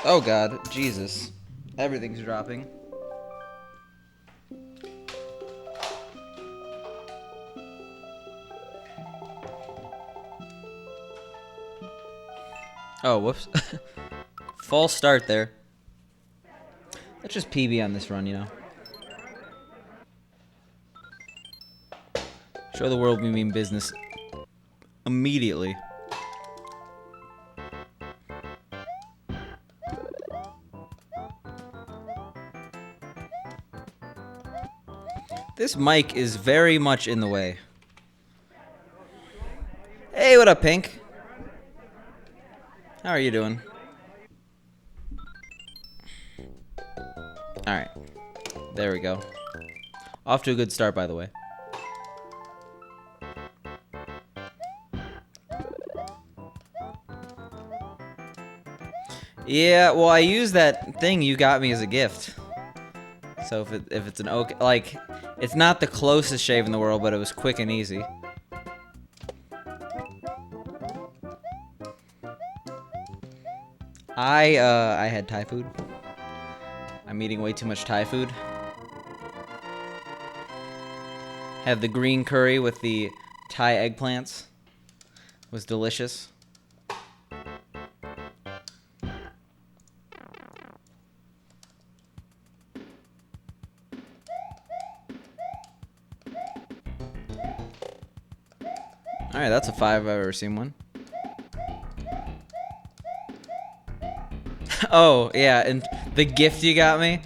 Oh god, Jesus. Everything's dropping. Oh, whoops. False start there. Let's just PB on this run, you know. Show the world we mean business immediately. This mic is very much in the way. Hey, what up, Pink? How are you doing? Alright. There we go. Off to a good start, by the way. Yeah, well, I used that thing you got me as a gift. So if it's an okay, like, it's not the closest shave in the world, but it was quick and easy. I had Thai food. I'm eating way too much Thai food. Had the green curry with the Thai eggplants. Was delicious. Alright, that's a 5 if I've ever seen one. Oh, yeah, and the gift you got me?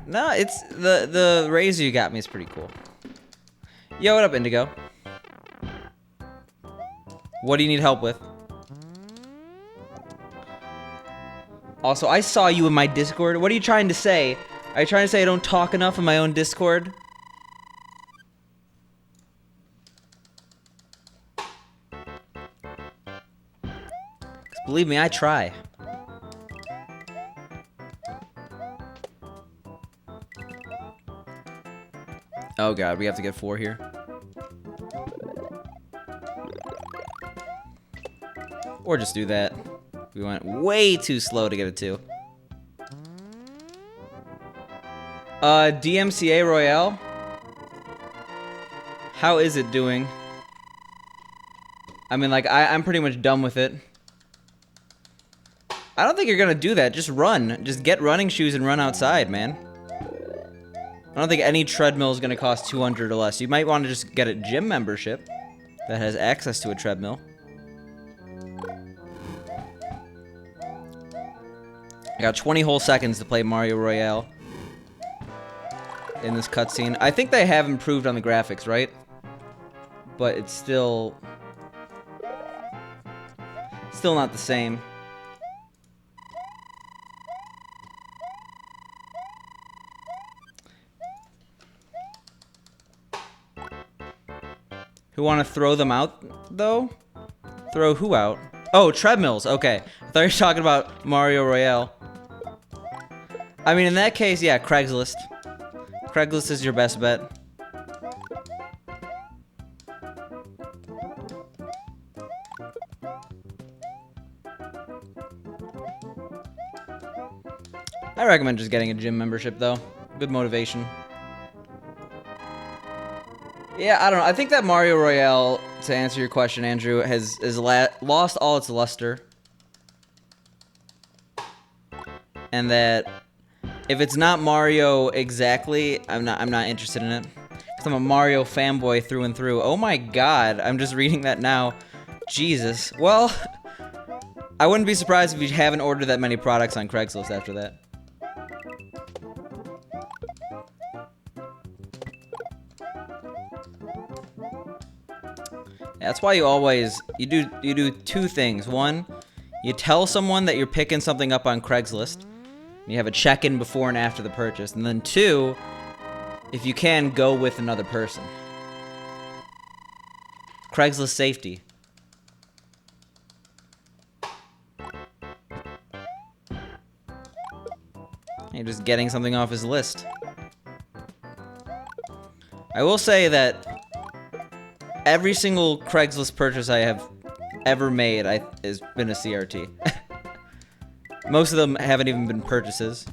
No, it's the razor you got me is pretty cool. Yo, what up, Indigo? What do you need help with? Also, I saw you in my Discord. What are you trying to say? Are you trying to say I don't talk enough in my own Discord? Believe me, I try. Oh god, we have to get 4 here. Or just do that. We went way too slow to get a 2. DMCA Royale? How is it doing? I mean, like, I'm pretty much done with it. I don't think you're gonna do that. Just run. Just get running shoes and run outside, man. I don't think any treadmill is gonna cost 200 or less. You might want to just get a gym membership that has access to a treadmill. I got 20 whole seconds to play Mario Royale in this cutscene. I think they have improved on the graphics, right? But it's still not the same. Who want to throw them out, though? Throw who out? Oh, treadmills. Okay. I thought you were talking about Mario Royale. I mean, in that case, yeah, Craigslist. Craigslist is your best bet. I recommend just getting a gym membership, though. Good motivation. Yeah, I don't know. I think that Mario Royale, to answer your question, Andrew, has lost all its luster. And that if it's not Mario exactly, I'm not interested in it. Because I'm a Mario fanboy through and through. Oh my god, I'm just reading that now. Jesus. Well, I wouldn't be surprised if you haven't ordered that many products on Craigslist after that. That's why you do 2 things. One, you tell someone that you're picking something up on Craigslist. You have a check-in before and after the purchase. And then 2, if you can, go with another person. Craigslist safety. You're just getting something off his list. I will say that every single Craigslist purchase I have ever made has been a CRT. Most of them haven't even been purchases.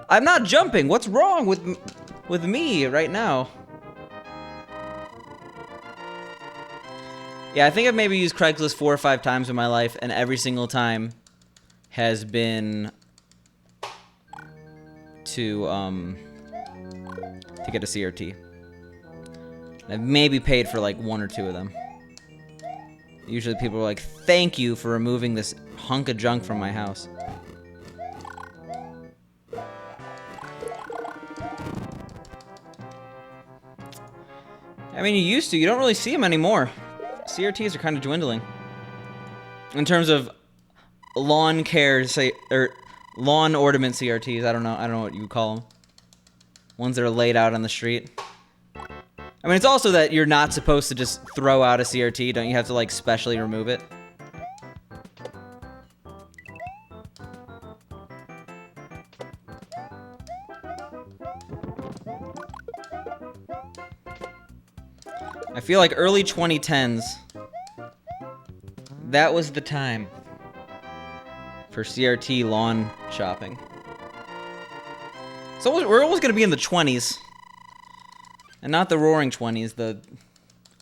I'm not jumping. What's wrong with me right now? Yeah, I think I've maybe used Craigslist 4 or 5 times in my life, and every single time has been to get a CRT. I've maybe paid for like 1 or 2 of them. Usually people are like, thank you for removing this hunk of junk from my house. I mean, you used to. You don't really see them anymore. CRTs are kind of dwindling. In terms of lawn care, say, or lawn ornament CRTs, I don't know what you would call them. Ones that are laid out on the street. I mean, it's also that you're not supposed to just throw out a CRT. Don't you have to, like, specially remove it? I feel like early 2010s, that was the time for CRT lawn shopping. So we're always going to be in the 20s. And not the roaring 20s,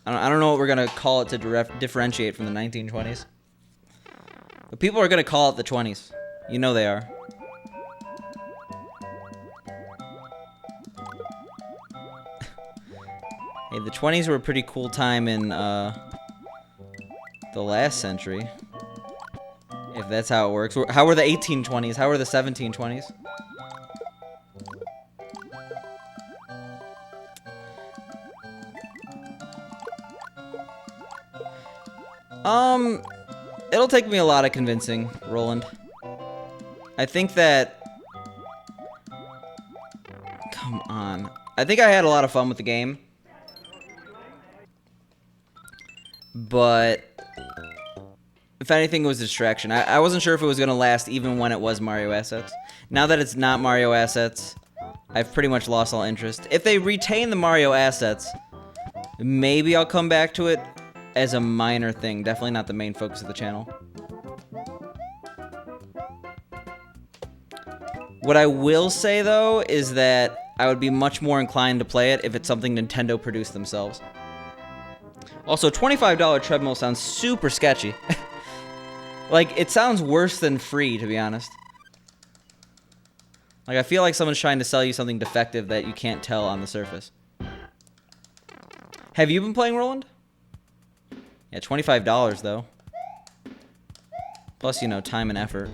I don't know what we're going to call it to differentiate from the 1920s. But people are going to call it the 20s. You know they are. Hey, the 20s were a pretty cool time in the last century. If that's how it works. How were the 1820s? How were the 1720s? It'll take me a lot of convincing, Roland. I think that... Come on. I think I had a lot of fun with the game. But... if anything, it was a distraction. I wasn't sure if it was going to last even when it was Mario Assets. Now that it's not Mario Assets, I've pretty much lost all interest. If they retain the Mario Assets, maybe I'll come back to it as a minor thing. Definitely not the main focus of the channel. What I will say, though, is that I would be much more inclined to play it if it's something Nintendo produced themselves. Also, $25 treadmill sounds super sketchy. Like, it sounds worse than free, to be honest. Like, I feel like someone's trying to sell you something defective that you can't tell on the surface. Have you been playing, Roland? Yeah, $25, though. Plus, you know, time and effort.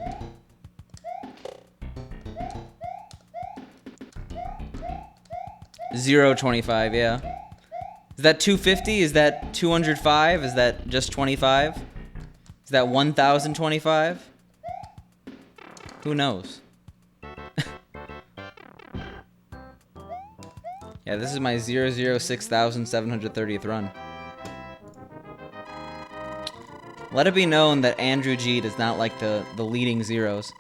$0.25, yeah. Is that $250? Is that $205? Is that just $25? Is that $1,025? Who knows? Yeah, this is my 006,730th run. Let it be known that Andrew G does not like the leading zeros.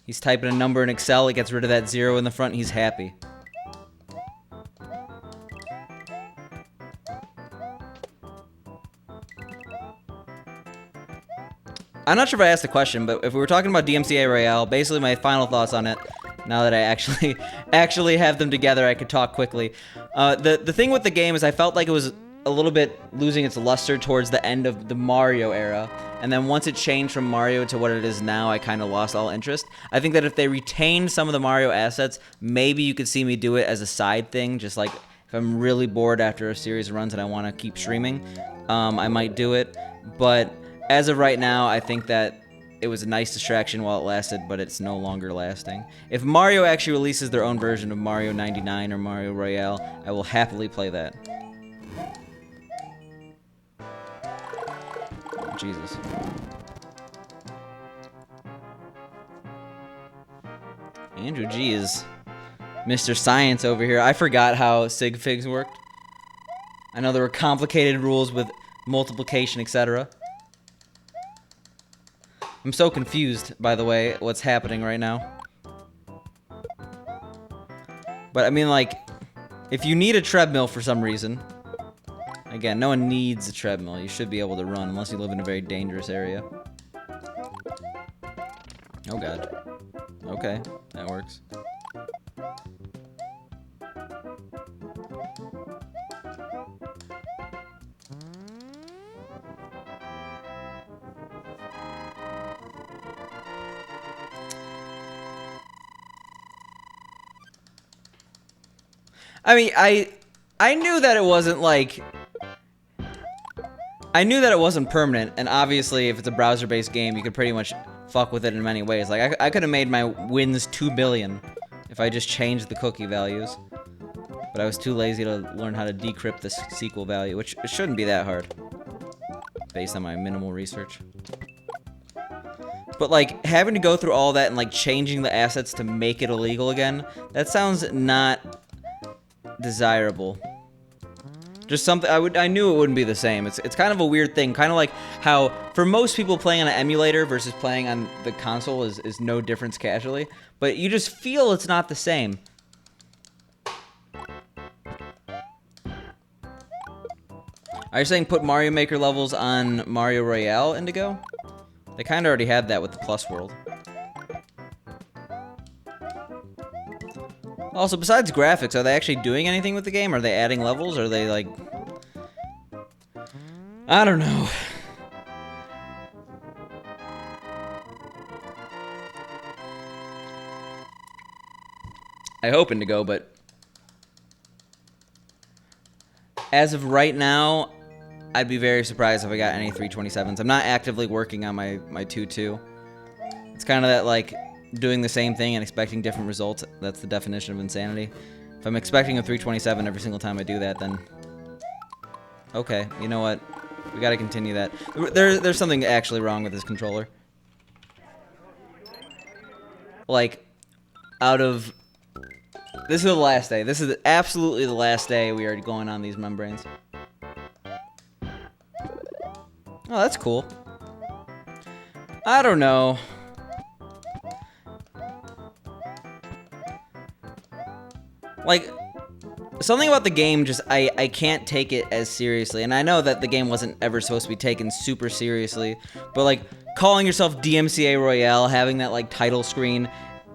He's typing a number in Excel, it gets rid of that 0 in the front, he's happy. I'm not sure if I asked the question, but if we were talking about DMCA Royale, basically my final thoughts on it, now that I actually have them together, I could talk quickly. The thing with the game is I felt like it was a little bit losing its luster towards the end of the Mario era, and then once it changed from Mario to what it is now, I kind of lost all interest. I think that if they retained some of the Mario assets, maybe you could see me do it as a side thing, just like if I'm really bored after a series of runs and I want to keep streaming, I might do it, but as of right now, I think that it was a nice distraction while it lasted, but it's no longer lasting. If Mario actually releases their own version of Mario 99 or Mario Royale, I will happily play that. Oh, Jesus. Andrew G is Mr. Science over here. I forgot how sig figs worked. I know there were complicated rules with multiplication, etc. I'm so confused, by the way, what's happening right now. But I mean, like, if you need a treadmill for some reason, again, no one needs a treadmill. You should be able to run unless you live in a very dangerous area. Oh god. Okay, that works. I mean, I knew that it wasn't like... I knew that it wasn't permanent, and obviously if it's a browser-based game, you could pretty much fuck with it in many ways. Like, I could have made my wins 2 billion if I just changed the cookie values. But I was too lazy to learn how to decrypt this SQL value, which it shouldn't be that hard, based on my minimal research. But, like, having to go through all that and, like, changing the assets to make it illegal again, that sounds not desirable. Just something, I knew it wouldn't be the same. It's kind of a weird thing. Kind of like how, for most people, playing on an emulator versus playing on the console is no difference casually. But you just feel it's not the same. Are you saying put Mario Maker levels on Mario Royale, Indigo? They kind of already had that with the Plus World. Also, besides graphics, are they actually doing anything with the game? Are they adding levels? Are they, like... I don't know. I hope Indigo, but... as of right now, I'd be very surprised if I got any 327s. I'm not actively working on my 2-2. It's kind of that, like... doing the same thing and expecting different results. That's the definition of insanity. If I'm expecting a 327 every single time I do that, then... okay, you know what? We gotta continue that. There's something actually wrong with this controller. Like, out of... this is the last day. This is absolutely the last day we are going on these membranes. Oh, that's cool. I don't know. Like, something about the game just, I can't take it as seriously. And I know that the game wasn't ever supposed to be taken super seriously. But, like, calling yourself DMCA Royale, having that, like, title screen,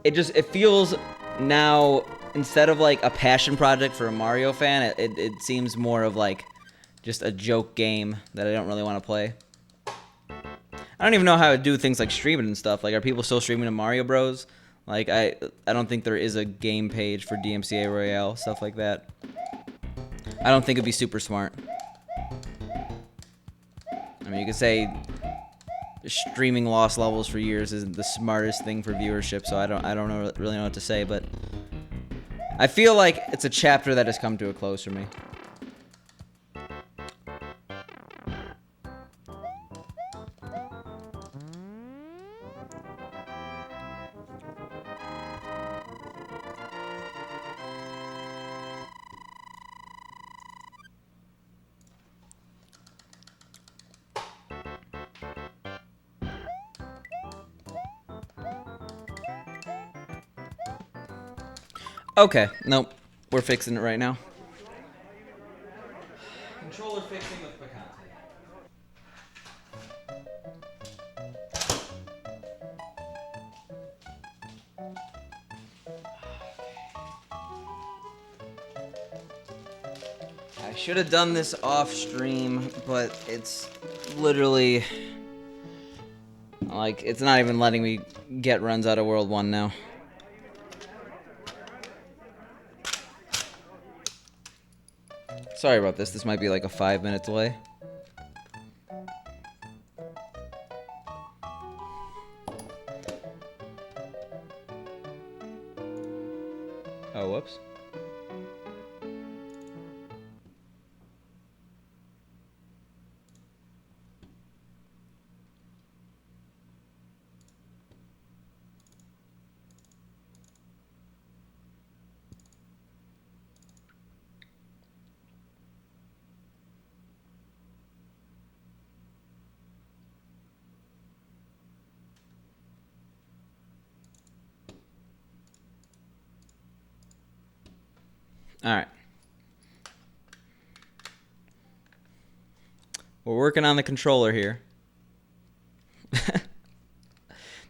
it feels now, instead of, like, a passion project for a Mario fan, it seems more of, like, just a joke game that I don't really want to play. I don't even know how to do things like streaming and stuff. Like, are people still streaming to Mario Bros? Like, I don't think there is a game page for DMCA Royale, stuff like that. I don't think it'd be super smart. I mean, you could say streaming lost levels for years isn't the smartest thing for viewership, so I don't really know what to say, but I feel like it's a chapter that has come to a close for me. Okay, nope. We're fixing it right now. Controller fixing with Picante. I should have done this off stream, but it's literally... like, it's not even letting me get runs out of World 1 now. Sorry about this. This might be like a 5-minute delay. Oh, whoops. Alright. We're working on the controller here.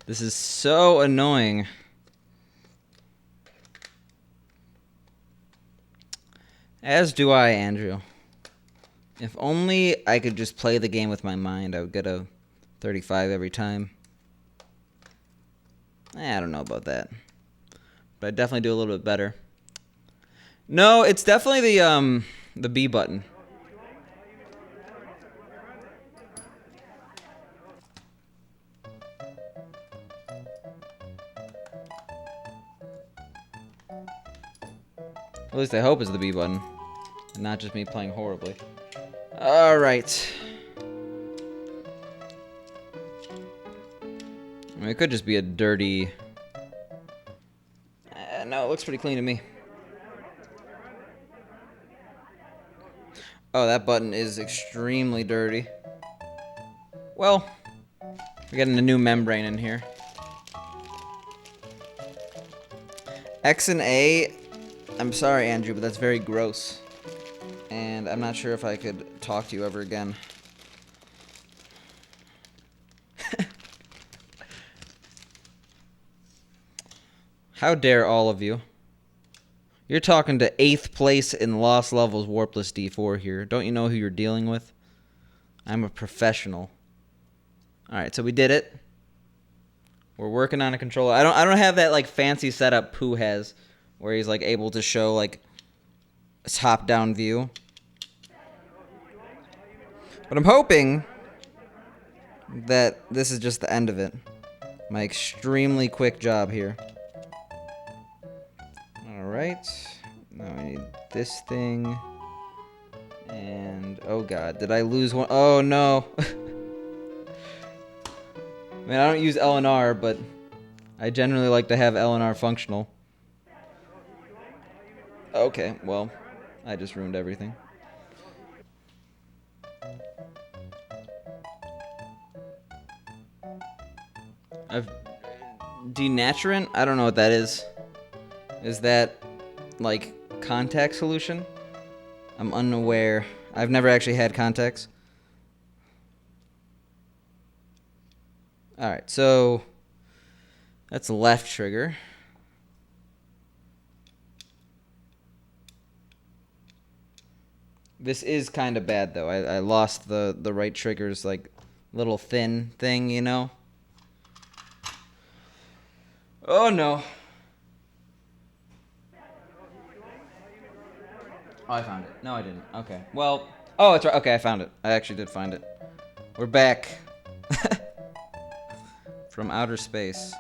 This is so annoying. As do I, Andrew. If only I could just play the game with my mind, I would get a 35 every time. I don't know about that. But I definitely do a little bit better. No, it's definitely the B button. At least I hope it's the B button. And not just me playing horribly. Alright. I mean, it could just be a dirty... no, it looks pretty clean to me. Oh, that button is extremely dirty. Well, we're getting a new membrane in here. X and A, I'm sorry, Andrew, but that's very gross. And I'm not sure if I could talk to you ever again. How dare all of you? You're talking to 8th place in Lost Levels Warpless D-4 here. Don't you know who you're dealing with? I'm a professional. Alright, so we did it. We're working on a controller. I don't have that like fancy setup Pooh has, where he's like able to show like a top-down view. But I'm hoping that this is just the end of it. My extremely quick job here. Alright. Now I need this thing. And, oh god, did I lose one? Oh no. I mean, I don't use L and R, but I generally like to have L and R functional. Okay, well, I just ruined everything. Denaturant? I don't know what that is. Is that, like, contact solution? I'm unaware. I've never actually had contacts. Alright, so that's left trigger. This is kind of bad, though. I lost the right trigger's, like, little thin thing, you know? Oh, no. Oh, I found it. No, I didn't. Okay. Well, oh, it's right. Okay, I found it. I actually did find it. We're back. From outer space.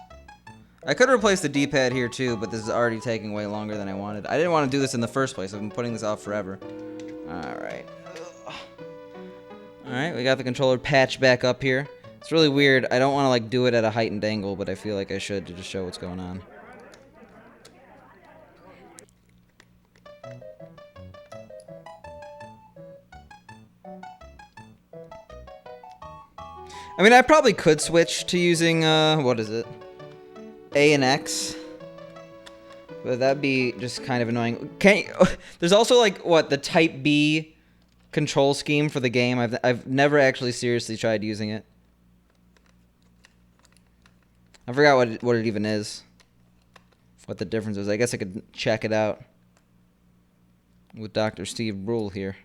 I could replace the D-pad here, too, but this is already taking way longer than I wanted. I didn't want to do this in the first place. I've been putting this off forever. Alright. Alright, we got the controller patched back up here. It's really weird. I don't want to, like, do it at a heightened angle, but I feel like I should to just show what's going on. I mean, I probably could switch to using, what is it? A and X. But that'd be just kind of annoying. Can't you, there's also, like, what, the Type B control scheme for the game. I've never actually seriously tried using it. I forgot what it even is. What the difference is. I guess I could check it out with Dr. Steve Brule here.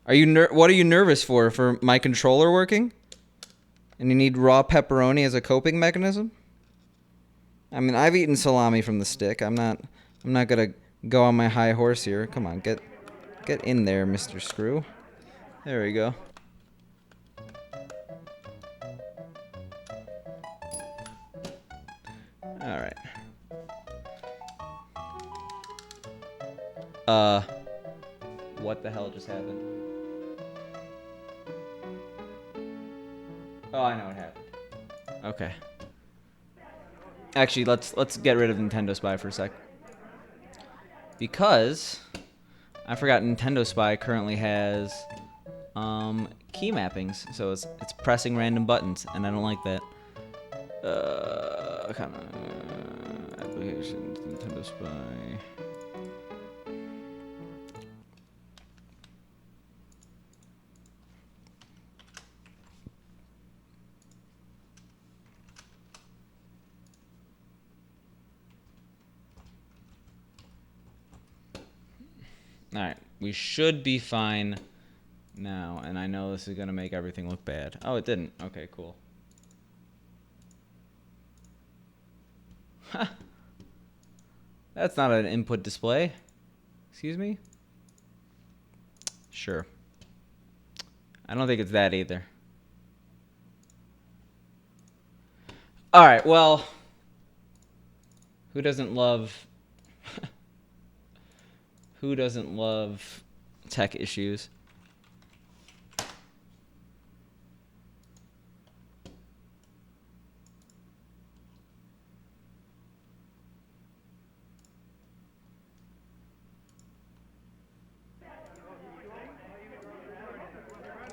Are you what are you nervous for? For my controller working? And you need raw pepperoni as a coping mechanism? I mean, I've eaten salami from the stick. I'm not gonna go on my high horse here. Come on, get in there, Mr. Screw. There we go. All right. What the hell just happened? Oh, I know what happened. Okay. Actually, let's get rid of Nintendo Spy for a sec. Because I forgot Nintendo Spy currently has key mappings, so it's pressing random buttons, and I don't like that. Kind of applications, Nintendo Spy. All right, we should be fine now, and I know this is gonna make everything look bad. Oh, it didn't. Okay, cool. Huh. That's not an input display. Excuse me? Sure. I don't think it's that either. All right, well, who doesn't love who doesn't love tech issues?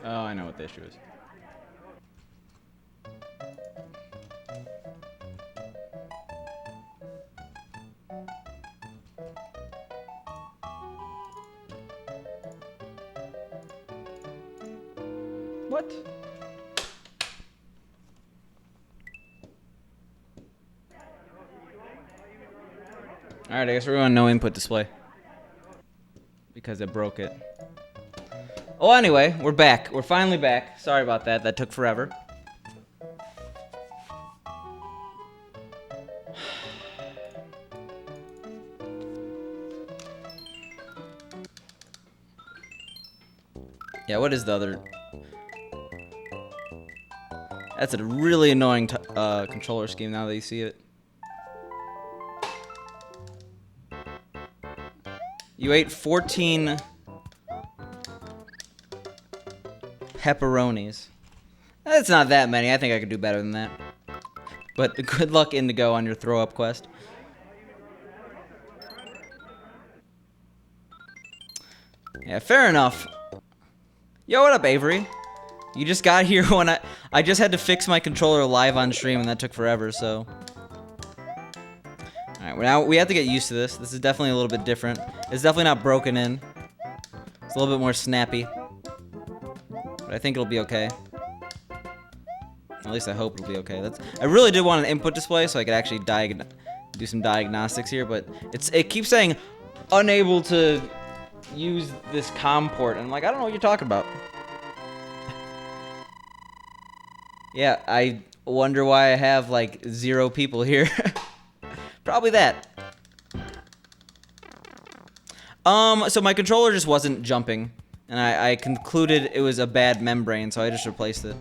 Oh, I know what the issue is. What? Alright, I guess we're going no input display. Because it broke it. Oh, anyway, we're back. We're finally back. Sorry about that. That took forever. Yeah, what is the other... That's a really annoying controller scheme now that you see it. You ate 14 pepperonis. That's not that many. I think I could do better than that. But good luck, Indigo, on your throw-up quest. Yeah, fair enough. Yo, what up, Avery? You just got here when I just had to fix my controller live on stream, and that took forever, so... Alright, now we have to get used to this. This is definitely a little bit different. It's definitely not broken in. It's a little bit more snappy. But I think it'll be okay. At least I hope it'll be okay. I really did want an input display so I could actually do some diagnostics here, but it keeps saying unable to use this COM port, and I'm like, I don't know what you're talking about. Yeah, I wonder why I have like 0 people here. Probably that. So my controller just wasn't jumping, and I concluded it was a bad membrane, so I just replaced it.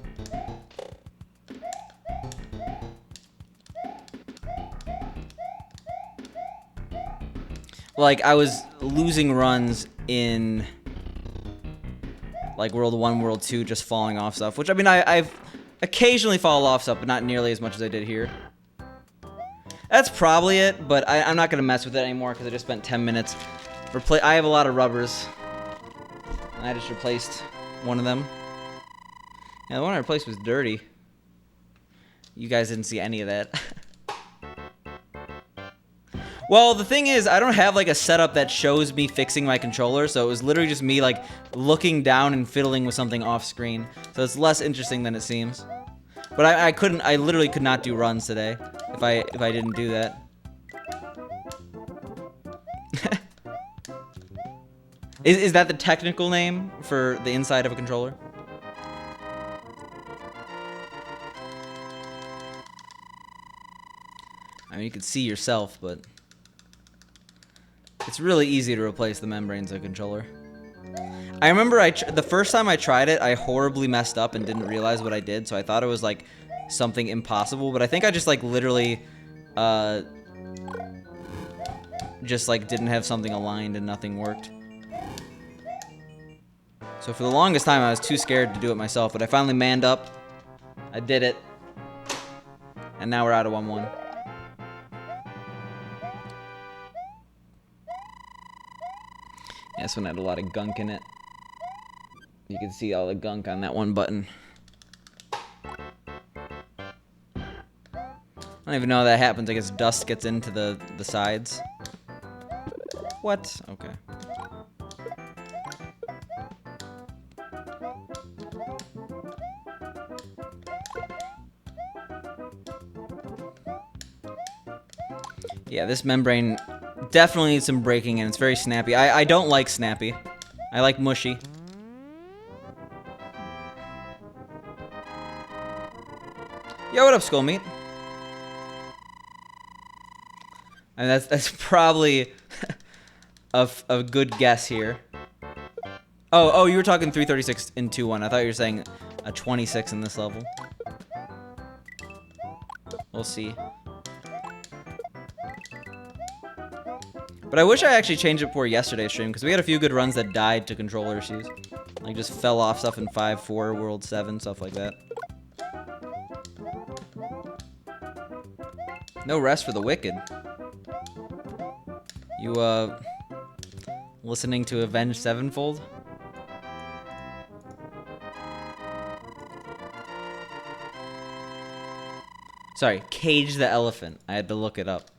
Like, I was losing runs in like World 1, World 2, just falling off stuff, which, I mean, I've occasionally fall off stuff, but not nearly as much as I did here. That's probably it, but I'm not going to mess with it anymore because I just spent 10 minutes. I have a lot of rubbers, and I just replaced one of them. Yeah, the one I replaced was dirty. You guys didn't see any of that. Well, the thing is, I don't have like a setup that shows me fixing my controller, so it was literally just me like looking down and fiddling with something off screen. So it's less interesting than it seems. But I literally could not do runs today if I didn't do that. Is that the technical name for the inside of a controller? I mean, you can see yourself, but it's really easy to replace the membranes of a controller. I remember the first time I tried it, I horribly messed up and didn't realize what I did, so I thought it was like something impossible, but I think I just like literally just like didn't have something aligned and nothing worked. So for the longest time I was too scared to do it myself, but I finally manned up. I did it. And now we're out of 1-1. Yeah, this one had a lot of gunk in it. You can see all the gunk on that one button. I don't even know how that happens. I guess dust gets into the sides. What? Okay. Yeah, this membrane definitely needs some breaking in. It's very snappy. I don't like snappy. I like mushy. Yo, what up, Skull Meat? And that's probably a good guess here. Oh, you were talking 336 in 2-1. I thought you were saying a 26 in this level. We'll see. But I wish I actually changed it before yesterday's stream, because we had a few good runs that died to controller issues. Like, just fell off stuff in 5-4, World 7, stuff like that. No rest for the wicked. You, listening to Avenged Sevenfold? Sorry, Cage the Elephant. I had to look it up.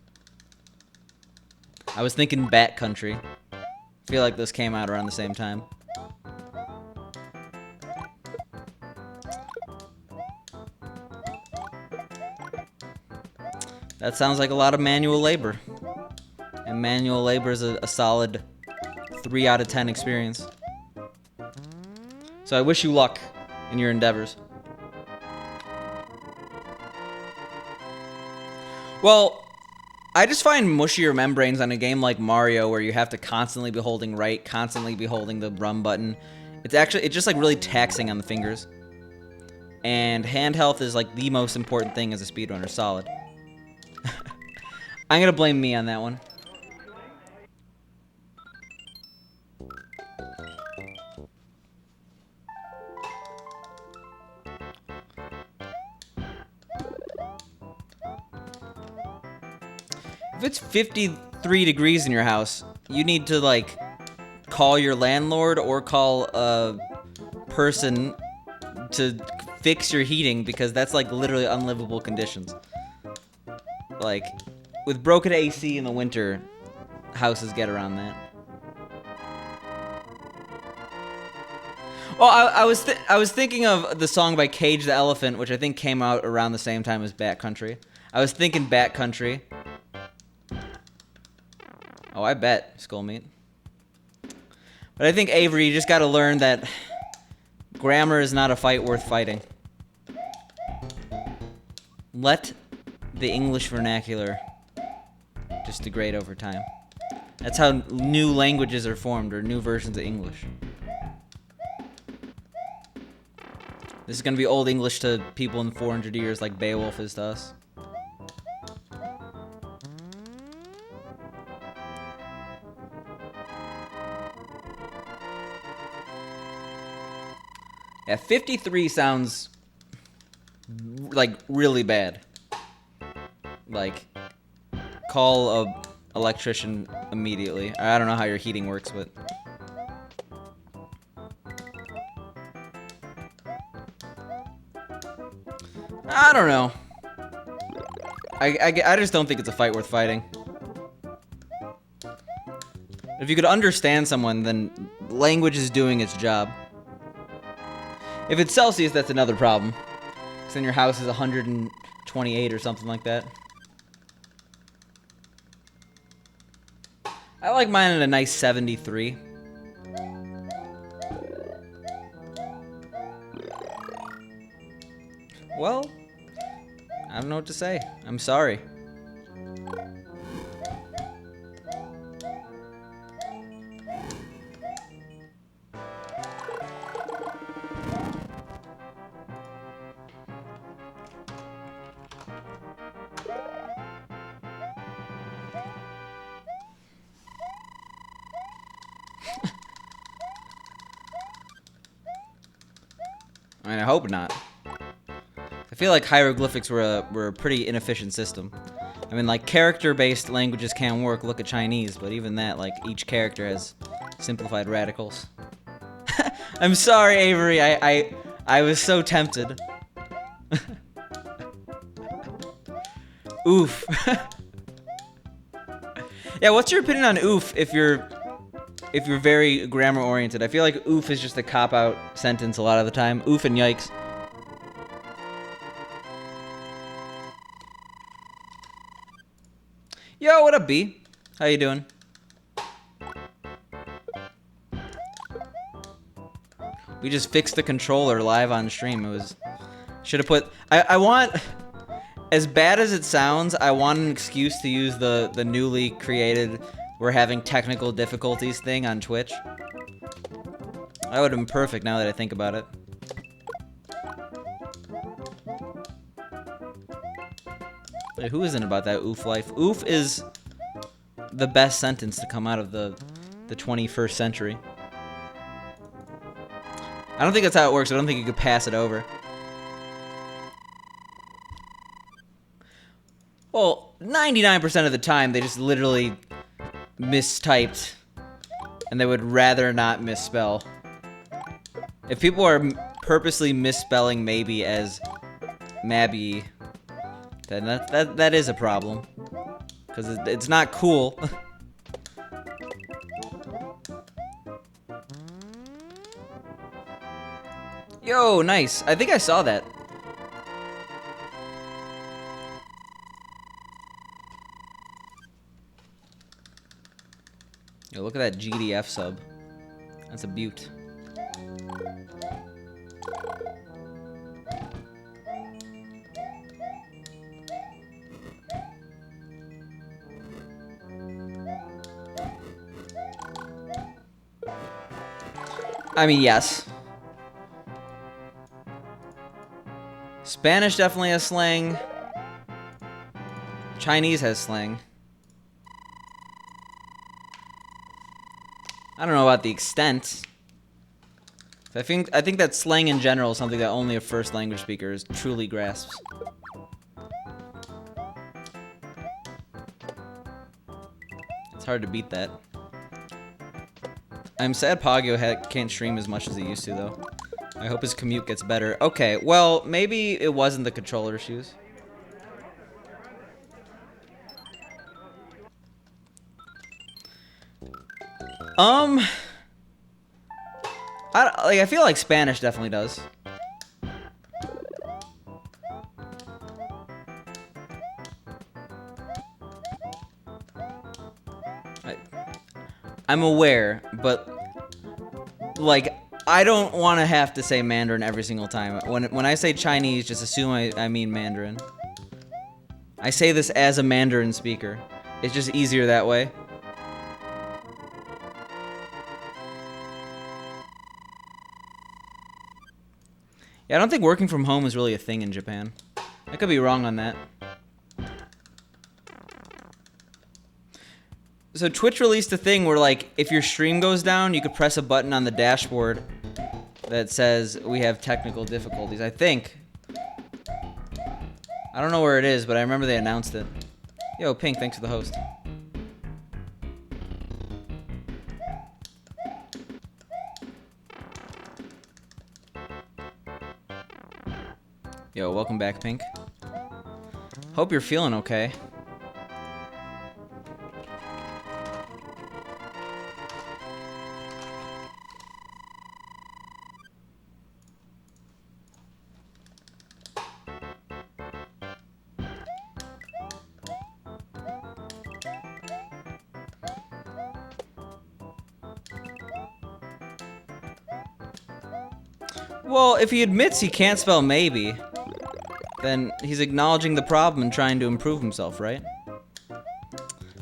I was thinking Bat Country. I feel like this came out around the same time. That sounds like a lot of manual labor. And manual labor is a solid 3 out of 10 experience. So I wish you luck in your endeavors. Well, I just find mushier membranes on a game like Mario where you have to constantly be holding right, constantly be holding the run button. It's just like really taxing on the fingers. And hand health is like the most important thing as a speedrunner, solid. I'm gonna blame me on that one. If it's 53 degrees in your house, you need to, like, call your landlord or call a person to fix your heating, because that's, like, literally unlivable conditions. Like, with broken AC in the winter, houses get around that. Well, I was thinking of the song by Cage the Elephant, which I think came out around the same time as Bat Country. I was thinking Bat Country. Oh, I bet, Skullmeat. But I think, Avery, you just gotta learn that grammar is not a fight worth fighting. Let the English vernacular just degrade over time. That's how new languages are formed, or new versions of English. This is gonna be Old English to people in 400 years like Beowulf is to us. Yeah, 53 sounds like really bad. Like, call a electrician immediately. I don't know how your heating works, but I don't know. I just don't think it's a fight worth fighting. If you could understand someone, then language is doing its job. If it's Celsius, that's another problem. Because then your house is 128 or something like that. I like mine at a nice 73. Well, I don't know what to say. I'm sorry. I mean, I hope not. I feel like hieroglyphics were a pretty inefficient system. I mean, like, character-based languages can work. Look at Chinese, but even that, like, each character has simplified radicals. I'm sorry, Avery. I was so tempted. Oof. Yeah, what's your opinion on oof if you're very grammar oriented? I feel like oof is just a cop-out sentence a lot of the time. Oof and yikes. Yo, what up, B? How you doing? We just fixed the controller live on stream. It was... Should have put... I want... As bad as it sounds, I want an excuse to use the newly created "we're having technical difficulties" thing on Twitch. That would have been perfect now that I think about it. Wait, who isn't about that oof life? Oof is the best sentence to come out of the 21st century. I don't think that's how it works. I don't think you could pass it over. Well, 99% of the time, they just literally mistyped, and they would rather not misspell. If people are purposely misspelling maybe as Mabby, then that is a problem, because it's not cool. Yo, nice. I think I saw that. Yo, look at that GDF sub. That's a beaut. I mean, yes. Spanish definitely has slang. Chinese has slang. I don't know about the extent. I think that slang in general is something that only a first language speaker truly grasps. It's hard to beat that. I'm sad Pogio can't stream as much as he used to, though. I hope his commute gets better. Okay, well, maybe it wasn't the controller issues. I feel like Spanish definitely does. I'm aware, but like I don't want to have to say Mandarin every single time. When I say Chinese, just assume I mean Mandarin. I say this as a Mandarin speaker. It's just easier that way. Yeah, I don't think working from home is really a thing in Japan. I could be wrong on that. So Twitch released a thing where, like, if your stream goes down, you could press a button on the dashboard that says we have technical difficulties, I think. I don't know where it is, but I remember they announced it. Yo, Pink, thanks for the host. Yo, welcome back, Pink. Hope you're feeling okay. Well, if he admits he can't spell maybe, then he's acknowledging the problem and trying to improve himself, right?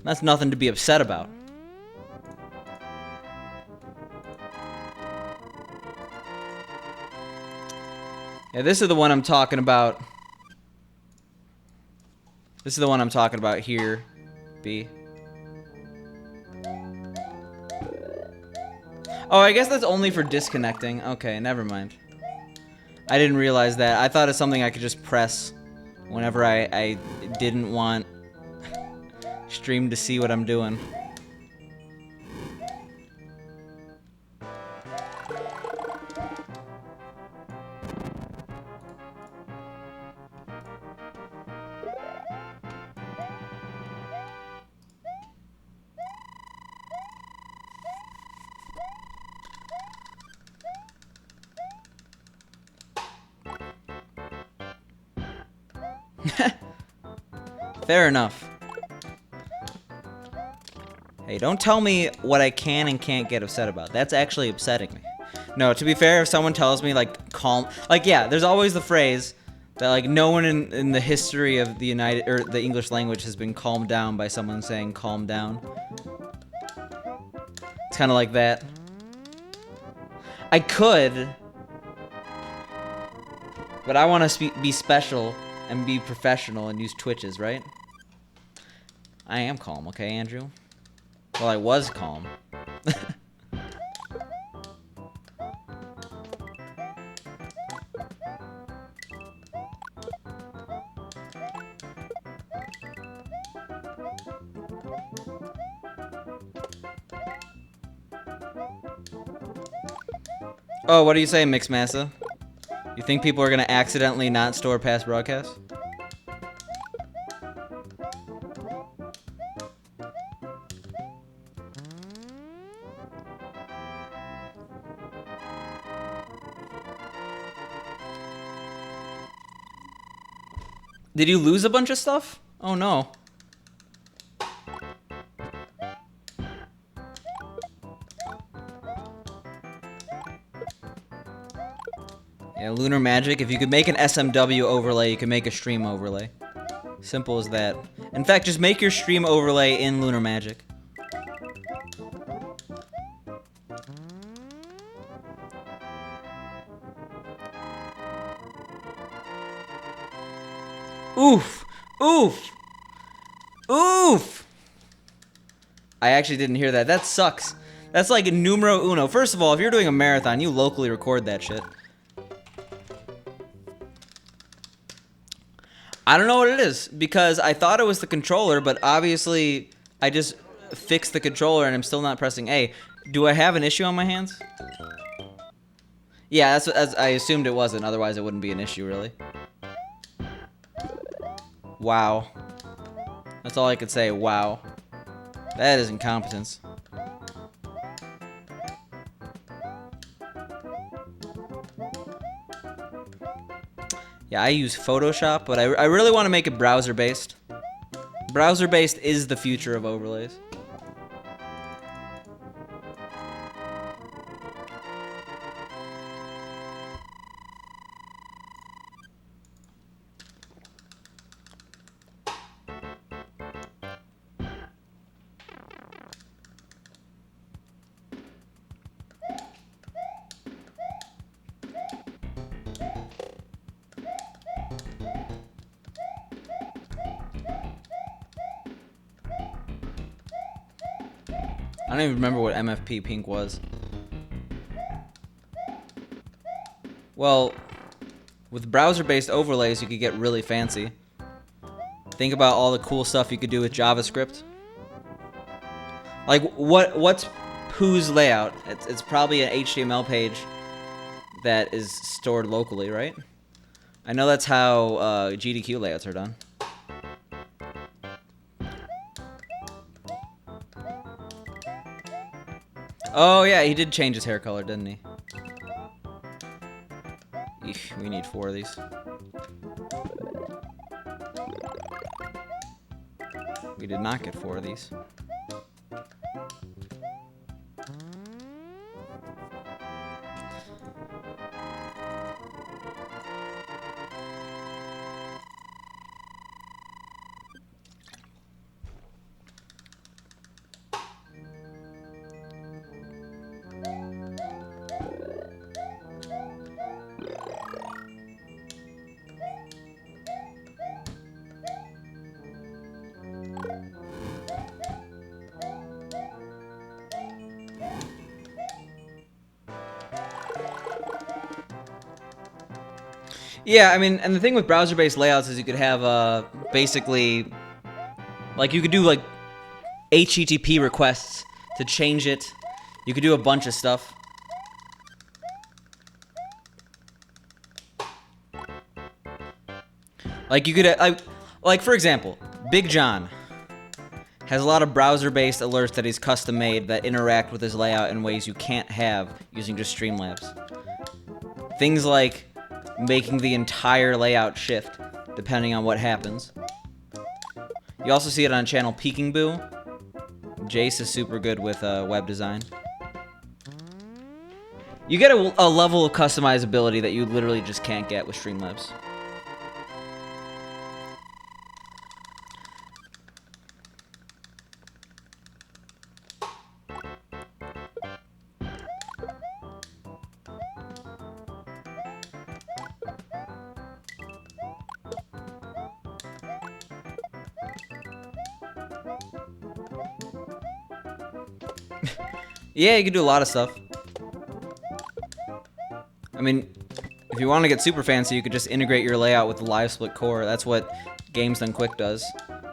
That's nothing to be upset about. Yeah, this is the one I'm talking about. This is the one I'm talking about here, B. Oh, I guess that's only for disconnecting. Okay, never mind. I didn't realize that. I thought it's something I could just press whenever I didn't want stream to see what I'm doing. Fair enough. Hey, don't tell me what I can and can't get upset about. That's actually upsetting me. No, to be fair, if someone tells me, like, calm... Like, yeah, there's always the phrase that, like, no one in the history of the the English language has been calmed down by someone saying calm down. It's kind of like that. I could... But I want to be special and be professional and use Twitches, right? I am calm, okay, Andrew? Well, I was calm. Oh, what do you say, Mixmassa? You think people are gonna accidentally not store past broadcasts? Did you lose a bunch of stuff? Oh no. Yeah, Lunar Magic. If you could make an SMW overlay, you can make a stream overlay. Simple as that. In fact, just make your stream overlay in Lunar Magic. Oof! Oof! Oof! I actually didn't hear that. That sucks. That's like numero uno. First of all, if you're doing a marathon, you locally record that shit. I don't know what it is, because I thought it was the controller, but obviously I just fixed the controller and I'm still not pressing A. Do I have an issue on my hands? Yeah, that's I assumed it wasn't, otherwise it wouldn't be an issue, really. Wow. That's all I could say, wow. That is incompetence. Yeah, I use Photoshop, but I really want to make it browser-based. Browser-based is the future of overlays. I don't even remember what MFP pink was. Well, with browser-based overlays, you could get really fancy. Think about all the cool stuff you could do with JavaScript. Like, what's Pooh's layout? It's probably an HTML page that is stored locally, right? I know that's how GDQ layouts are done. Oh yeah, he did change his hair color, didn't he? Eesh, we need 4 of these. We did not get 4 of these. Yeah, I mean, and the thing with browser-based layouts is you could have, basically, like, you could do, like, HTTP requests to change it. You could do a bunch of stuff. Like, you could, like, for example, Big John has a lot of browser-based alerts that he's custom-made that interact with his layout in ways you can't have using just Streamlabs. Things like making the entire layout shift. depending on what happens. You also see it on channel Peeking Boo. Jace is super good with web design. You get a level of customizability that you literally just can't get with Streamlabs. Yeah, you can do a lot of stuff. I mean, if you want to get super fancy, you could just integrate your layout with the live split core. That's what Games Done Quick does.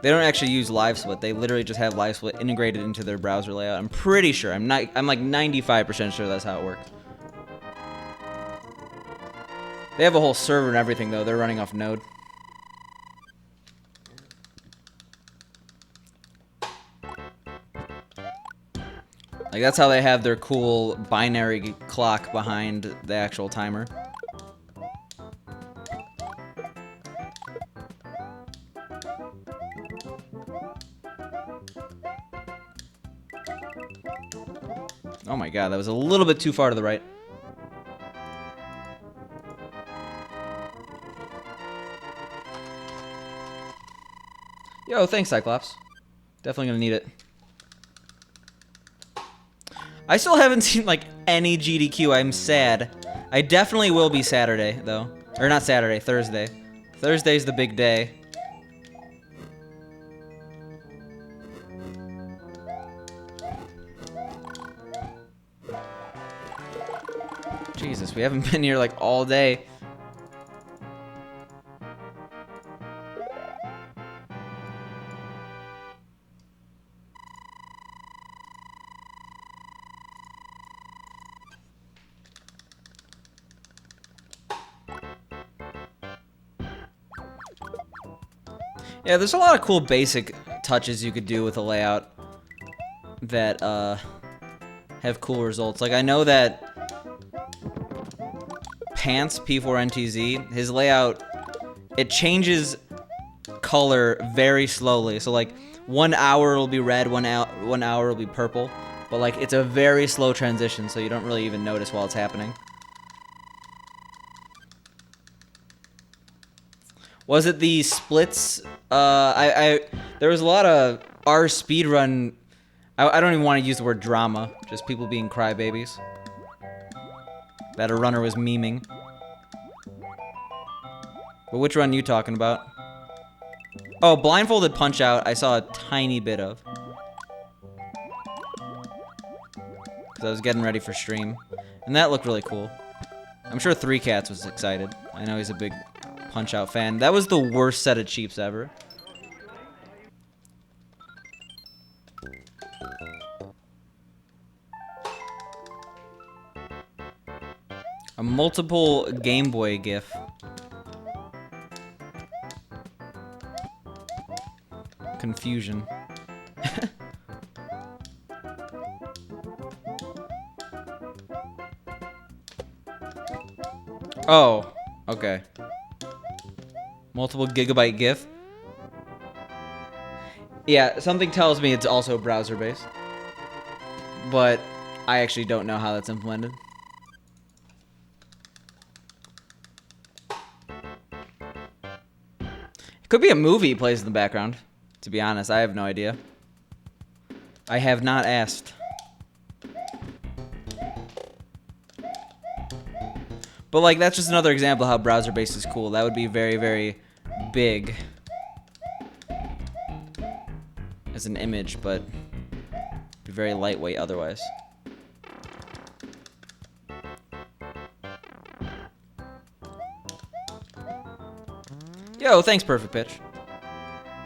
They don't actually use live split. They literally just have live split integrated into their browser layout. I'm pretty sure. I'm like 95% sure that's how it works. They have a whole server and everything though. They're running off Node. Like, that's how they have their cool binary clock behind the actual timer. Oh my god, that was a little bit too far to the right. Yo, thanks, Cyclops. Definitely gonna need it. I still haven't seen, like, any GDQ. I'm sad. I definitely will be Saturday, though. Or not Saturday, Thursday. Thursday's the big day. Jesus, we haven't been here, like, all day. Yeah, there's a lot of cool basic touches you could do with a layout that have cool results. Like, I know that Pants, P4NTZ, his layout, it changes color very slowly. So, like, 1 hour it'll be red, 1 hour it'll be purple. But, like, it's a very slow transition, so you don't really even notice while it's happening. Was it the splits? There was a lot of our speedrun. I don't even want to use the word drama. Just people being crybabies. That a runner was memeing. But which run you talking about? Oh, blindfolded punch out. I saw a tiny bit of. Because I was getting ready for stream, and that looked really cool. I'm sure 3Cats was excited. I know he's a big Punch-Out fan. That was the worst set of cheeps ever. A multiple Game Boy GIF. Confusion. Oh, okay. Multiple gigabyte GIF. Yeah, something tells me it's also browser-based. But I actually don't know how that's implemented. It could be a movie plays in the background. To be honest, I have no idea. I have not asked. But, like, that's just another example of how browser-based is cool. That would be very, very big as an image, but be very lightweight otherwise. Yo, thanks, Perfect Pitch.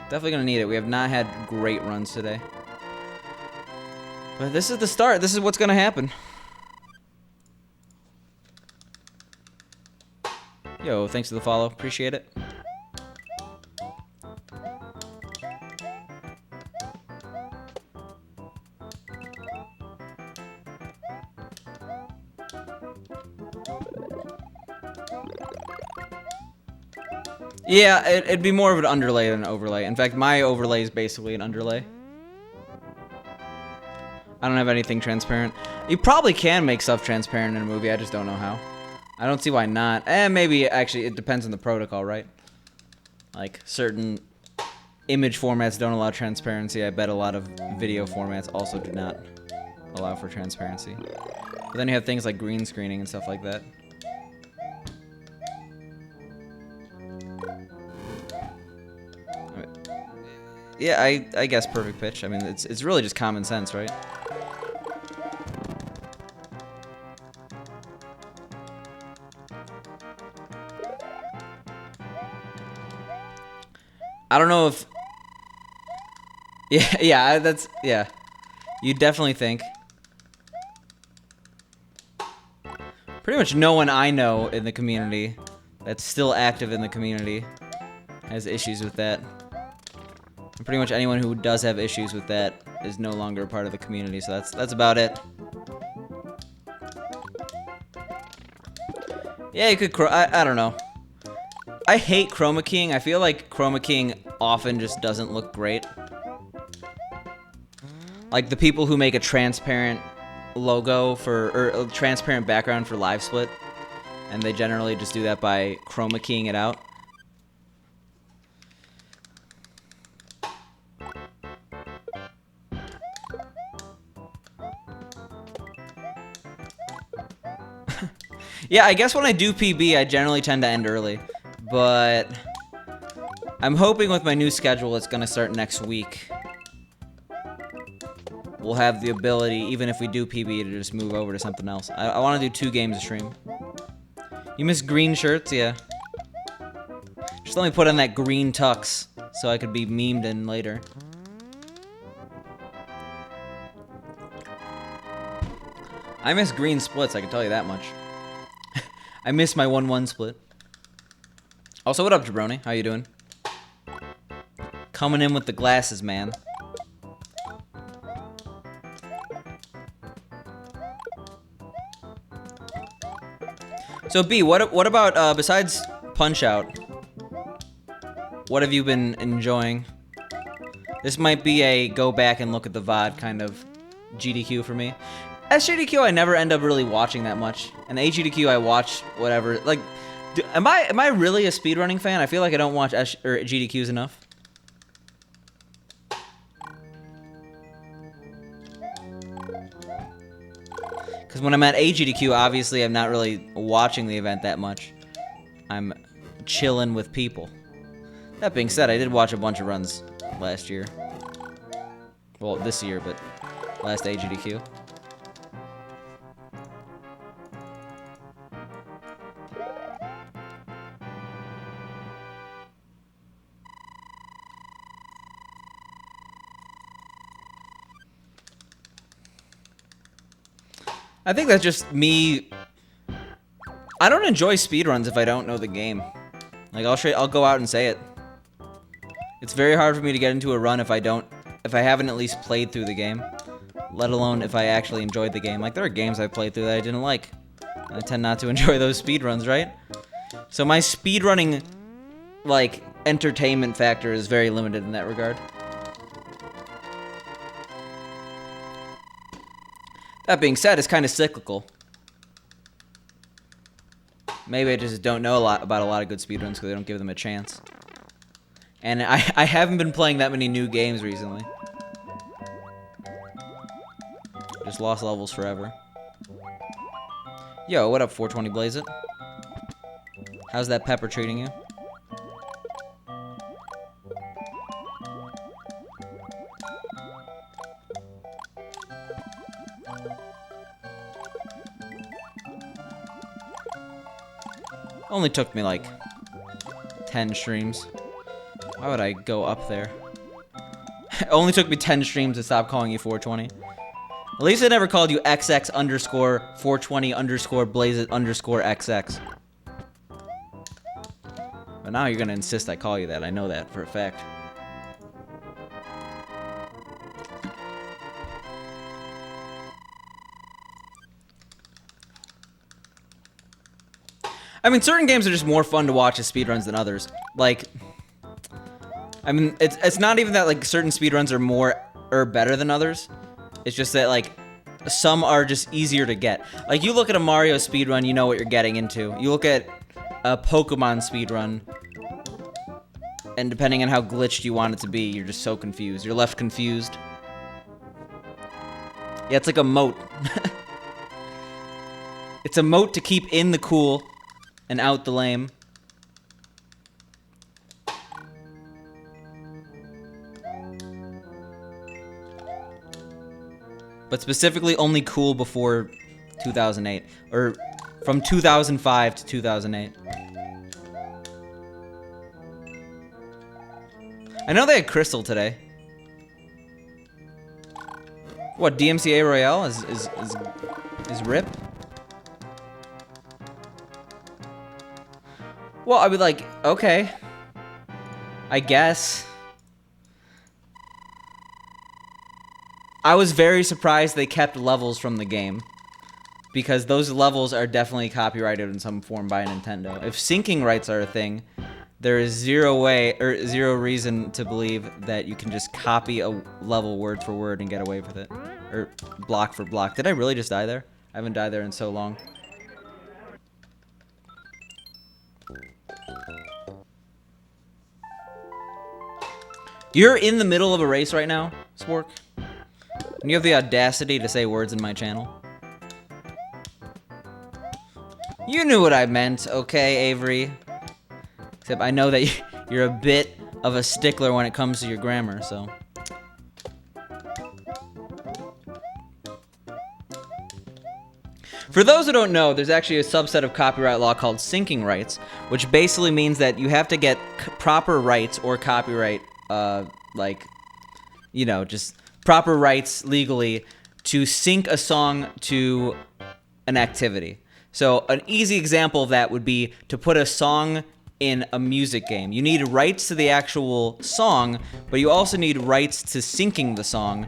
Definitely gonna need it. We have not had great runs today. But this is the start. This is what's gonna happen. Yo, thanks for the follow. Appreciate it. Yeah, it'd be more of an underlay than an overlay. In fact, my overlay is basically an underlay. I don't have anything transparent. You probably can make stuff transparent in a movie, I just don't know how. I don't see why not. Maybe, actually, it depends on the protocol, right? Like, certain image formats don't allow transparency. I bet a lot of video formats also do not allow for transparency. But then you have things like green screening and stuff like that. Yeah, I guess perfect pitch. I mean, it's really just common sense, right? I don't know if... Yeah, that's... Yeah. You definitely think. Pretty much no one I know in the community that's still active in the community has issues with that. And pretty much anyone who does have issues with that is no longer a part of the community, so that's about it. Yeah, you could... I don't know. I hate chroma keying. I feel like chroma keying often just doesn't look great. Like the people who make a transparent logo for, or a transparent background for live split, and they generally just do that by chroma keying it out. Yeah, I guess when I do PB, I generally tend to end early. But I'm hoping with my new schedule, it's going to start next week. We'll have the ability, even if we do PB, to just move over to something else. I want to do 2 games a stream. You miss green shirts? Yeah. Just let me put on that green tux so I could be memed in later. I miss green splits, I can tell you that much. I miss my 1-1 split. Also, what up, Jabroni? How you doing? Coming in with the glasses, man. So, B, what about, besides Punch-Out, what have you been enjoying? This might be a go back and look at the VOD kind of GDQ for me. SGDQ, I never end up really watching that much. And AGDQ, I watch whatever. Like, am I really a speedrunning fan? I feel like I don't watch GDQs enough. Because when I'm at AGDQ, obviously I'm not really watching the event that much. I'm chilling with people. That being said, I did watch a bunch of runs last year. Well, this year, but last AGDQ. I think that's just me. I don't enjoy speedruns if I don't know the game. Like, I'll go out and say it. It's very hard for me to get into a run if I haven't at least played through the game. Let alone if I actually enjoyed the game. Like, there are games I played through that I didn't like. And I tend not to enjoy those speedruns, right? So my speedrunning, like, entertainment factor is very limited in that regard. That being said, it's kind of cyclical. Maybe I just don't know about a lot of good speedruns because I don't give them a chance. And I haven't been playing that many new games recently. Just lost levels forever. Yo, what up, 420 Blaze It? How's that pepper treating you? Only took me like 10 streams. Why would I go up there? It only took me 10 streams to stop calling you 420. At least I never called you XX underscore 420 underscore blaze it underscore XX. But now you're gonna insist I call you that. I know that for a fact. I mean, certain games are just more fun to watch as speedruns than others. Like, I mean, it's not even that like certain speedruns are more or better than others. It's just that like some are just easier to get. Like you look at a Mario speedrun, you know what you're getting into. You look at a Pokemon speedrun, and depending on how glitched you want it to be, you're just so confused. You're left confused. Yeah, it's like a moat. It's a moat to keep in the cool and out the lame. But specifically only cool before 2008. Or from 2005 to 2008. I know they had Crystal today. What, DMCA Royale is RIP? Well, I'd be like, okay. I guess. I was very surprised they kept levels from the game. Because those levels are definitely copyrighted in some form by Nintendo. If syncing rights are a thing, there is zero reason to believe that you can just copy a level word for word and get away with it. Or block for block. Did I really just die there? I haven't died there in so long. You're in the middle of a race right now, Spork? And you have the audacity to say words in my channel? You knew what I meant, okay, Avery? Except I know that you're a bit of a stickler when it comes to your grammar, so. For those who don't know, there's actually a subset of copyright law called syncing rights, which basically means that you have to get proper rights or copyright, like, you know, just proper rights legally to sync a song to an activity. So an easy example of that would be to put a song in a music game. You need rights to the actual song, but you also need rights to syncing the song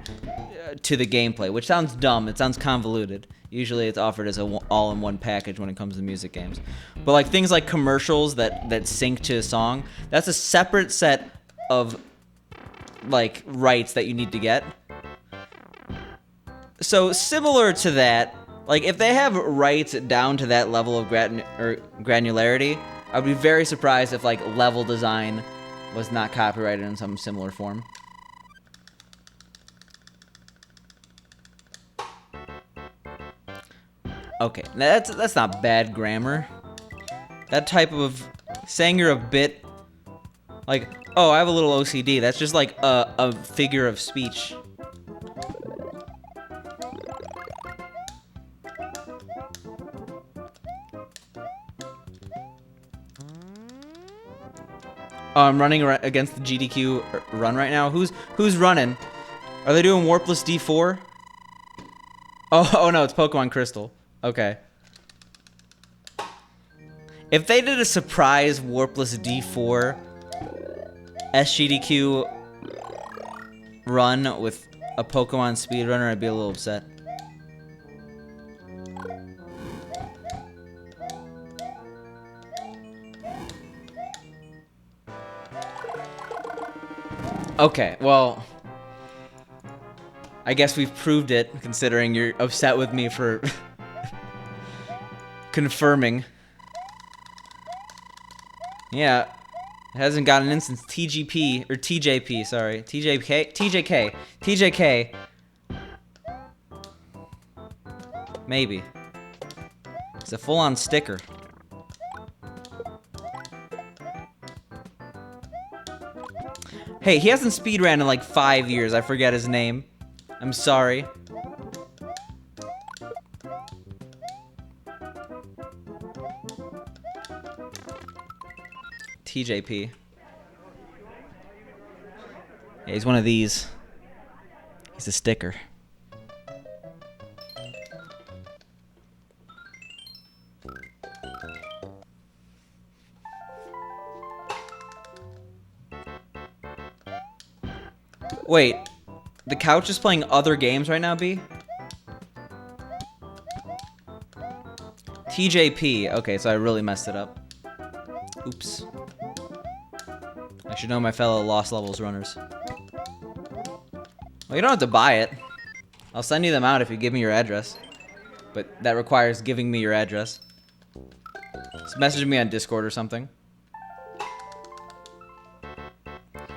to the gameplay, which sounds dumb. It sounds convoluted. Usually it's offered as an all-in-one package when it comes to music games. But like things like commercials that sync to a song, that's a separate set of like rights that you need to get. So similar to that, like if they have rights down to that level of granularity, I would be very surprised if like level design was not copyrighted in some similar form. Okay, now that's not bad grammar. That type of saying you're a bit like, oh, I have a little OCD. That's just like a figure of speech. Oh, I'm running against the GDQ run right now. Who's running? Are they doing Warpless D-4? Oh no, it's Pokemon Crystal. Okay. If they did a surprise Warpless D4 SGDQ run with a Pokemon speedrunner, I'd be a little upset. Okay, well, I guess we've proved it, considering you're upset with me for confirming. Yeah, it hasn't gotten in since TGP, or TJP, sorry. TJK. Maybe. It's a full-on sticker. Hey, he hasn't speedran in like 5 years. I forget his name. I'm sorry. TJP. Yeah, he's one of these. He's a sticker. Wait, the couch is playing other games right now, B? TJP. Okay, so I really messed it up. Oops. I should know my fellow Lost Levels runners. Well, you don't have to buy it. I'll send you them out if you give me your address. But that requires giving me your address. Just message me on Discord or something.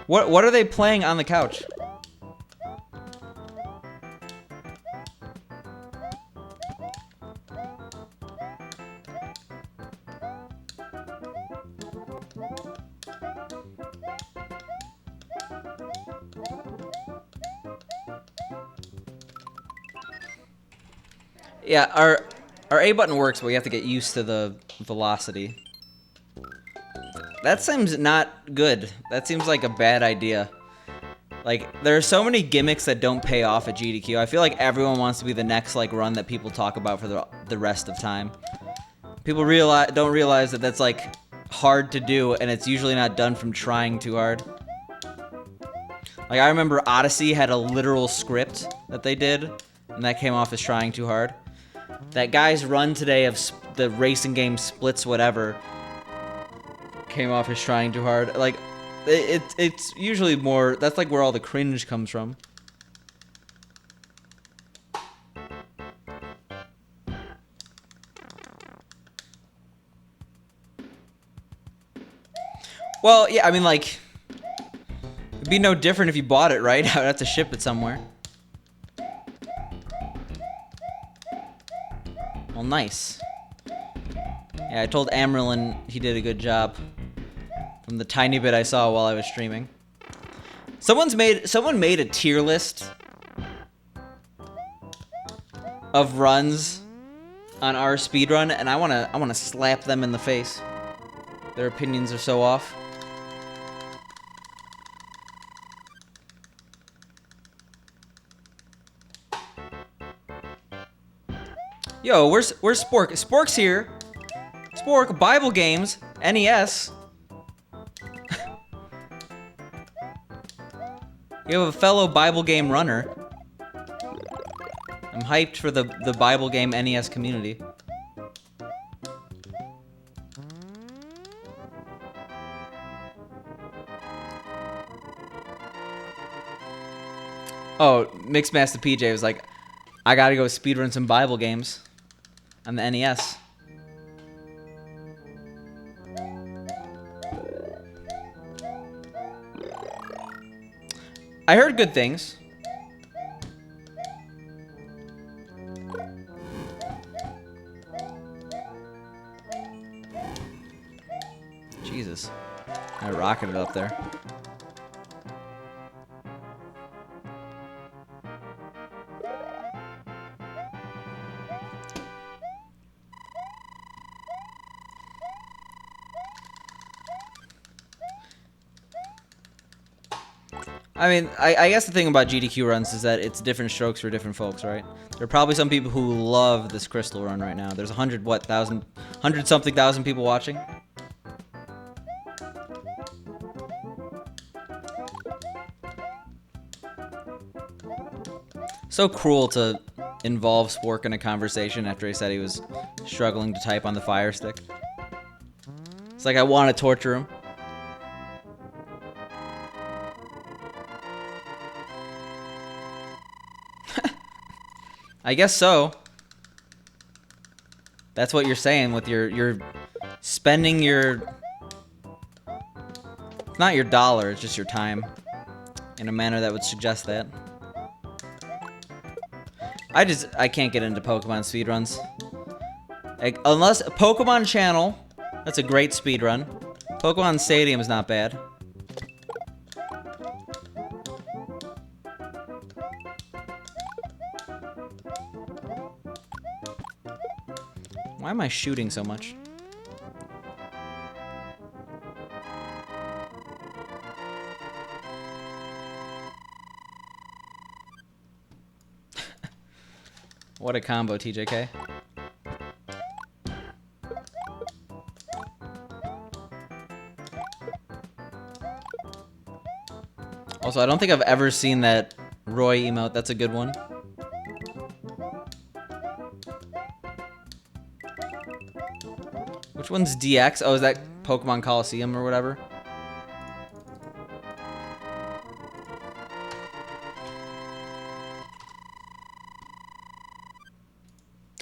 What are they playing on the couch? Yeah, our A button works, but we have to get used to the velocity. That seems not good. That seems like a bad idea. Like, there are so many gimmicks that don't pay off at GDQ. I feel like everyone wants to be the next like run that people talk about for the rest of time. People don't realize that that's like hard to do, and it's usually not done from trying too hard. Like, I remember Odyssey had a literal script that they did, and that came off as trying too hard. That guy's run today of the racing game Splits whatever came off as trying too hard. Like, it's usually more, that's like where all the cringe comes from. Well, yeah, I mean, like, it'd be no different if you bought it, right? I would have to ship it somewhere. Well, nice. Yeah, I told Amerlin he did a good job from the tiny bit I saw while I was streaming. Someone made a tier list of runs on our speedrun, and I wanna slap them in the face. Their opinions are so off. Yo, where's Spork? Spork's here. Spork, Bible games, NES. You have a fellow Bible game runner. I'm hyped for the Bible game NES community. Oh, Mixmaster PJ was like, I gotta go speedrun some Bible games on the NES. I heard good things. Jesus. I rocketed up there. I mean, I guess the thing about GDQ runs is that it's different strokes for different folks, right? There are probably some people who love this crystal run right now. There's 100-something thousand people watching. So cruel to involve Spork in a conversation after he said he was struggling to type on the Fire Stick. It's like I want to torture him. I guess so. That's what you're saying with you're spending your... It's not your dollar, it's just your time. In a manner that would suggest that. I can't get into Pokemon speedruns. Like, unless Pokemon Channel, that's a great speedrun. Pokemon Stadium is not bad. Why am I shooting so much? What a combo, TJK. Also, I don't think I've ever seen that Roy emote. That's a good one. Which one's DX? Oh, is that Pokemon Coliseum or whatever?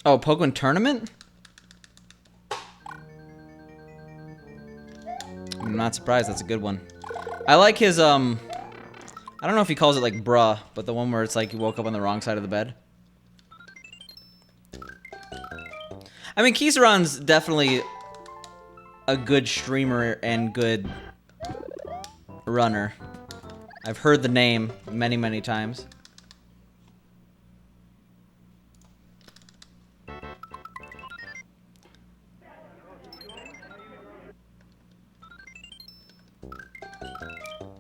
Oh, Pokemon Tournament? I'm not surprised. That's a good one. I like his, I don't know if he calls it like bruh, but the one where it's like you woke up on the wrong side of the bed. I mean, Kizaron's definitely a good streamer and good runner. I've heard the name many, many times.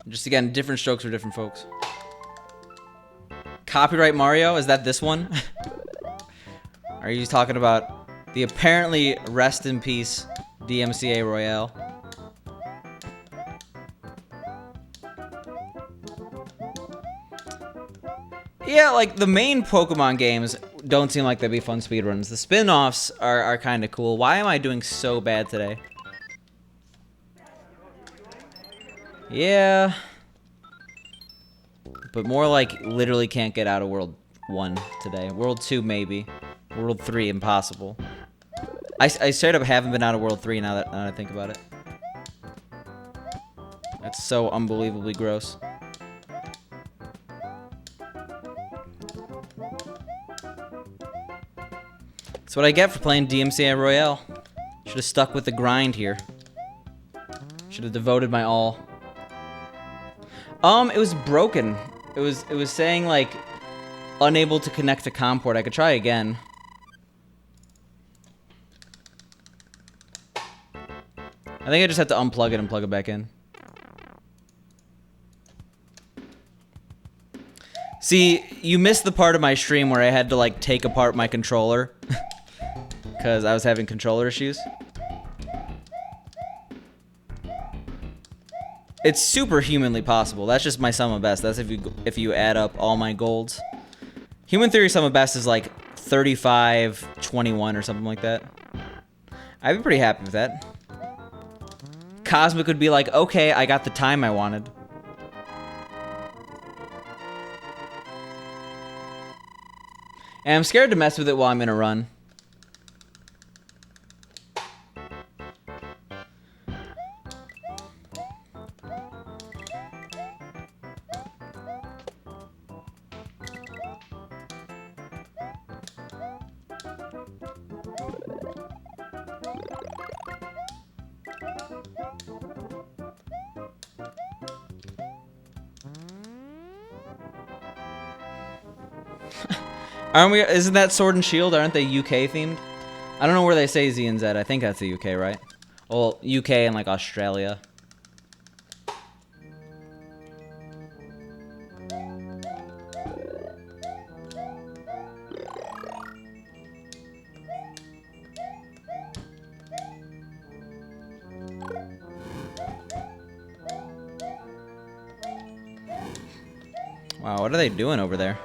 Just again, different strokes for different folks. Copyright Mario? Is that this one? Are you talking about the apparently rest in peace DMCA Royale? Yeah, like the main Pokemon games don't seem like they'd be fun speedruns. The spin-offs are kind of cool. Why am I doing so bad today? Yeah. But more like literally can't get out of World 1 today. World 2 maybe. World 3 impossible. I straight up haven't been out of World 3 now that I think about it. That's so unbelievably gross. That's what I get for playing DMCA Royale. Should have stuck with the grind here. Should have devoted my all. It was broken. It was saying like unable to connect to COM port. I could try again. I think I just have to unplug it and plug it back in. See, you missed the part of my stream where I had to like take apart my controller because I was having controller issues. It's super humanly possible. That's just my sum of best. That's if you add up all my golds. Human theory sum of best is like 35, 21 or something like that. I'd be pretty happy with that. Cosmic would be like, okay, I got the time I wanted. And I'm scared to mess with it while I'm in a run. Aren't we? Isn't that Sword and Shield? Aren't they UK themed? I don't know where they say Z and Z. I think that's the UK, right? Well, UK and like Australia. Wow, what are they doing over there?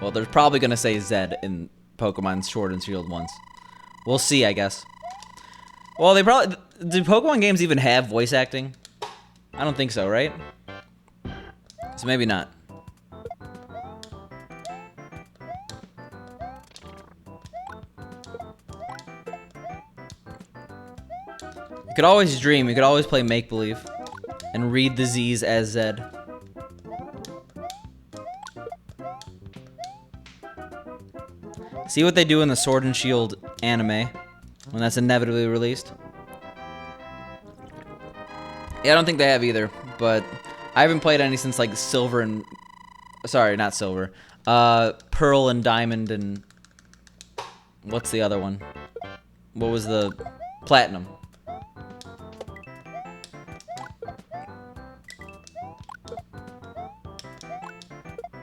Well, they're probably gonna say Z in Pokemon Sword and Shield once. We'll see, I guess. Well, they probably... Do Pokemon games even have voice acting? I don't think so, right? So maybe not. You could always dream. You could always play make-believe. And read the Z's as Z. See what they do in the Sword and Shield anime when that's inevitably released. Yeah, I don't think they have either, but I haven't played any since like Silver and... Sorry, not Silver. Pearl and Diamond and... What's the other one? What was the... Platinum.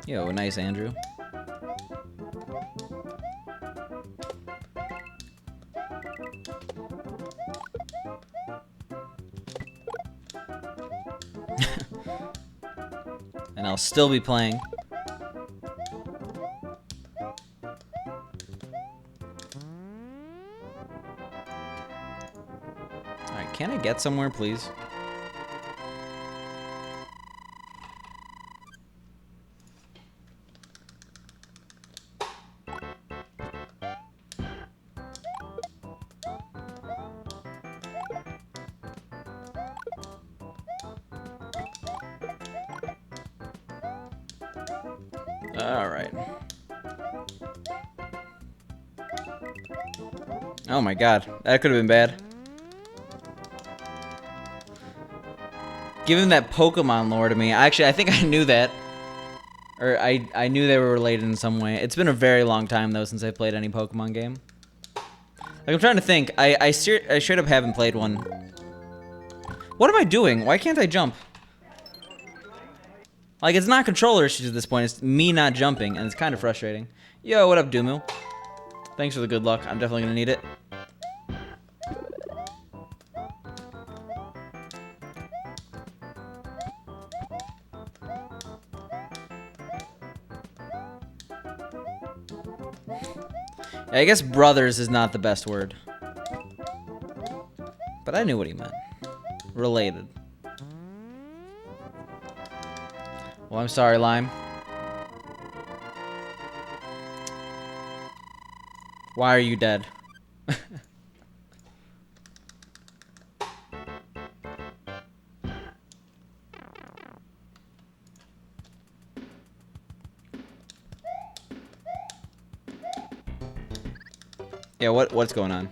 Yo, nice, Andrew. and I'll still be playing. Alright, can I get somewhere, please? Alright. Oh my god, that could have been bad. Give him that Pokemon lore to me. Actually, I think I knew that. Or I knew they were related in some way. It's been a very long time, though, since I played any Pokemon game. Like, I'm trying to think. I straight up haven't played one. What am I doing? Why can't I jump? Like, it's not controller issues at this point. It's me not jumping, and it's kind of frustrating. Yo, what up, Doomu? Thanks for the good luck. I'm definitely gonna need it. I guess brothers is not the best word. But I knew what he meant. Related. Well, I'm sorry, Lime. Why are you dead? Yeah, what's going on?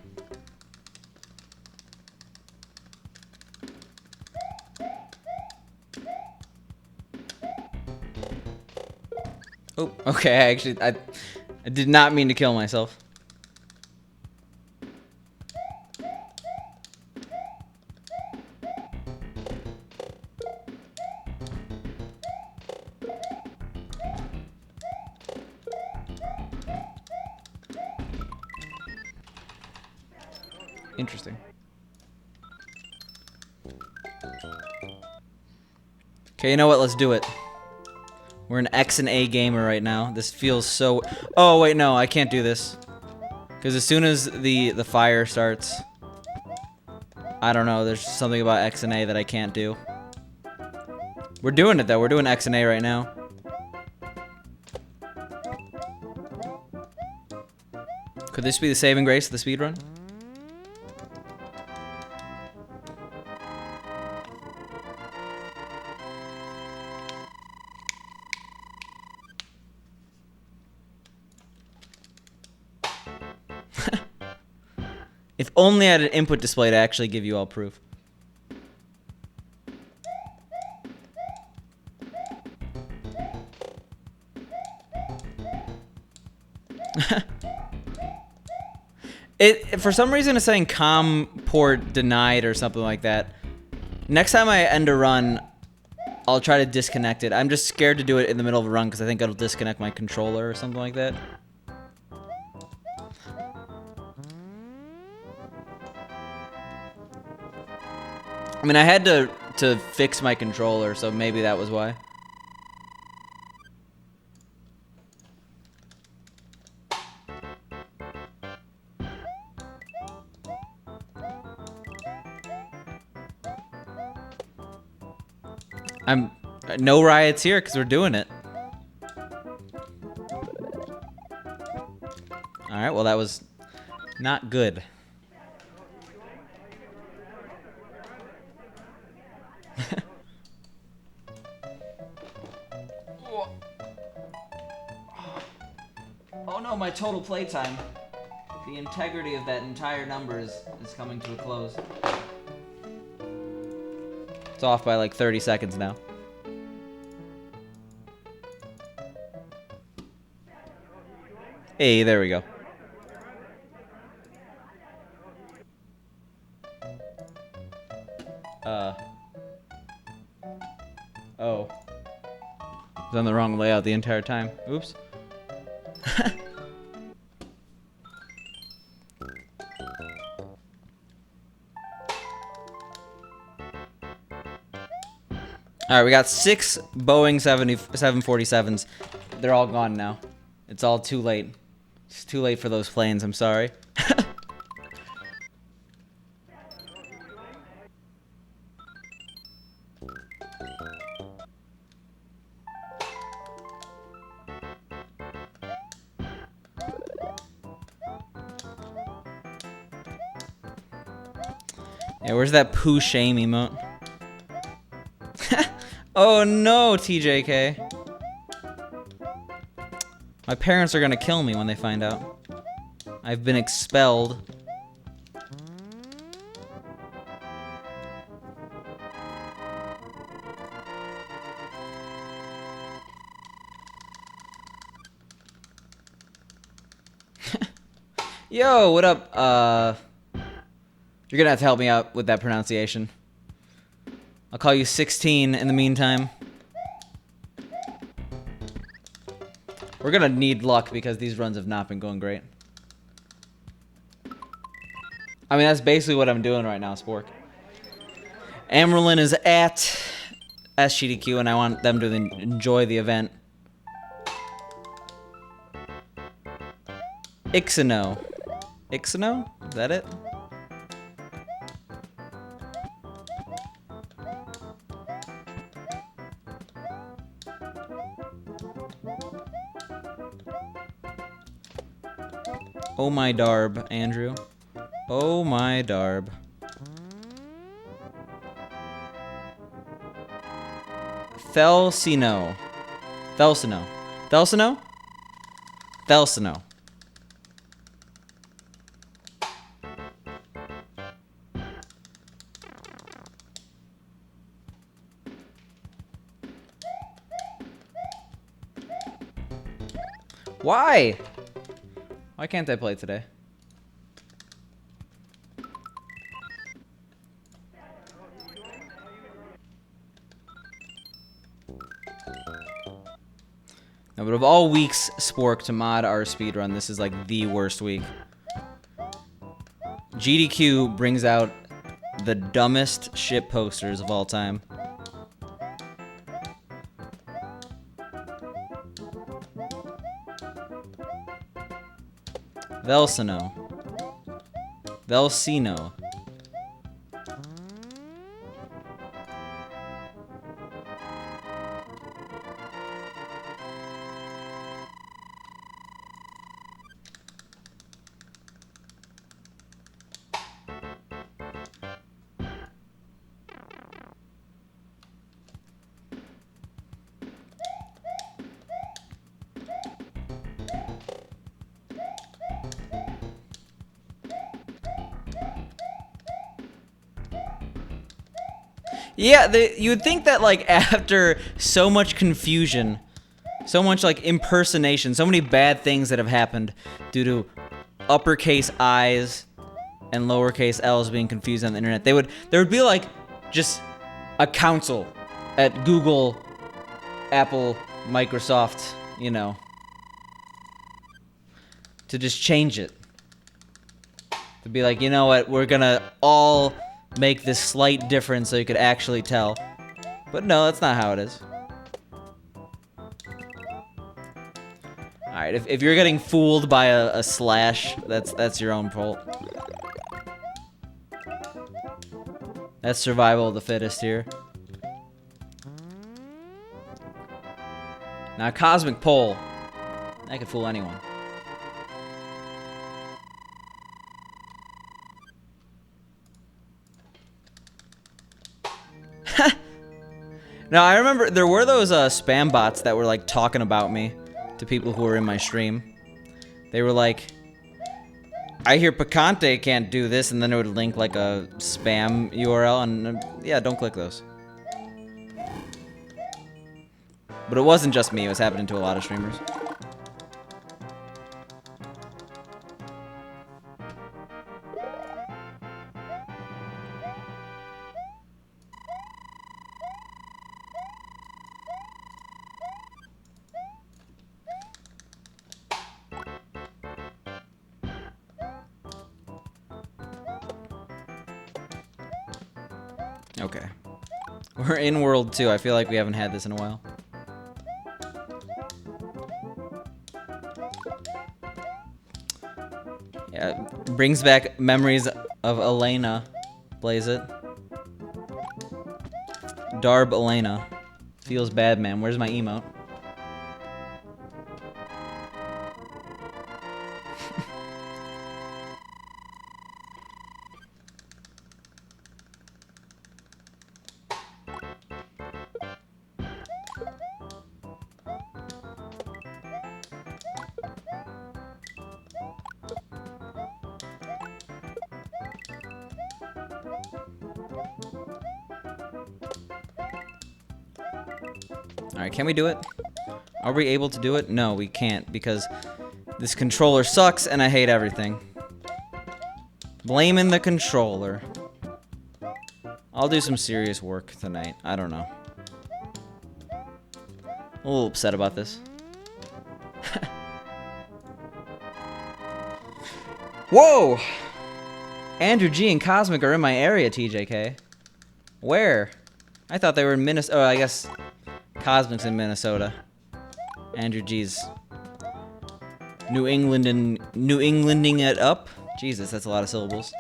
Oh, okay, I did not mean to kill myself. Interesting. Okay, you know what? Let's do it. We're an X and A gamer right now. This feels so... Oh, wait, no, I can't do this. Because as soon as the fire starts... I don't know, there's something about X and A that I can't do. We're doing it, though. We're doing X and A right now. Could this be the saving grace of the speedrun? If only I had an input display to actually give you all proof. For some reason it's saying COM port denied or something like that. Next time I end a run, I'll try to disconnect it. I'm just scared to do it in the middle of a run because I think it'll disconnect my controller or something like that. I mean, I had to fix my controller, so maybe that was why. No riots here because we're doing it. Alright, well that was not good. Oh no, my total playtime. The integrity of that entire number is coming to a close. It's off by like 30 seconds now. Hey, there we go. Oh. I was on the wrong layout the entire time. Oops. All right, we got 6 Boeing 747s. They're all gone now. It's all too late. It's too late for those planes. I'm sorry. Yeah, where's that poo shame emote? Oh no, TJK. My parents are gonna kill me when they find out. I've been expelled. Yo, what up? You're gonna have to help me out with that pronunciation. I'll call you 16 in the meantime. We're gonna need luck because these runs have not been going great. I mean, that's basically what I'm doing right now, Spork. Amerlin is at SGDQ, and I want them to enjoy the event. Ixano. Ixano? Is that it? Oh my darb, Andrew. Oh my darb. Thelsino. Thelsino. Thelsino? Thelsino. Why? Why can't I play today? No, but of all weeks, Spork, to mod our speedrun, this is like the worst week. GDQ brings out the dumbest ship posters of all time. Velsino. Velsino. Yeah, you would think that, like, after so much confusion, so much, like, impersonation, so many bad things that have happened due to uppercase I's and lowercase L's being confused on the internet, there would be, like, just a council at Google, Apple, Microsoft, you know, to just change it. To be like, you know what, we're gonna all make this slight difference so you could actually tell. But no, that's not how it is. Alright, if you're getting fooled by a slash, that's your own fault. That's survival of the fittest here. Now, Cosmic Pole. That could fool anyone. Now, I remember there were those spam bots that were, like, talking about me to people who were in my stream. They were like, I hear Picante can't do this, and then it would link, like, a spam URL, and yeah, don't click those. But it wasn't just me, it was happening to a lot of streamers. Okay. We're in World 2. I feel like we haven't had this in a while. Yeah, brings back memories of Elena. Blaze it. Darb Elena. Feels bad, man. Where's my emote? Alright, can we do it? Are we able to do it? No, we can't, because this controller sucks and I hate everything. Blaming the controller. I'll do some serious work tonight. I don't know. A little upset about this. Whoa! Andrew G and Cosmic are in my area, TJK. Where? I thought they were in Minnesota. Oh, I guess Cosmic's in Minnesota. Andrew G's New Englanding it up. Jesus, that's a lot of syllables.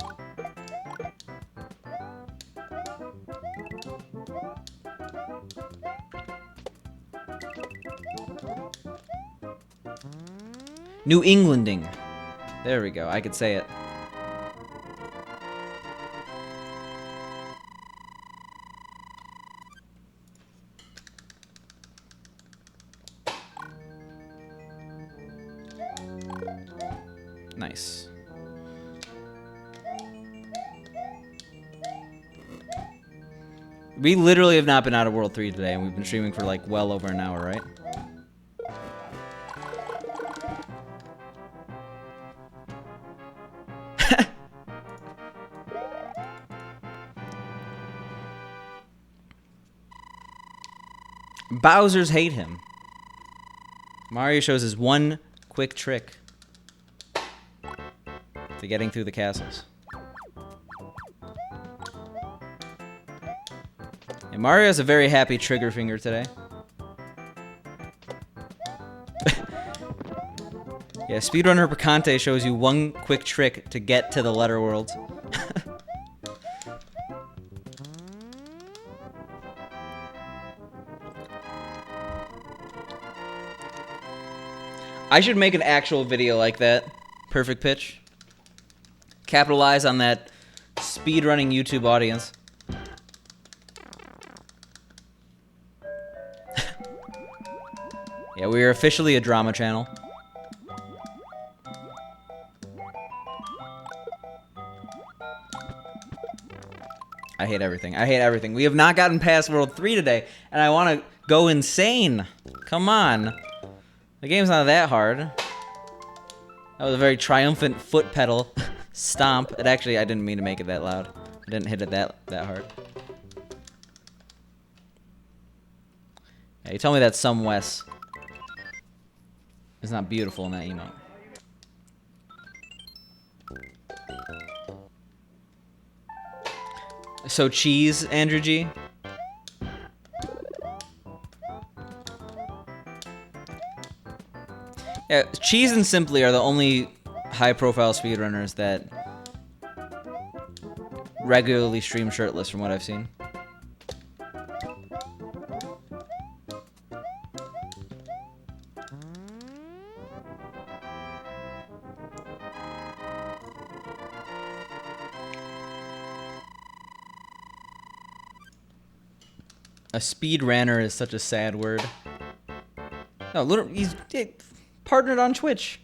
New Englanding. There we go. I could say it. Nice. We literally have not been out of World 3 today, and we've been streaming for like well over an hour, right? Bowser's hate him. Mario shows his one quick trick to getting through the castles. And Mario has a very happy trigger finger today. Yeah, Speedrunner Picante shows you one quick trick to get to the letter world. I should make an actual video like that. Perfect pitch. Capitalize on that speedrunning YouTube audience. Yeah, we are officially a drama channel. I hate everything. I hate everything. We have not gotten past World 3 today, and I want to go insane. Come on. The game's not that hard. That was a very triumphant foot pedal stomp. It actually, I didn't mean to make it that loud. I didn't hit it that hard. Yeah, you told me that some Wes is not beautiful in that emote. So cheese, Andrew G? Yeah, Cheese and Simply are the only high-profile speedrunners that regularly stream shirtless, from what I've seen. A speedrunner is such a sad word. No, literally, he's partnered on Twitch.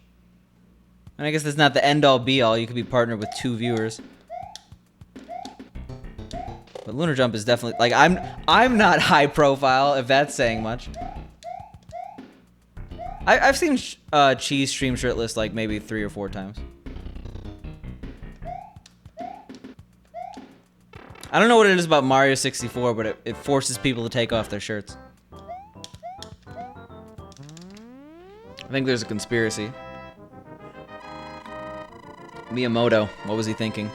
And I guess that's not the end-all be-all. You could be partnered with 2 viewers. But Lunar Jump is definitely, like, I'm not high profile, if that's saying much. I've seen Cheese stream shirtless like maybe 3 or 4 times. I don't know what it is about Mario 64, but it forces people to take off their shirts. I think there's a conspiracy. Miyamoto, what was he thinking?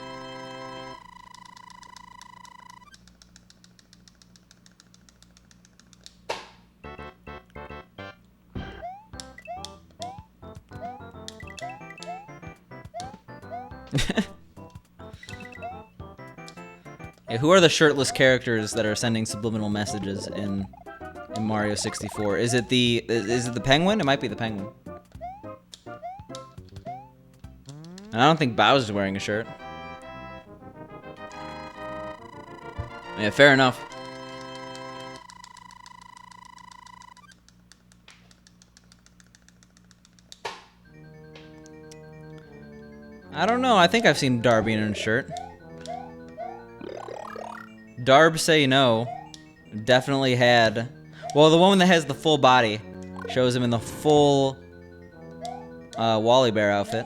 Yeah, who are the shirtless characters that are sending subliminal messages in Mario 64? Is it the penguin? It might be the penguin. And I don't think Bowser's wearing a shirt. Yeah, fair enough. I don't know. I think I've seen Darby in a shirt. Darb Say No definitely had... Well, the one that has the full body shows him in the full Wally Bear outfit.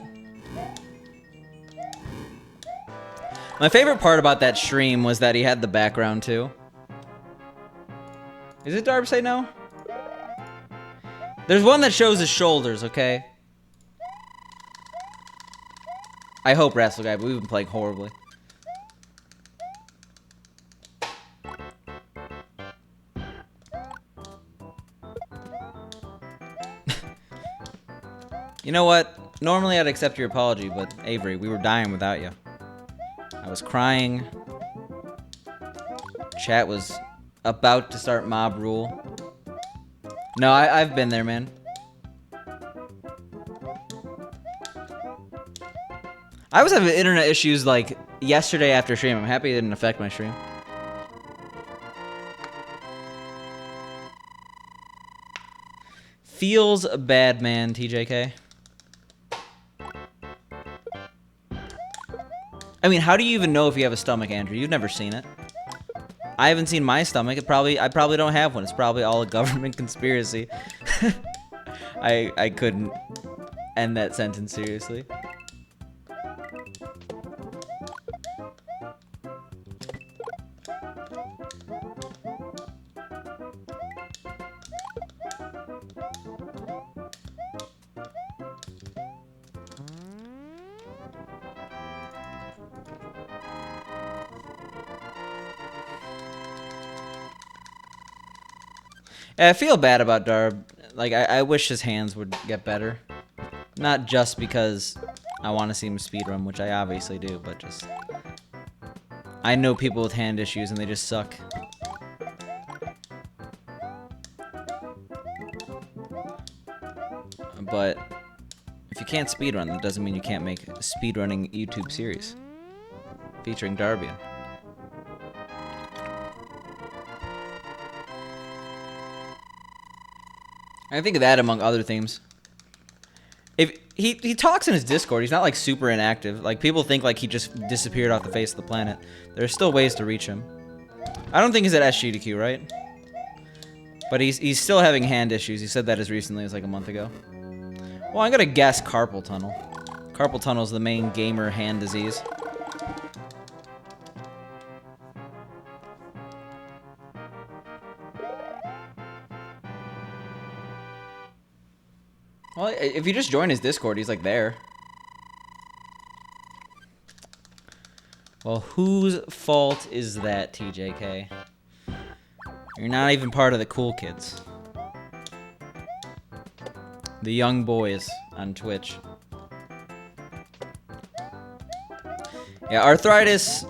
My favorite part about that stream was that he had the background too. Is it Darb Say No? There's one that shows his shoulders, okay? I hope Wrestle Guy, but we've been playing horribly. You know what? Normally I'd accept your apology, but Avery, we were dying without you. I was crying. Chat was about to start mob rule. No, I've been there, man. I was having internet issues like yesterday after stream. I'm happy it didn't affect my stream. Feels bad, man, TJK. I mean, how do you even know if you have a stomach, Andrew? You've never seen it. I haven't seen my stomach. I probably don't have one. It's probably all a government conspiracy. I couldn't end that sentence seriously. I feel bad about Darb. Like, I wish his hands would get better. Not just because I want to see him speedrun, which I obviously do, but just... I know people with hand issues and they just suck. But if you can't speedrun, that doesn't mean you can't make a speedrunning YouTube series featuring Darbian. I think of that among other themes. If he talks in his Discord, he's not like super inactive. Like people think like he just disappeared off the face of the planet. There's still ways to reach him. I don't think he's at SGDQ, right? But he's still having hand issues. He said that as recently as like a month ago. Well, I'm gonna guess carpal tunnel. Carpal tunnel is the main gamer hand disease. Well, if you just join his Discord, he's like there. Well, whose fault is that, TJK? You're not even part of the cool kids. The young boys on Twitch. Yeah, arthritis,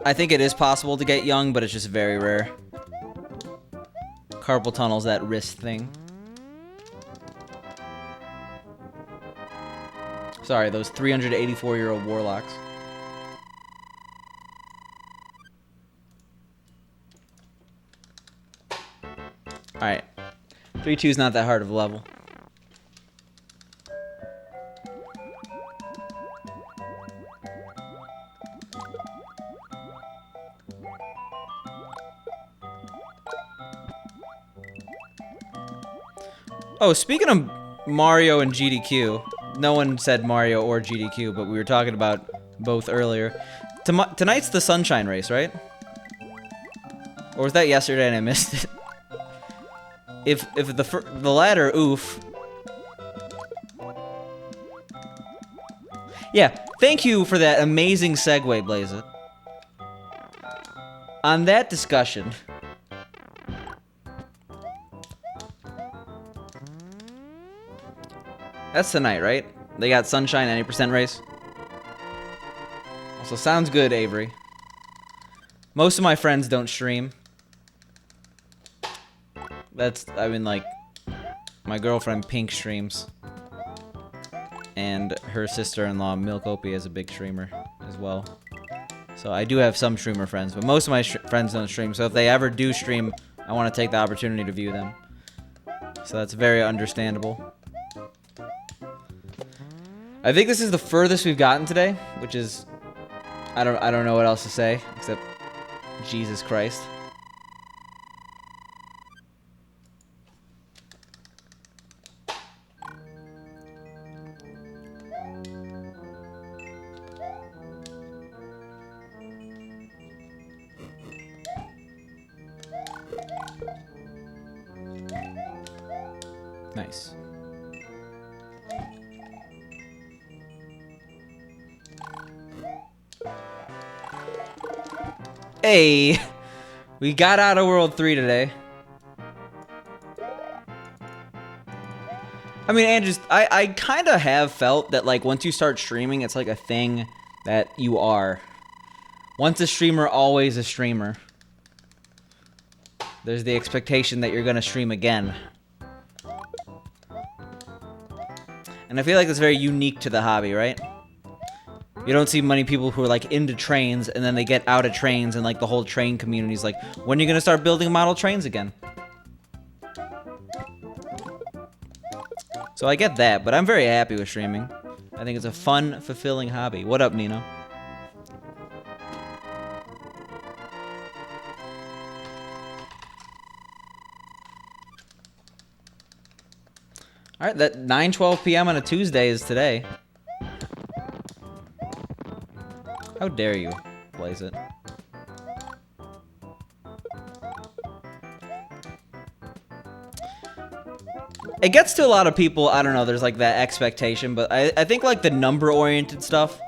I think it is possible to get young, but it's just very rare. Carpal tunnel's that wrist thing. Sorry, those 384-year-old warlocks. Alright. 3-2 is not that hard of a level. Oh, speaking of Mario and GDQ, no one said Mario or GDQ, but we were talking about both earlier. Tonight's the Sunshine Race, right? Or was that yesterday and I missed it? If the latter, oof. Yeah, thank you for that amazing segue, Blaze. On that discussion... That's tonight, right? They got Sunshine 90% race. So sounds good, Avery. Most of my friends don't stream. I mean, like, my girlfriend Pink streams. And her sister-in-law, Milk Opie, is a big streamer as well. So I do have some streamer friends, but most of my friends don't stream. So if they ever do stream, I want to take the opportunity to view them. So that's very understandable. I think this is the furthest we've gotten today, which is... I don't know what else to say, except Jesus Christ. Nice. Hey, we got out of World 3 today. I mean, and just, I kind of have felt that, like, once you start streaming, it's like a thing that you are. Once a streamer, always a streamer. There's the expectation that you're gonna stream again. And I feel like that's very unique to the hobby, right? You don't see many people who are, like, into trains, and then they get out of trains, and, like, the whole train community's like, when are you gonna start building model trains again? So I get that, but I'm very happy with streaming. I think it's a fun, fulfilling hobby. What up, Nino? Alright, that 9:12 p.m. on a Tuesday is today. How dare you, Blaze it. It gets to a lot of people, I don't know, there's like that expectation, but I think like the number-oriented stuff,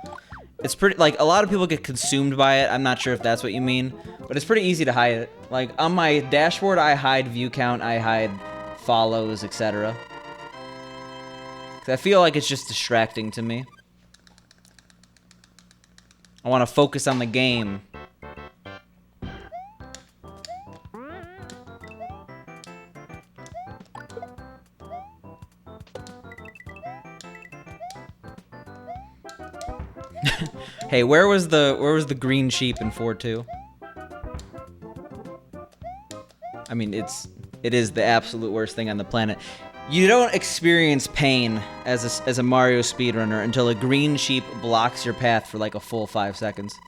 it's pretty, like, a lot of people get consumed by it. I'm not sure if that's what you mean, but it's pretty easy to hide it. Like, on my dashboard, I hide view count, I hide follows, etc. Because I feel like it's just distracting to me. I want to focus on the game. Hey, where was the green sheep in 4-2? I mean, it is the absolute worst thing on the planet. You don't experience pain as a Mario speedrunner until a green sheep blocks your path for like a full 5 seconds.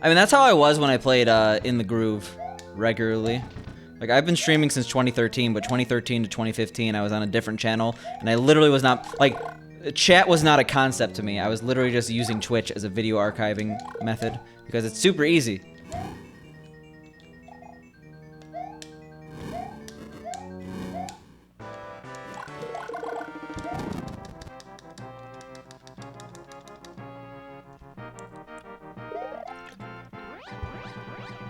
I mean, that's how I was when I played In the Groove regularly. Like, I've been streaming since 2013, but 2013 to 2015, I was on a different channel, and I literally was not, like, chat was not a concept to me. I was literally just using Twitch as a video archiving method, because it's super easy.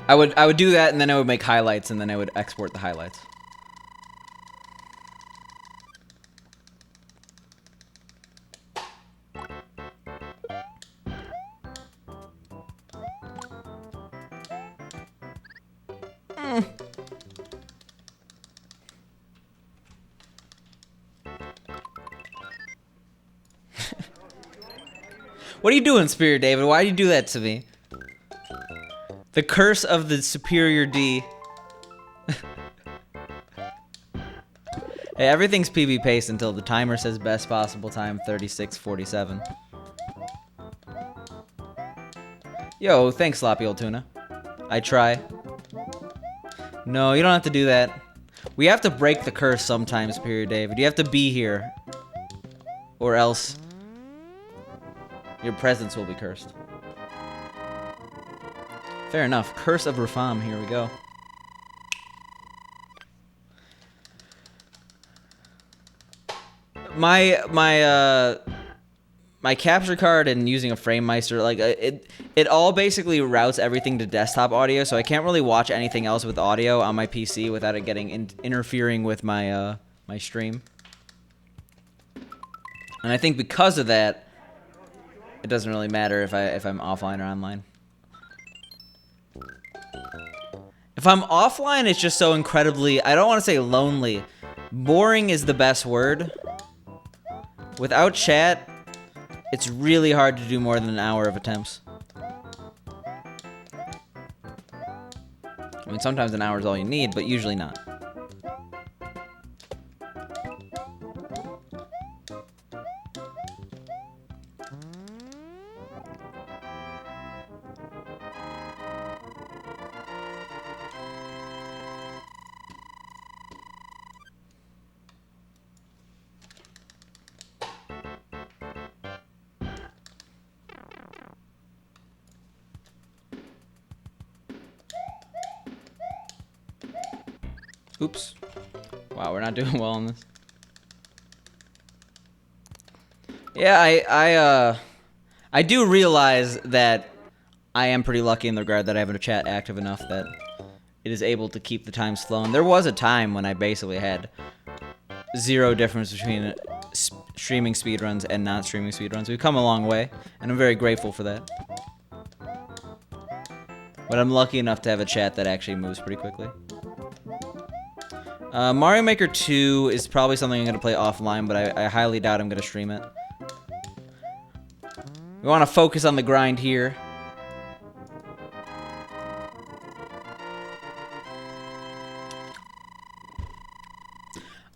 I would do that, and then I would make highlights, and then I would export the highlights. What are you doing, Spirit David? Why do you do that to me? The curse of the superior D. Hey, everything's PB pace until the timer says best possible time 36:47. Yo, thanks, sloppy old tuna. I try. No, you don't have to do that. We have to break the curse sometimes, Superior David. You have to be here. Or else your presence will be cursed. Fair enough. Curse of Rafam. Here we go. My capture card and using a FrameMeister, like it all basically routes everything to desktop audio, so I can't really watch anything else with audio on my PC without it getting interfering with my my stream. And I think because of that, it doesn't really matter if I'm offline or online. If I'm offline, it's just so incredibly, I don't want to say lonely. Boring is the best word. Without chat, it's really hard to do more than an hour of attempts. I mean, sometimes an hour is all you need, but usually not. Oops. Wow, we're not doing well on this. Yeah, I do realize that I am pretty lucky in the regard that I have a chat active enough that it is able to keep the times flowing. There was a time when I basically had zero difference between streaming speedruns and not streaming speedruns. We've come a long way, and I'm very grateful for that. But I'm lucky enough to have a chat that actually moves pretty quickly. Mario Maker 2 is probably something I'm going to play offline, but I highly doubt I'm going to stream it. We want to focus on the grind here.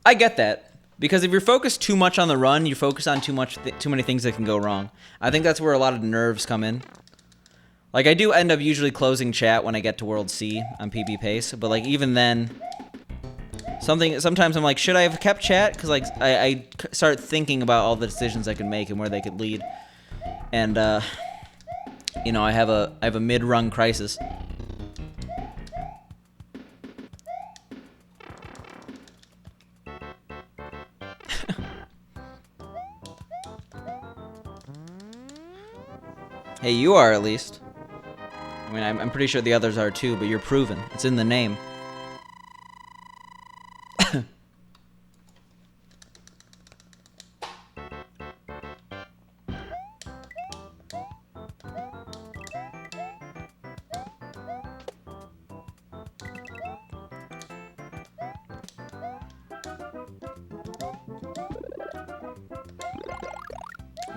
I get that. Because if you're focused too much on the run, you focus on too many things that can go wrong. I think that's where a lot of nerves come in. Like, I do end up usually closing chat when I get to World C on PB pace, but like even then, sometimes I'm like, should I have kept chat? Because like I start thinking about all the decisions I can make and where they could lead, and you know, I have a mid-run crisis. Hey, you are at least. I mean, I'm pretty sure the others are too, but you're proven. It's in the name.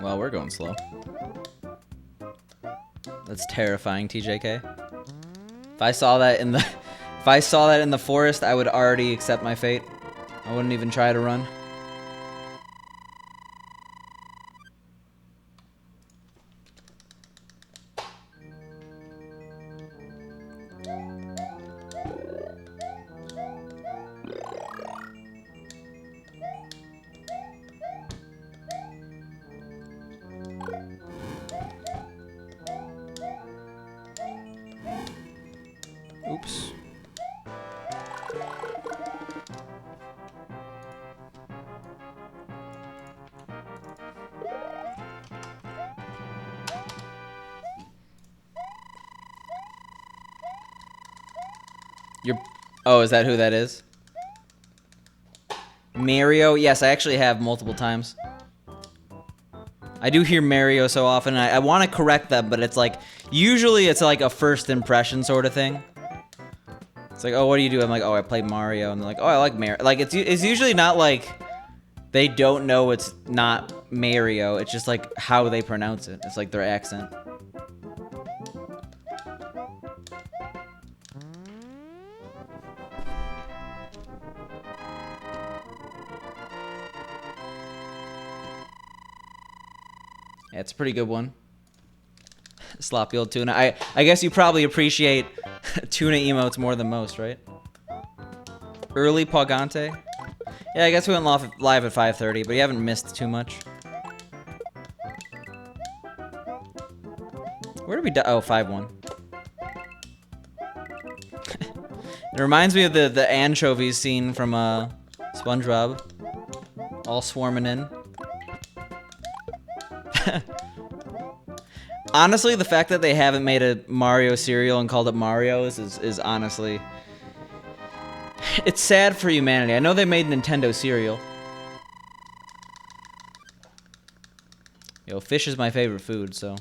Well, we're going slow. That's terrifying, TJK. If I saw that in the forest, I would already accept my fate. I wouldn't even try to run. Oops. Oh, is that who that is? Mario? Yes, I actually have multiple times. I do hear Mario so often, and I want to correct them, but it's like, usually it's like a first impression sort of thing. It's like, oh, what do you do? I'm like, oh, I play Mario. And they're like, oh, I like Mario. Like, it's usually not like they don't know it's not Mario. It's just like how they pronounce it. It's like their accent. Yeah, it's a pretty good one. Sloppy old tuna. I guess you probably appreciate tuna emotes more than most, right? Early Pogante? Yeah, I guess we went live at 5:30, but you haven't missed too much. Where did we die? Oh, 5-1. It reminds me of the anchovies scene from SpongeBob. All swarming in. Honestly, the fact that they haven't made a Mario cereal and called it Mario's is honestly... It's sad for humanity. I know they made Nintendo cereal. Yo, fish is my favorite food, so.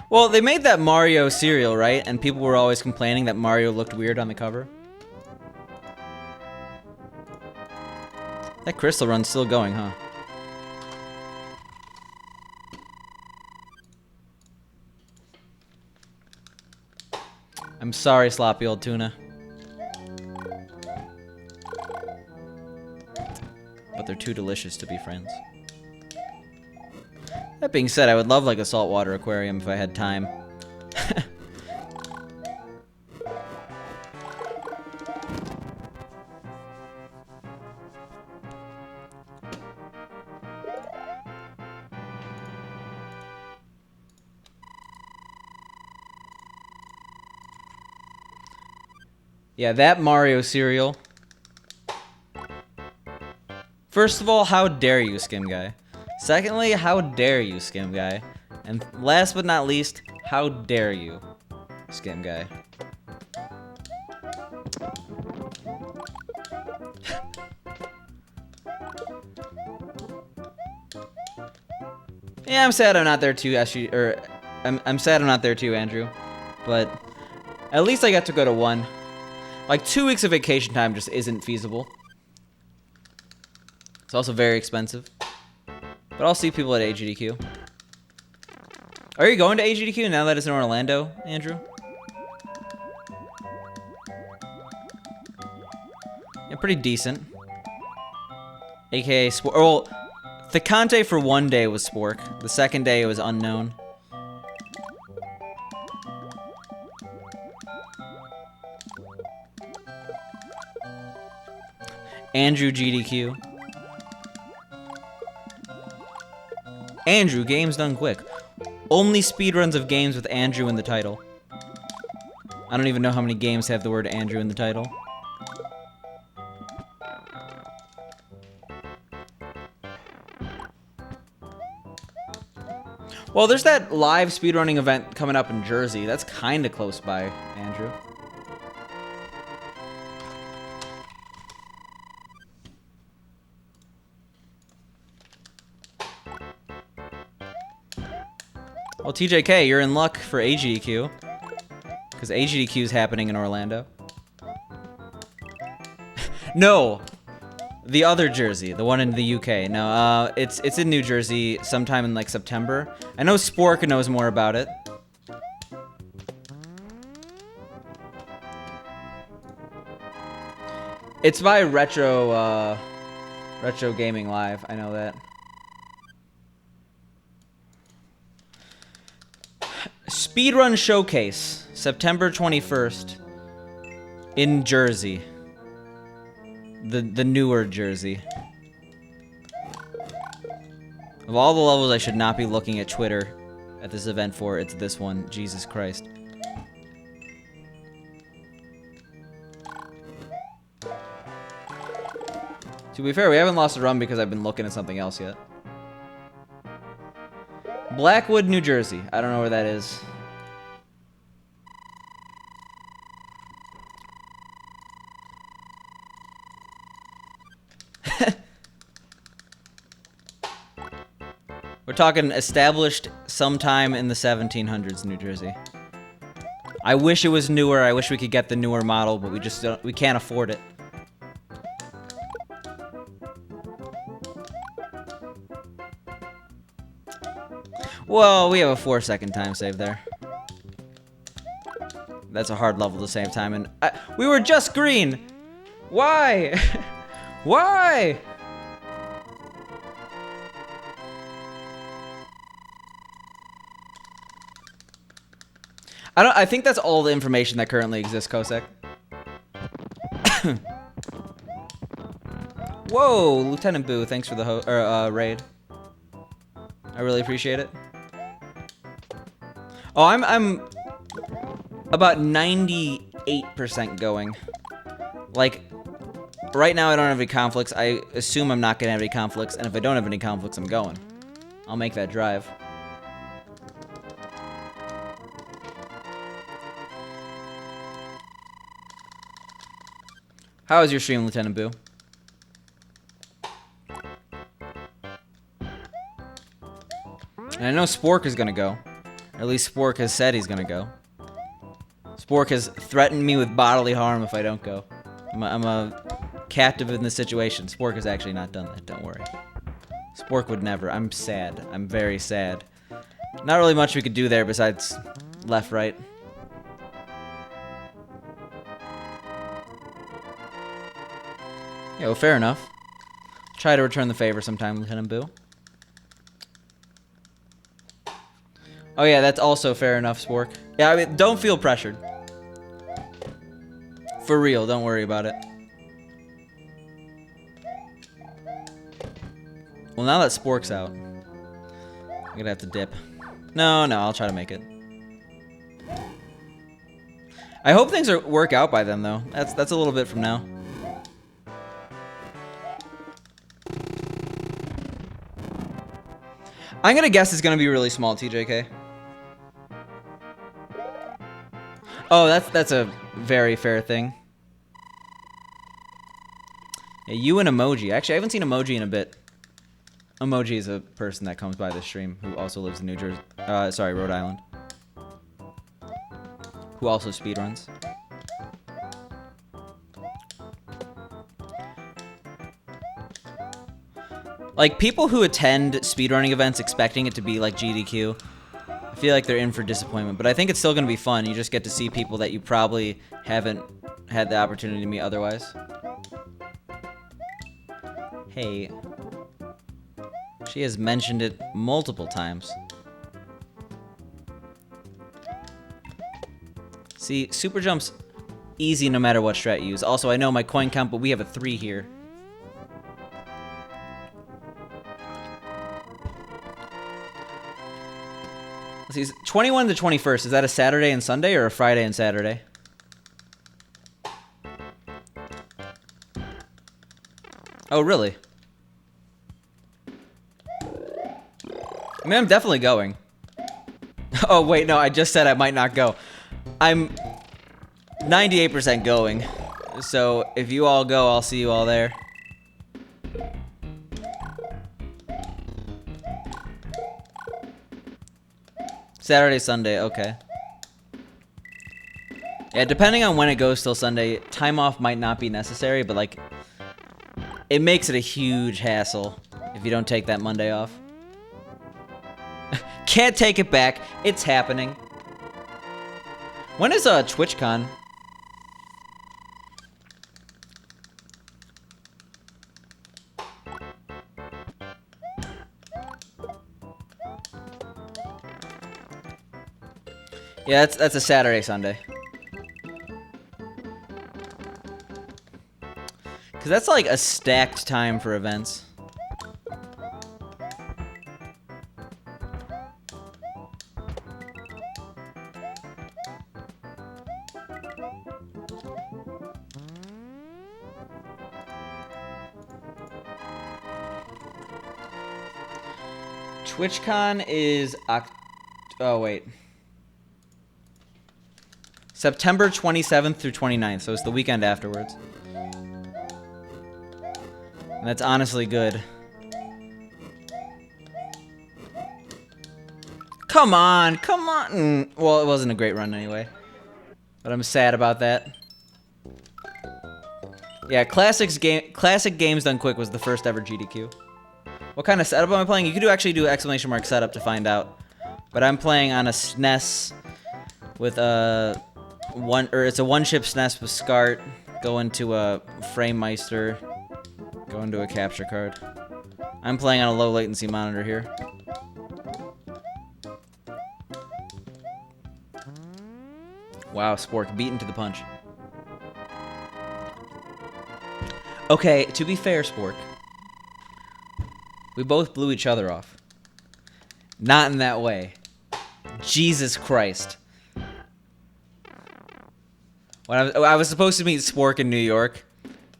Well, they made that Mario cereal, right? And people were always complaining that Mario looked weird on the cover. That crystal run's still going, huh? I'm sorry, sloppy old tuna. But they're too delicious to be friends. That being said, I would love like a saltwater aquarium if I had time. Yeah, that Mario cereal. First of all, how dare you, Skim Guy? Secondly, how dare you, Skim Guy? And last but not least, how dare you, Skim Guy? Yeah, I'm sad I'm not there too, I'm sad I'm not there too, Andrew. But at least I got to go to one. Like 2 weeks of vacation time just isn't feasible. It's also very expensive. But I'll see people at AGDQ. Are you going to AGDQ now that it's in Orlando, Andrew? Yeah, pretty decent. AKA Spork. Well, Thicante for one day was Spork. The second day it was unknown. Andrew GDQ. Andrew, games done quick. Only speedruns of games with Andrew in the title. I don't even know how many games have the word Andrew in the title. Well, there's that live speedrunning event coming up in Jersey. That's kind of close by, Andrew. Well, TJK, you're in luck for AGDQ. Because AGDQ is happening in Orlando. No! The other Jersey, the one in the UK. No, it's in New Jersey sometime in like September. I know Spork knows more about it. It's by Retro Gaming Live. I know that. Speedrun Showcase, September 21st, in Jersey. The newer Jersey. Of all the levels I should not be looking at Twitter at this event for, it's this one. Jesus Christ. To be fair, we haven't lost a run because I've been looking at something else yet. Blackwood, New Jersey. I don't know where that is. We're talking established sometime in the 1700s, New Jersey. I wish it was newer. I wish we could get the newer model, but we just don't. We can't afford it. Well, we have a 4-second time save there. That's a hard level to save time, and we were just green. Why? Why? I think that's all the information that currently exists, Kosek. Whoa, Lieutenant Boo, thanks for the raid. I really appreciate it. Oh, I'm about 98% going. Like, right now I don't have any conflicts. I assume I'm not gonna have any conflicts, and if I don't have any conflicts, I'm going. I'll make that drive. How was your stream, Lieutenant Boo? And I know Spork is gonna go. Or at least Spork has said he's gonna go. Spork has threatened me with bodily harm if I don't go. I'm a captive in this situation. Spork has actually not done that, don't worry. Spork would never. I'm sad. I'm very sad. Not really much we could do there besides left, right. Yeah, well, fair enough. Try to return the favor sometime, Lieutenant Boo. Oh yeah, that's also fair enough, Spork. Yeah, I mean, don't feel pressured. For real, don't worry about it. Well, now that Spork's out, I'm gonna have to dip. No, I'll try to make it. I hope things work out by then, though. That's a little bit from now. I'm gonna guess it's gonna be really small, TJK. Oh, that's a very fair thing. Yeah, you and Emoji. Actually, I haven't seen Emoji in a bit. Emoji is a person that comes by the stream who also lives in New Jersey. Sorry, Rhode Island. Who also speedruns. Like, people who attend speedrunning events expecting it to be like GDQ, I feel like they're in for disappointment. But I think it's still going to be fun. You just get to see people that you probably haven't had the opportunity to meet otherwise. Hey. She has mentioned it multiple times. See, super jump's easy no matter what strat you use. Also, I know my coin count, but we have a 3 here. Let's see, 21 to 21st. Is that a Saturday and Sunday or a Friday and Saturday? Oh, really? I mean, I'm definitely going. Oh, wait, no, I just said I might not go. I'm 98% going. So, if you all go, I'll see you all there. Saturday, Sunday, okay. Yeah, depending on when it goes till Sunday, time off might not be necessary, but, like, it makes it a huge hassle if you don't take that Monday off. Can't take it back. It's happening. When is TwitchCon? Yeah, that's a Saturday, Sunday. Cause that's like a stacked time for events. TwitchCon is oh wait. September 27th through 29th, so it's the weekend afterwards. And that's honestly good. Come on, come on. Well, it wasn't a great run anyway. But I'm sad about that. Yeah, Classic Games Done Quick was the first ever GDQ. What kind of setup am I playing? You could actually do exclamation mark setup to find out. But I'm playing on a SNES with a it's a one-chip SNES with SCART, go into a FrameMeister, go into a capture card. I'm playing on a low latency monitor here. Wow, Spork beaten to the punch. Okay, to be fair, Spork, we both blew each other off. Not in that way. Jesus Christ. When I was supposed to meet Spork in New York,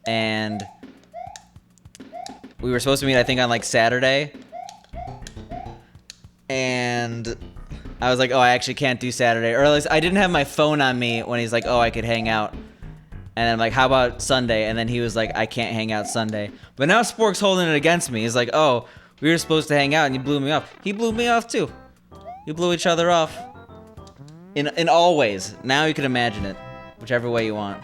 and we were supposed to meet, I think, on like Saturday. And I was like, oh, I actually can't do Saturday. Or at least I didn't have my phone on me when he's like, oh, I could hang out. And I'm like, how about Sunday? And then he was like, I can't hang out Sunday. But now Spork's holding it against me. He's like, oh, we were supposed to hang out and you blew me off. He blew me off too. You blew each other off. In all ways. Now you can imagine it. Whichever way you want.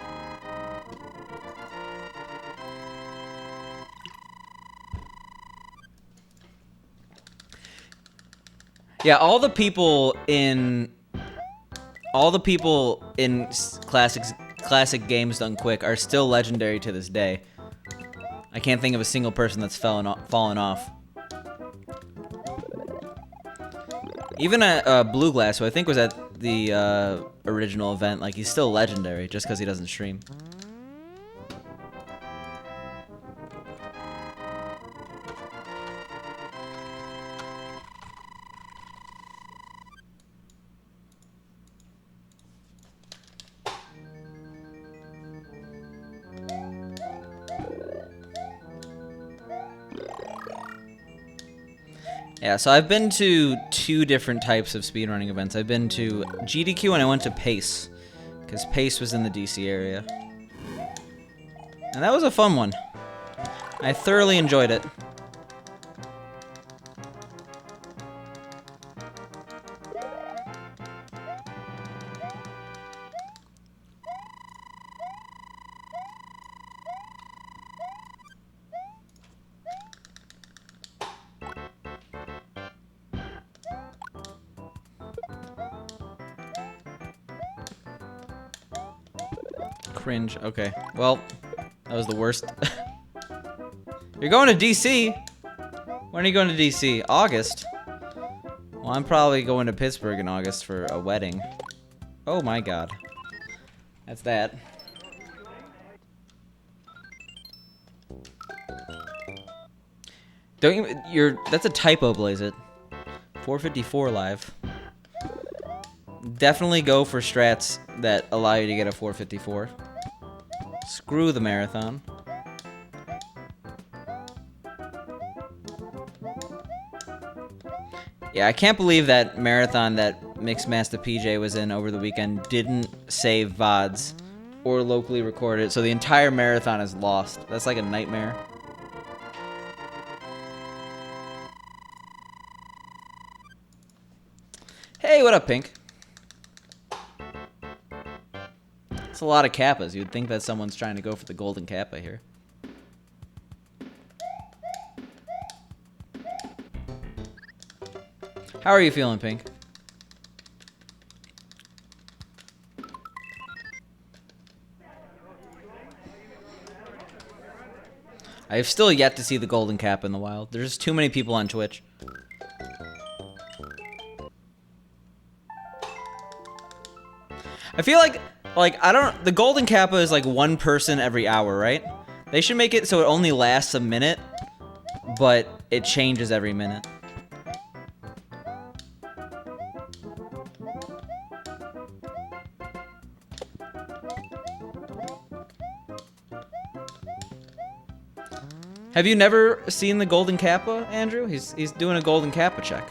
Yeah, all the people in classic games done quick are still legendary to this day. I can't think of a single person that's fallen off. Even Blue Glass, who I think was at the original event, like he's still legendary just because he doesn't stream. Yeah, so I've been to 2 different types of speedrunning events. I've been to GDQ and I went to PACE, because PACE was in the DC area. And that was a fun one. I thoroughly enjoyed it. Cringe. Okay. Well, that was the worst. You're going to DC? When are you going to DC? August? Well, I'm probably going to Pittsburgh in August for a wedding. Oh my god. That's that. Don't you... That's a typo, Blaze It. 454 live. Definitely go for strats that allow you to get a 454. Screw the marathon. Yeah, I can't believe that marathon that Mixmaster PJ was in over the weekend didn't save VODs or locally record it, so the entire marathon is lost. That's like a nightmare. Hey, what up, Pink? It's a lot of Kappas. You'd think that someone's trying to go for the golden Kappa here. How are you feeling, Pink? I have still yet to see the golden Kappa in the wild. There's just too many people on Twitch. I feel like the golden Kappa is like 1 person every hour, right? They should make it so it only lasts a minute, but it changes every minute. Have you never seen the golden Kappa, Andrew? He's doing a golden Kappa check.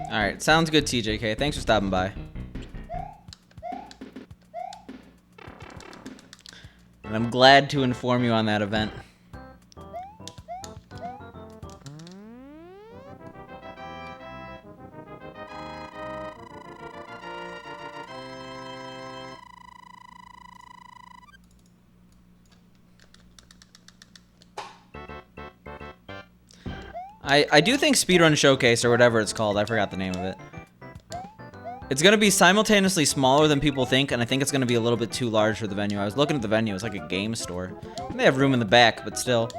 Alright, sounds good, TJK. Thanks for stopping by. And I'm glad to inform you on that event. I do think Speedrun Showcase, or whatever it's called, I forgot the name of it. It's going to be simultaneously smaller than people think, and I think it's going to be a little bit too large for the venue. I was looking at the venue, it's like a game store. They have room in the back, but still.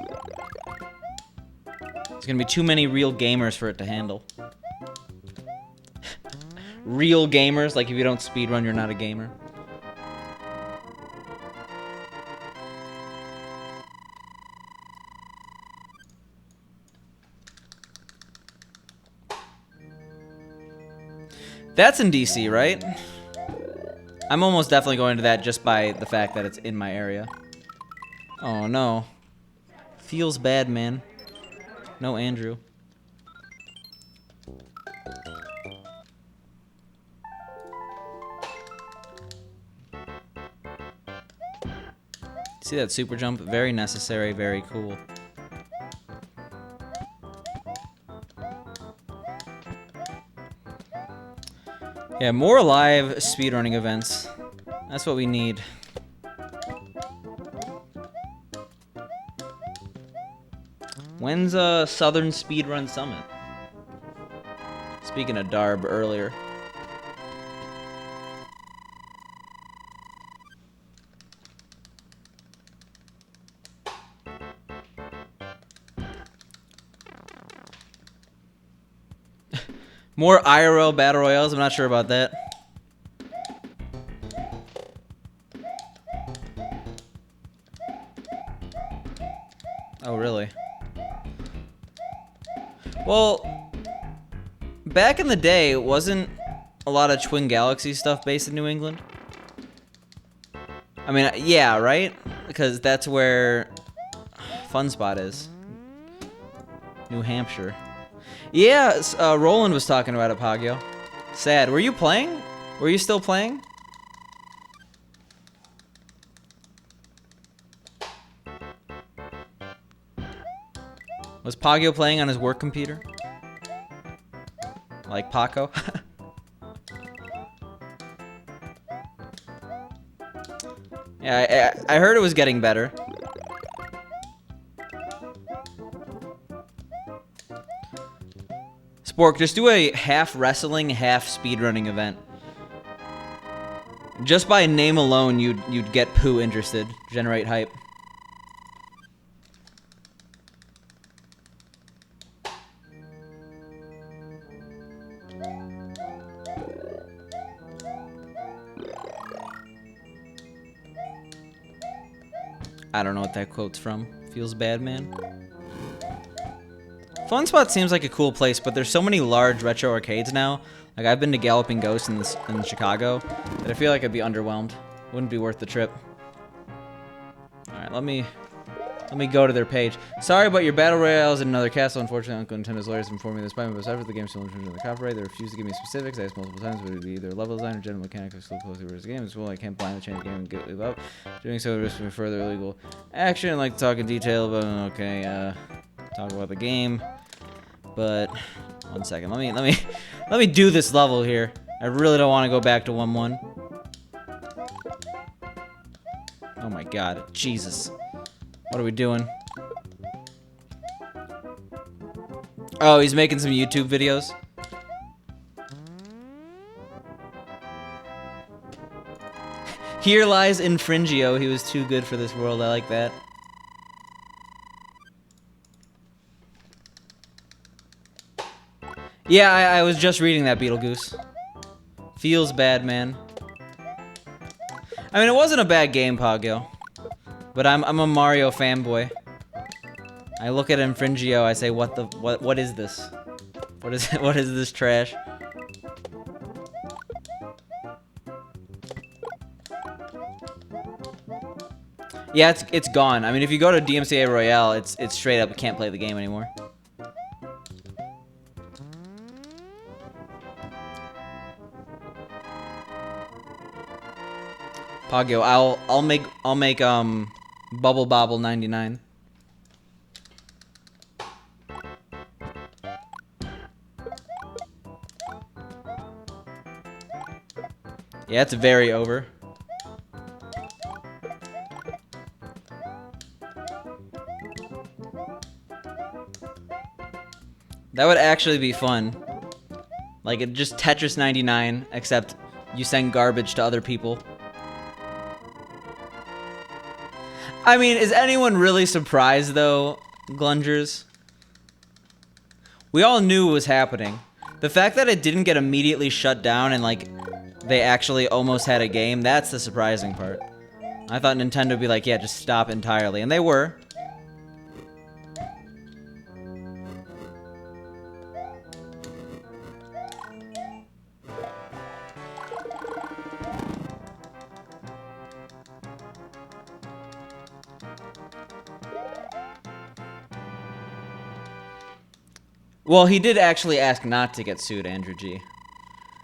There's going to be too many real gamers for it to handle. Real gamers, like if you don't speedrun, you're not a gamer. That's in DC, right? I'm almost definitely going to that just by the fact that it's in my area. Oh no. Feels bad, man. No Andrew. See that super jump? Very necessary, very cool. Yeah, more live speedrunning events. That's what we need. When's Southern Speedrun Summit? Speaking of Darb earlier. More IRL Battle Royales? I'm not sure about that. Oh, really? Well, back in the day, wasn't a lot of Twin Galaxy stuff based in New England? I mean, yeah, right? Because that's where Fun Spot is. New Hampshire. Yeah, Roland was talking about it, Pagyo. Sad. Were you playing? Were you still playing? Was Pagyo playing on his work computer? Like Paco? Yeah, I heard it was getting better. Spork, just do a half wrestling, half speedrunning event. Just by name alone, you'd get Pooh interested. Generate hype. I don't know what that quote's from. Feels bad, man. Fun Spot seems like a cool place, but there's so many large retro arcades now. Like, I've been to Galloping Ghost in Chicago, that I feel like I'd be underwhelmed. Wouldn't be worth the trip. Alright, let me go to their page. Sorry about your battle royales in another castle. Unfortunately, Uncle Nintendo's lawyers informed me that despite my best effort, the game's still infringing the copyright. They refused to give me specifics. I asked multiple times, but it would be either level design or general mechanics or still closely versus the game. As well, I can't blindly change the game and give up. Doing so would risk me further illegal action. I'd like to talk in detail, but okay, talk about the game. But 1 second. Let me do this level here. I really don't want to go back to 1-1. Oh my god. Jesus. What are we doing? Oh, he's making some YouTube videos. Here lies Infringio. He was too good for this world. I like that. Yeah, I was just reading that, Beetlegoose. Feels bad, man. I mean, it wasn't a bad game, Pagyo. But I'm a Mario fanboy. I look at Infringio, I say, what is this? What is this trash? Yeah, it's gone. I mean, if you go to DMCA Royale, it's straight up, you can't play the game anymore. Pagyo, I'll make Bubble Bobble 99. Yeah, it's very over. That would actually be fun. Like, it just Tetris 99, except you send garbage to other people. I mean, is anyone really surprised, though, Glungers? We all knew it was happening. The fact that it didn't get immediately shut down and, like, they actually almost had a game, that's the surprising part. I thought Nintendo would be like, yeah, just stop entirely. And they were. Well, he did actually ask not to get sued, Andrew G.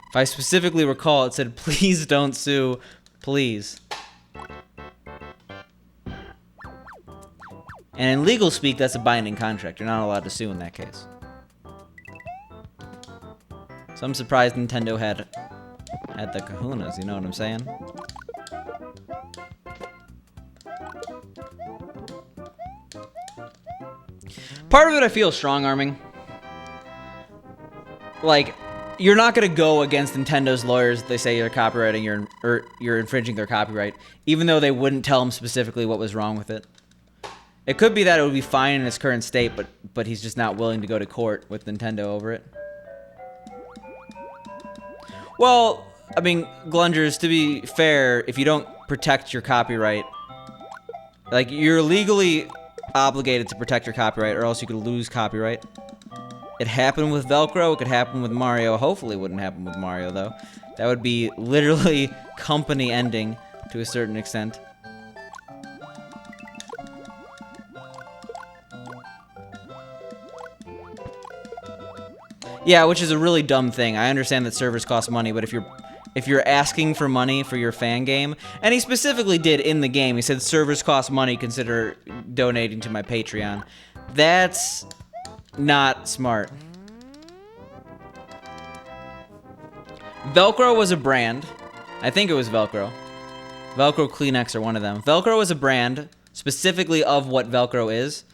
If I specifically recall, it said, please don't sue, please. And in legal speak, that's a binding contract. You're not allowed to sue in that case. So I'm surprised Nintendo had the kahunas, you know what I'm saying? Part of it I feel strong-arming. Like, you're not gonna go against Nintendo's lawyers if they say you're copywriting you're infringing their copyright, even though they wouldn't tell them specifically what was wrong with it. It could be that it would be fine in its current state, but he's just not willing to go to court with Nintendo over it. Well, I mean, Glungers, to be fair, if you don't protect your copyright, like, you're legally obligated to protect your copyright, or else you could lose copyright. It happened with Velcro, it could happen with Mario. Hopefully it wouldn't happen with Mario, though. That would be literally company ending to a certain extent. Yeah, which is a really dumb thing. I understand that servers cost money, but if you're asking for money for your fan game, and he specifically did in the game, he said servers cost money, consider donating to my Patreon. That's not smart. Velcro was a brand. I think it was Velcro. Velcro Kleenex or one of them. Velcro was a brand specifically of what Velcro is.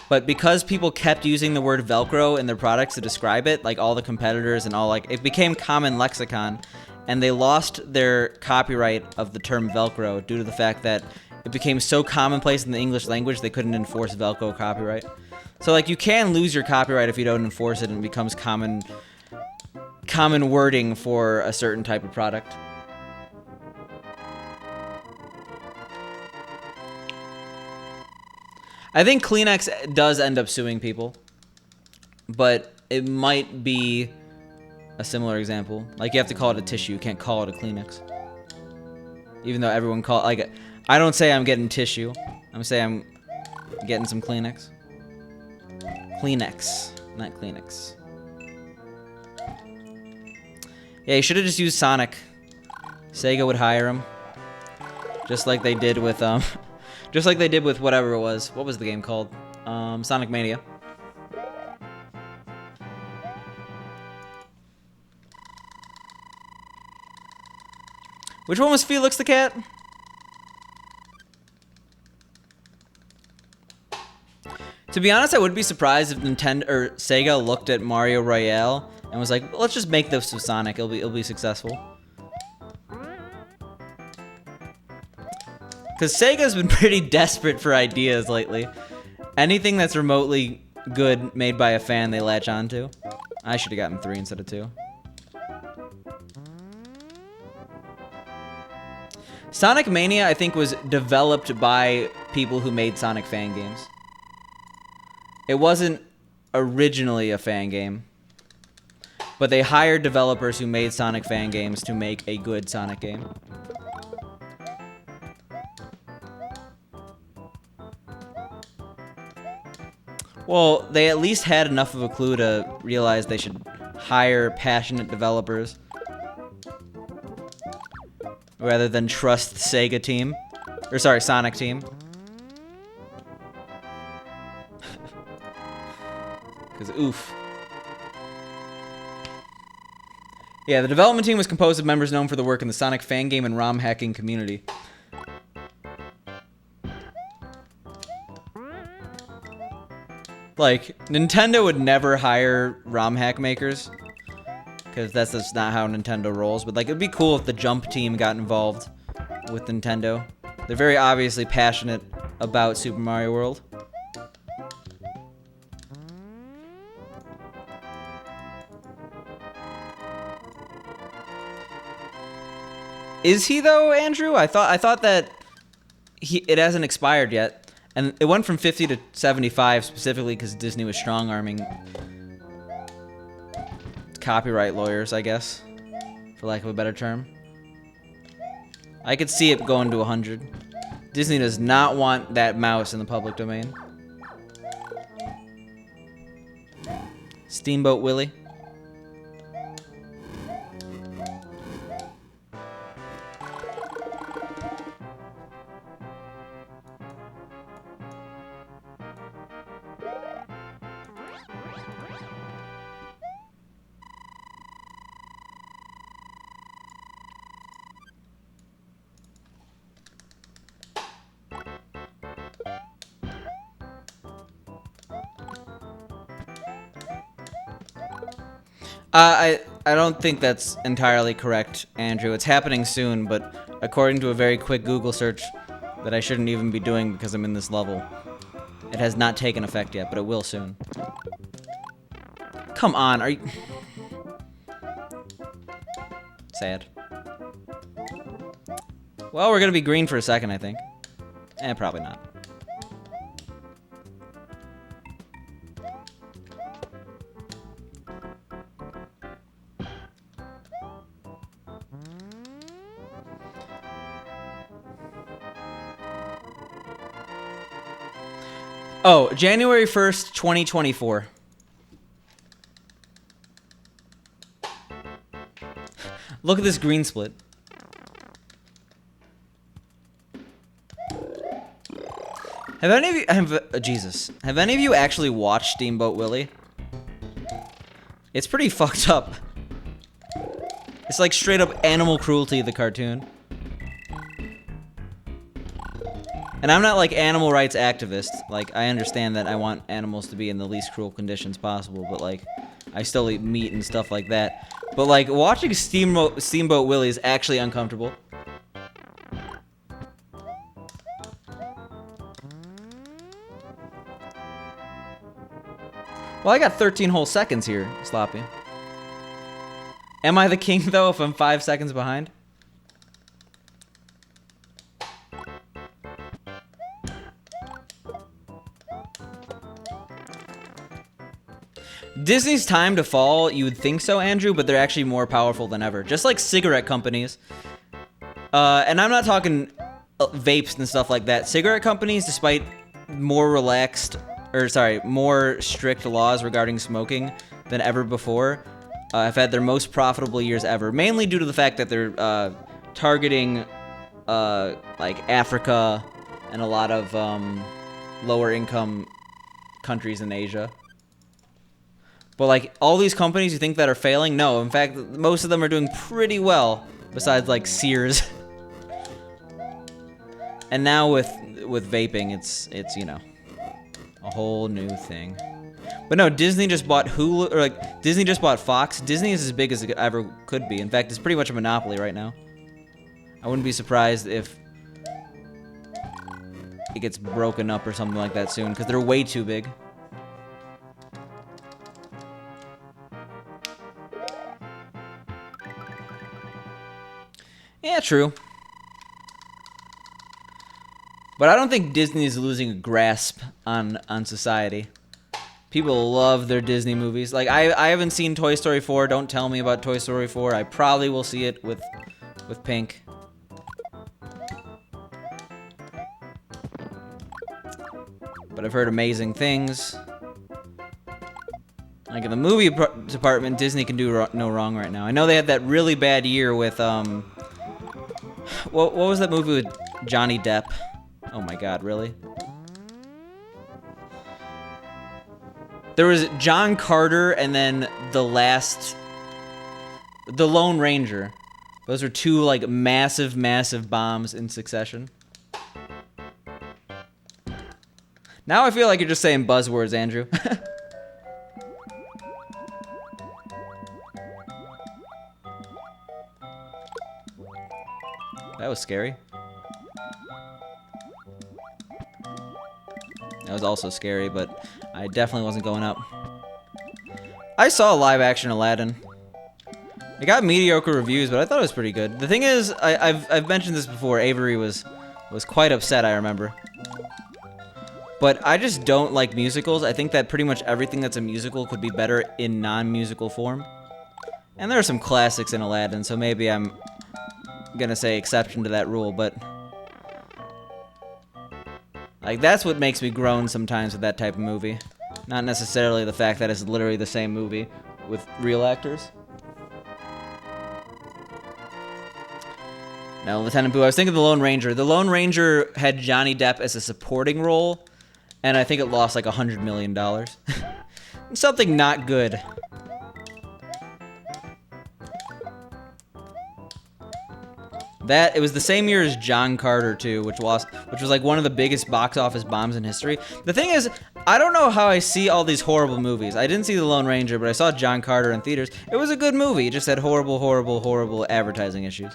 But because people kept using the word Velcro in their products to describe it, like all the competitors and all, like, it became common lexicon, and they lost their copyright of the term Velcro due to the fact that it became so commonplace in the English language they couldn't enforce Velcro copyright. So, like, you can lose your copyright if you don't enforce it, and it becomes common wording for a certain type of product. I think Kleenex does end up suing people, but it might be a similar example. Like, you have to call it a tissue. You can't call it a Kleenex. Even though everyone call it, like, I don't say I'm getting tissue. I'm saying I'm getting some Kleenex. Kleenex, not Kleenex. Yeah, you should have just used Sonic. Sega would hire him. Just like they did with, just like they did with whatever it was. What was the game called? Sonic Mania. Which one was Felix the Cat? To be honest, I would be surprised if Nintendo or Sega looked at Mario Royale and was like, let's just make this with Sonic. It'll be successful. Because Sega's been pretty desperate for ideas lately. Anything that's remotely good made by a fan, they latch onto. I should have gotten 3 instead of 2. Sonic Mania, I think, was developed by people who made Sonic fan games. It wasn't originally a fan game, but they hired developers who made Sonic fan games to make a good Sonic game. Well, they at least had enough of a clue to realize they should hire passionate developers rather than trust Sega team. Or sorry, Sonic team. Because oof. Yeah, the development team was composed of members known for their work in the Sonic fan game and ROM hacking community. Like, Nintendo would never hire ROM hack makers, because that's just not how Nintendo rolls. But, like, it'd be cool if the Jump team got involved with Nintendo. They're very obviously passionate about Super Mario World. Is he, though, Andrew? I thought that it hasn't expired yet. And it went from 50 to 75 specifically because Disney was strong-arming copyright lawyers, I guess, for lack of a better term. I could see it going to 100. Disney does not want that mouse in the public domain. Steamboat Willie. I don't think that's entirely correct, Andrew. It's happening soon, but according to a very quick Google search that I shouldn't even be doing because I'm in this level, it has not taken effect yet, but it will soon. Come on, are you... Sad. Well, we're gonna be green for a second, I think. Probably not. Oh, January 1st, 2024. Look at this green split. Have any of you have any of you actually watched Steamboat Willie? It's pretty fucked up. It's like straight up animal cruelty, the cartoon. And I'm not like animal rights activist. Like, I understand that I want animals to be in the least cruel conditions possible, but like, I still eat meat and stuff like that. But like, watching Steamboat Willie is actually uncomfortable. Well, I got 13 whole seconds here, Sloppy. Am I the king, though, if I'm 5 seconds behind? Disney's time to fall, you would think so, Andrew, but they're actually more powerful than ever. Just like cigarette companies. And I'm not talking vapes and stuff like that. Cigarette companies, despite more more strict laws regarding smoking than ever before, have had their most profitable years ever. Mainly due to the fact that they're targeting like Africa and a lot of lower income countries in Asia. But like all these companies you think that are failing, no. In fact, most of them are doing pretty well. Besides like Sears. And now with vaping, it's you know, a whole new thing. But no, Disney just bought Hulu, or like Disney just bought Fox. Disney is as big as it ever could be. In fact, it's pretty much a monopoly right now. I wouldn't be surprised if it gets broken up or something like that soon, because they're way too big. Yeah, true. But I don't think Disney is losing a grasp on society. People love their Disney movies. Like, I haven't seen Toy Story 4. Don't tell me about Toy Story 4. I probably will see it with Pink. But I've heard amazing things. Like, in the movie department, Disney can do no wrong right now. I know they had that really bad year with, what was that movie with Johnny Depp? Oh my god, really? There was John Carter and then The Lone Ranger. Those are two, like, massive, massive bombs in succession. Now I feel like you're just saying buzzwords, Andrew. That was scary. That was also scary, but I definitely wasn't going up. I saw live action Aladdin. It got mediocre reviews, but I thought it was pretty good. The thing is, I've mentioned this before. Avery was quite upset, I remember. But I just don't like musicals. I think that pretty much everything that's a musical could be better in non-musical form. And there are some classics in Aladdin, so maybe I'm gonna say exception to that rule, but like that's what makes me groan sometimes with that type of movie. Not necessarily the fact that it's literally the same movie with real actors. No, Lieutenant Boo. I was thinking The Lone Ranger. The Lone Ranger had Johnny Depp as a supporting role, and I think it lost like $100 million. Something not good. It was the same year as John Carter too, which was like one of the biggest box office bombs in history. The thing is, I don't know how I see all these horrible movies. I didn't see The Lone Ranger, but I saw John Carter in theaters. It was a good movie. It just had horrible, horrible, horrible advertising issues.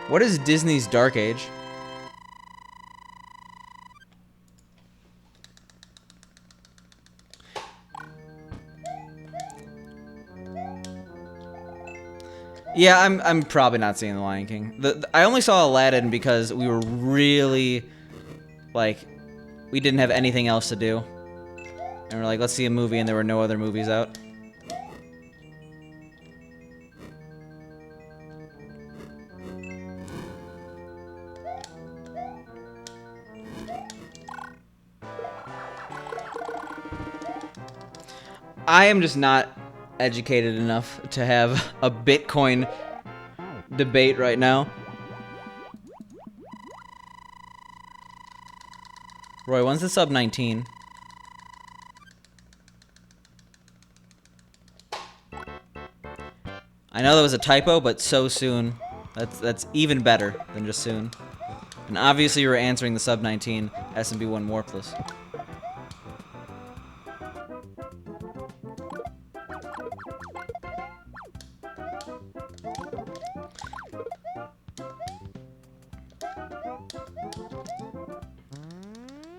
What is Disney's Dark Age? Yeah, I'm probably not seeing The Lion King. I only saw Aladdin because we were really, like, we didn't have anything else to do. And we're like, let's see a movie, and there were no other movies out. I am just not educated enough to have a Bitcoin debate right now. Roy, when's the sub 19? I know that was a typo, but so soon. That's even better than just soon. And obviously you were answering the sub 19 SMB1 Warpless.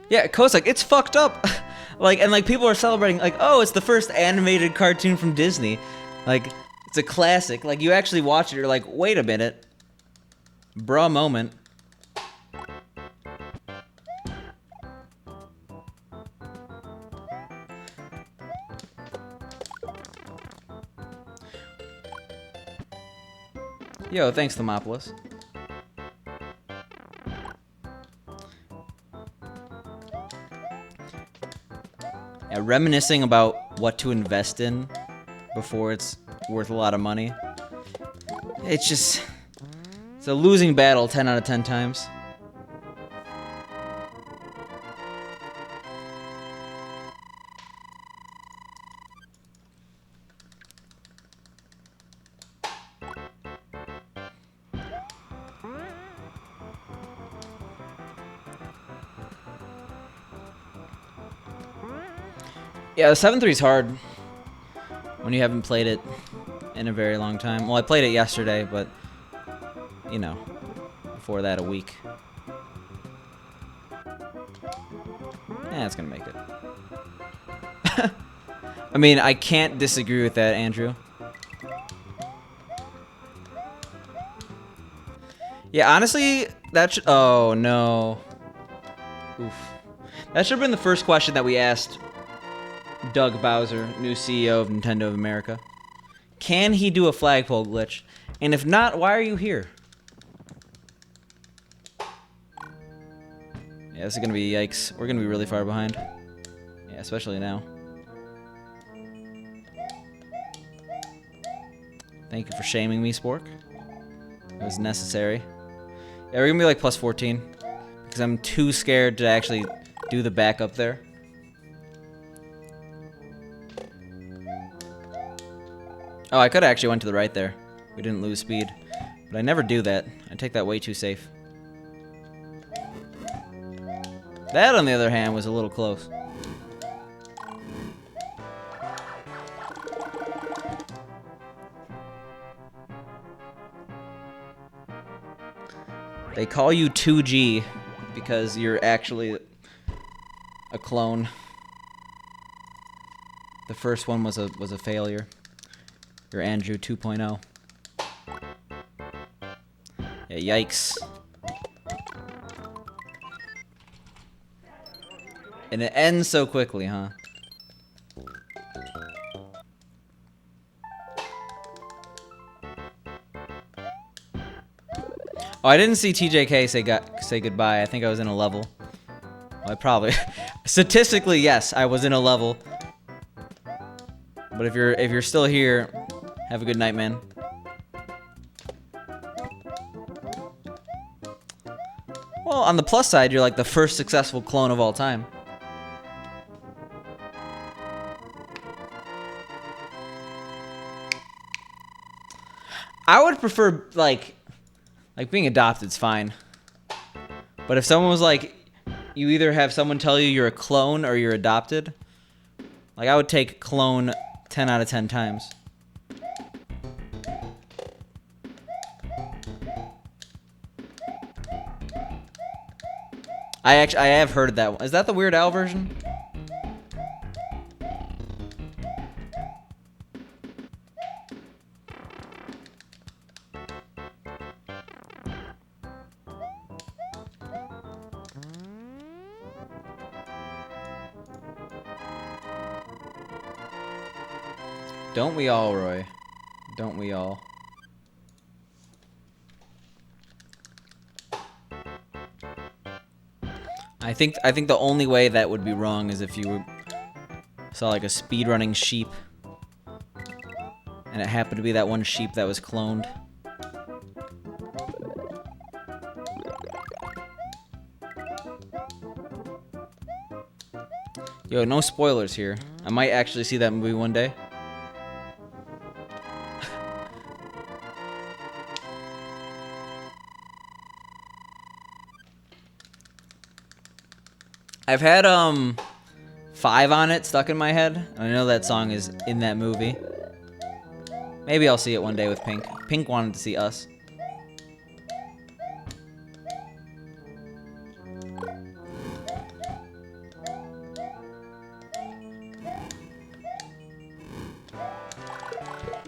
Yeah, Cossack, it's fucked up. And people are celebrating, like, oh, it's the first animated cartoon from Disney. Like, it's a classic. Like, you actually watch it, you're like, wait a minute. Bruh moment. Yo, thanks, Thermopolis. Yeah, reminiscing about what to invest in before it's worth a lot of money. It's a losing battle 10 out of 10 times. Yeah, the 7-3 is hard when you haven't played it in a very long time. Well, I played it yesterday, but, you know, before that, a week. Yeah, it's gonna make it. I mean, I can't disagree with that, Andrew. Yeah, honestly, oh, no. Oof. That should have been the first question that we asked Doug Bowser, new CEO of Nintendo of America. Can he do a flagpole glitch? And if not, why are you here? Yeah, this is gonna be yikes. We're gonna be really far behind. Yeah, especially now. Thank you for shaming me, Spork. It was necessary. Yeah, we're gonna be like plus 14. Because I'm too scared to actually do the backup there. Oh, I could have actually went to the right there. We didn't lose speed. But I never do that. I take that way too safe. That, on the other hand, was a little close. They call you 2G because you're actually a clone. The first one was a failure. You're Andrew 2.0. Yeah, yikes. And it ends so quickly, huh? Oh, I didn't see TJK say goodbye. I think I was in a level. Well, I probably statistically yes, I was in a level. But if you're still here, have a good night, man. Well, on the plus side, you're like the first successful clone of all time. I would prefer like being adopted's fine. But if someone was like, you either have someone tell you you're a clone or you're adopted, like I would take clone 10 out of 10 times. I have heard of that one. Is that the Weird Al version? Don't we all, Roy? Don't we all? I think the only way that would be wrong is if you saw like a speedrunning sheep and it happened to be that one sheep that was cloned. Yo, no spoilers here. I might actually see that movie one day. I've had 5 on it stuck in my head. I know that song is in that movie. Maybe I'll see it one day with Pink. Pink wanted to see Us.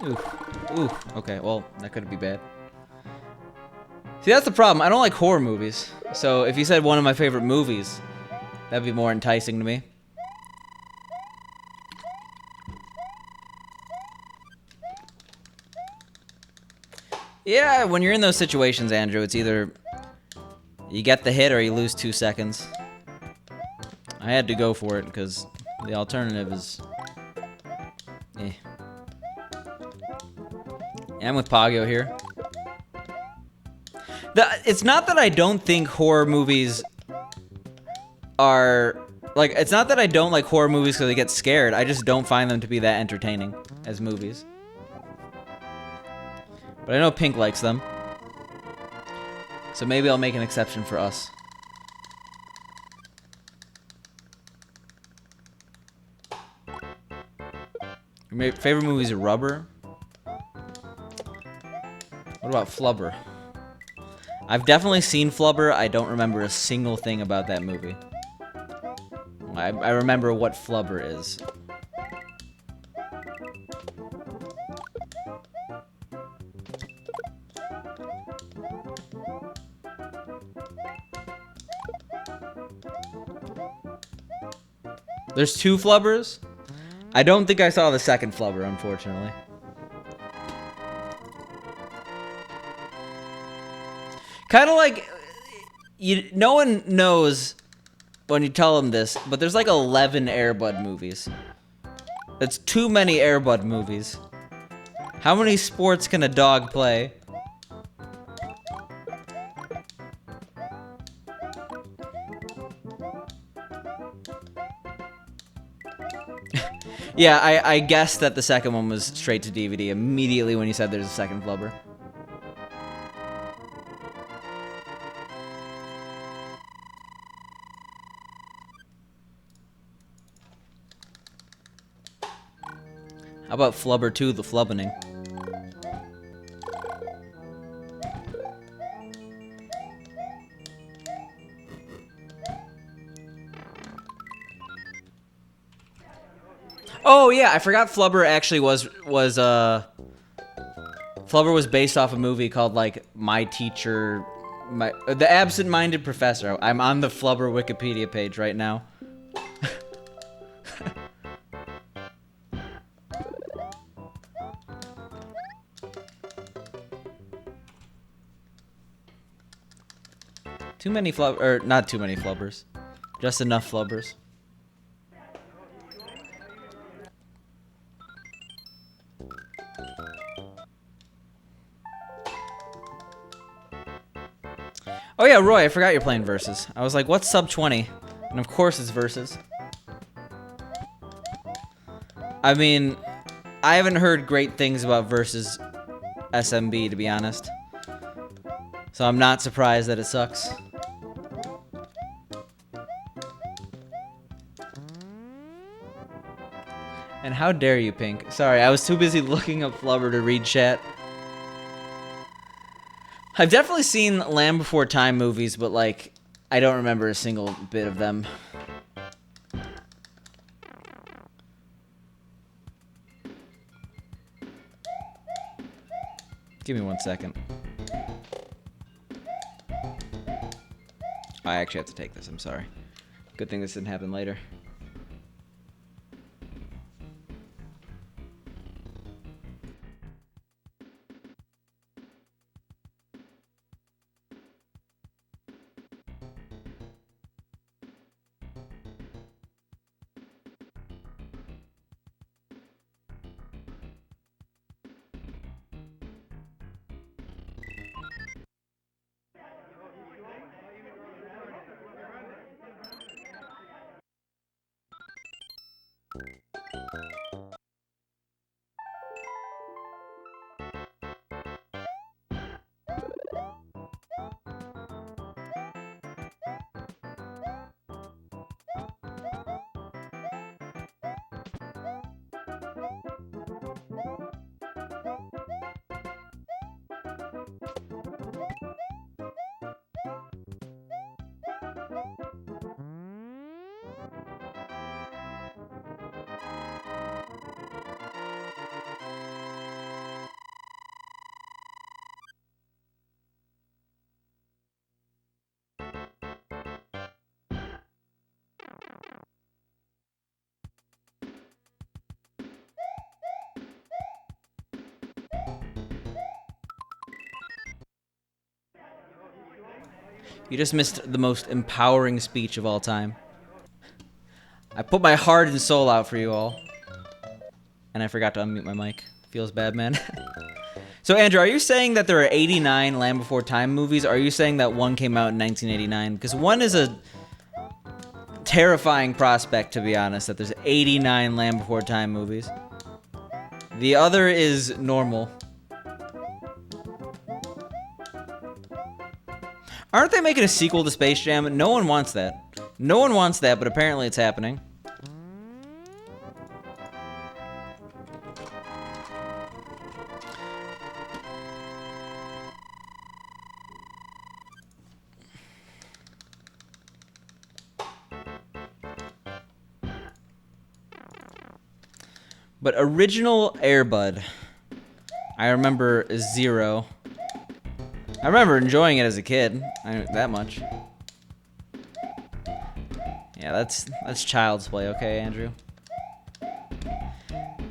Ooh. Okay, well, that could be bad. See, that's the problem. I don't like horror movies. So if you said one of my favorite movies, that'd be more enticing to me. Yeah, when you're in those situations, Andrew, it's either you get the hit or you lose 2 seconds. I had to go for it because the alternative is... eh. Yeah, I'm with Pagyo here. It's not that I don't think horror movies are... like, it's not that I don't like horror movies because I get scared. I just don't find them to be that entertaining as movies. But I know Pink likes them. So maybe I'll make an exception for Us. Your favorite movies are Rubber? What about Flubber? I've definitely seen Flubber. I don't remember a single thing about that movie. I remember what Flubber is. There's 2 Flubbers? I don't think I saw the second Flubber, unfortunately. Kind of like, no one knows when you tell them this, but there's like 11 Air Bud movies. That's too many Air Bud movies. How many sports can a dog play? Yeah, I guessed that the second one was straight to DVD immediately when you said there's a second Flubber. How about Flubber 2, The Flubbening? Oh yeah, I forgot Flubber actually was Flubber was based off a movie called like My Teacher, The Absent-Minded Professor. I'm on the Flubber Wikipedia page right now. Too many or not too many flubbers. Just enough flubbers. Oh yeah, Roy, I forgot you're playing Versus. I was like, what's sub 20? And of course it's Versus. I mean, I haven't heard great things about Versus SMB, to be honest. So I'm not surprised that it sucks. And how dare you, Pink? Sorry, I was too busy looking up Flubber to read chat. I've definitely seen Land Before Time movies, but, like, I don't remember a single bit of them. Give me 1 second. I actually have to take this, I'm sorry. Good thing this didn't happen later. You just missed the most empowering speech of all time. I put my heart and soul out for you all. And I forgot to unmute my mic. Feels bad, man. So, Andrew, are you saying that there are 89 Land Before Time movies? Or are you saying that one came out in 1989? Because one is a terrifying prospect, to be honest, that there's 89 Land Before Time movies. The other is normal. Aren't they making a sequel to Space Jam? No one wants that. No one wants that, but apparently it's happening. But original Air Bud, I remember 0. I remember enjoying it as a kid. That much. Yeah, that's child's play, okay, Andrew?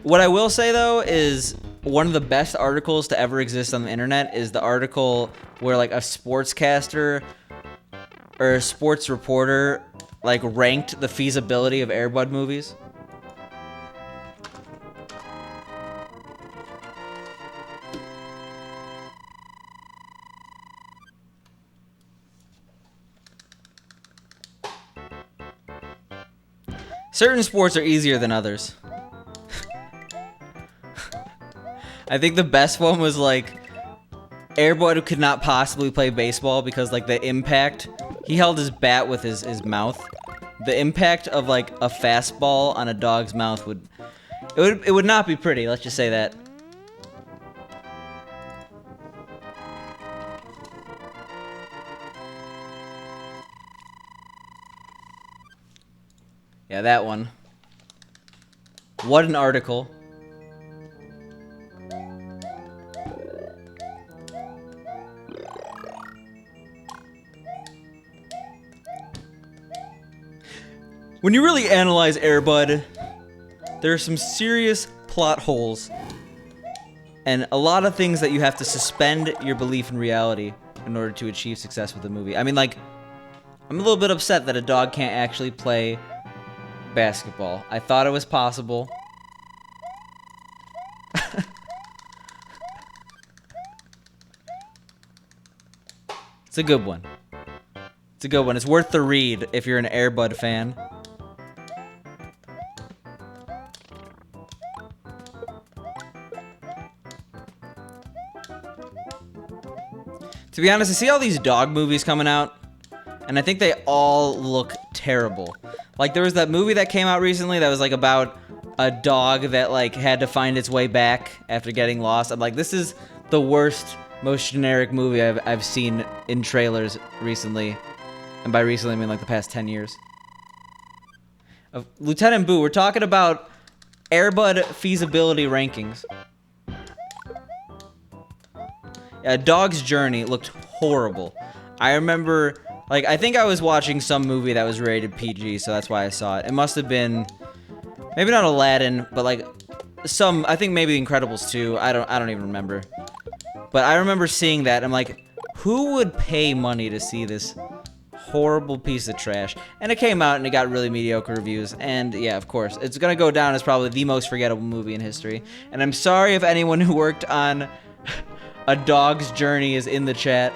What I will say, though, is one of the best articles to ever exist on the internet is the article where, like, a sportscaster or a sports reporter, like, ranked the feasibility of Air Bud movies. Certain sports are easier than others. I think the best one was, like, Air Bud could not possibly play baseball because, like, the impact... He held his bat with his mouth. The impact of, like, a fastball on a dog's mouth would... It would not be pretty, let's just say that. Yeah, that one. What an article. When you really analyze Air Bud, there are some serious plot holes and a lot of things that you have to suspend your belief in reality in order to achieve success with the movie. I mean, like, I'm a little bit upset that a dog can't actually play basketball. I thought it was possible. It's a good one. It's a good one. It's worth the read if you're an Air Bud fan. To be honest, I see all these dog movies coming out, and I think they all look terrible. Like, there was that movie that came out recently that was, like, about a dog that, like, had to find its way back after getting lost. I'm like, this is the worst, most generic movie I've seen in trailers recently. And by recently, I mean, like, the past 10 years. Lieutenant Boo, we're talking about Air Bud feasibility rankings. A Dog's Journey looked horrible. I remember, like, I think I was watching some movie that was rated PG, so that's why I saw it. It must have been, maybe not Aladdin, but like some, I think maybe The Incredibles 2. I don't even remember. But I remember seeing that. I'm like, who would pay money to see this horrible piece of trash? And it came out and it got really mediocre reviews. And yeah, of course, it's gonna go down as probably the most forgettable movie in history. And I'm sorry if anyone who worked on A Dog's Journey is in the chat.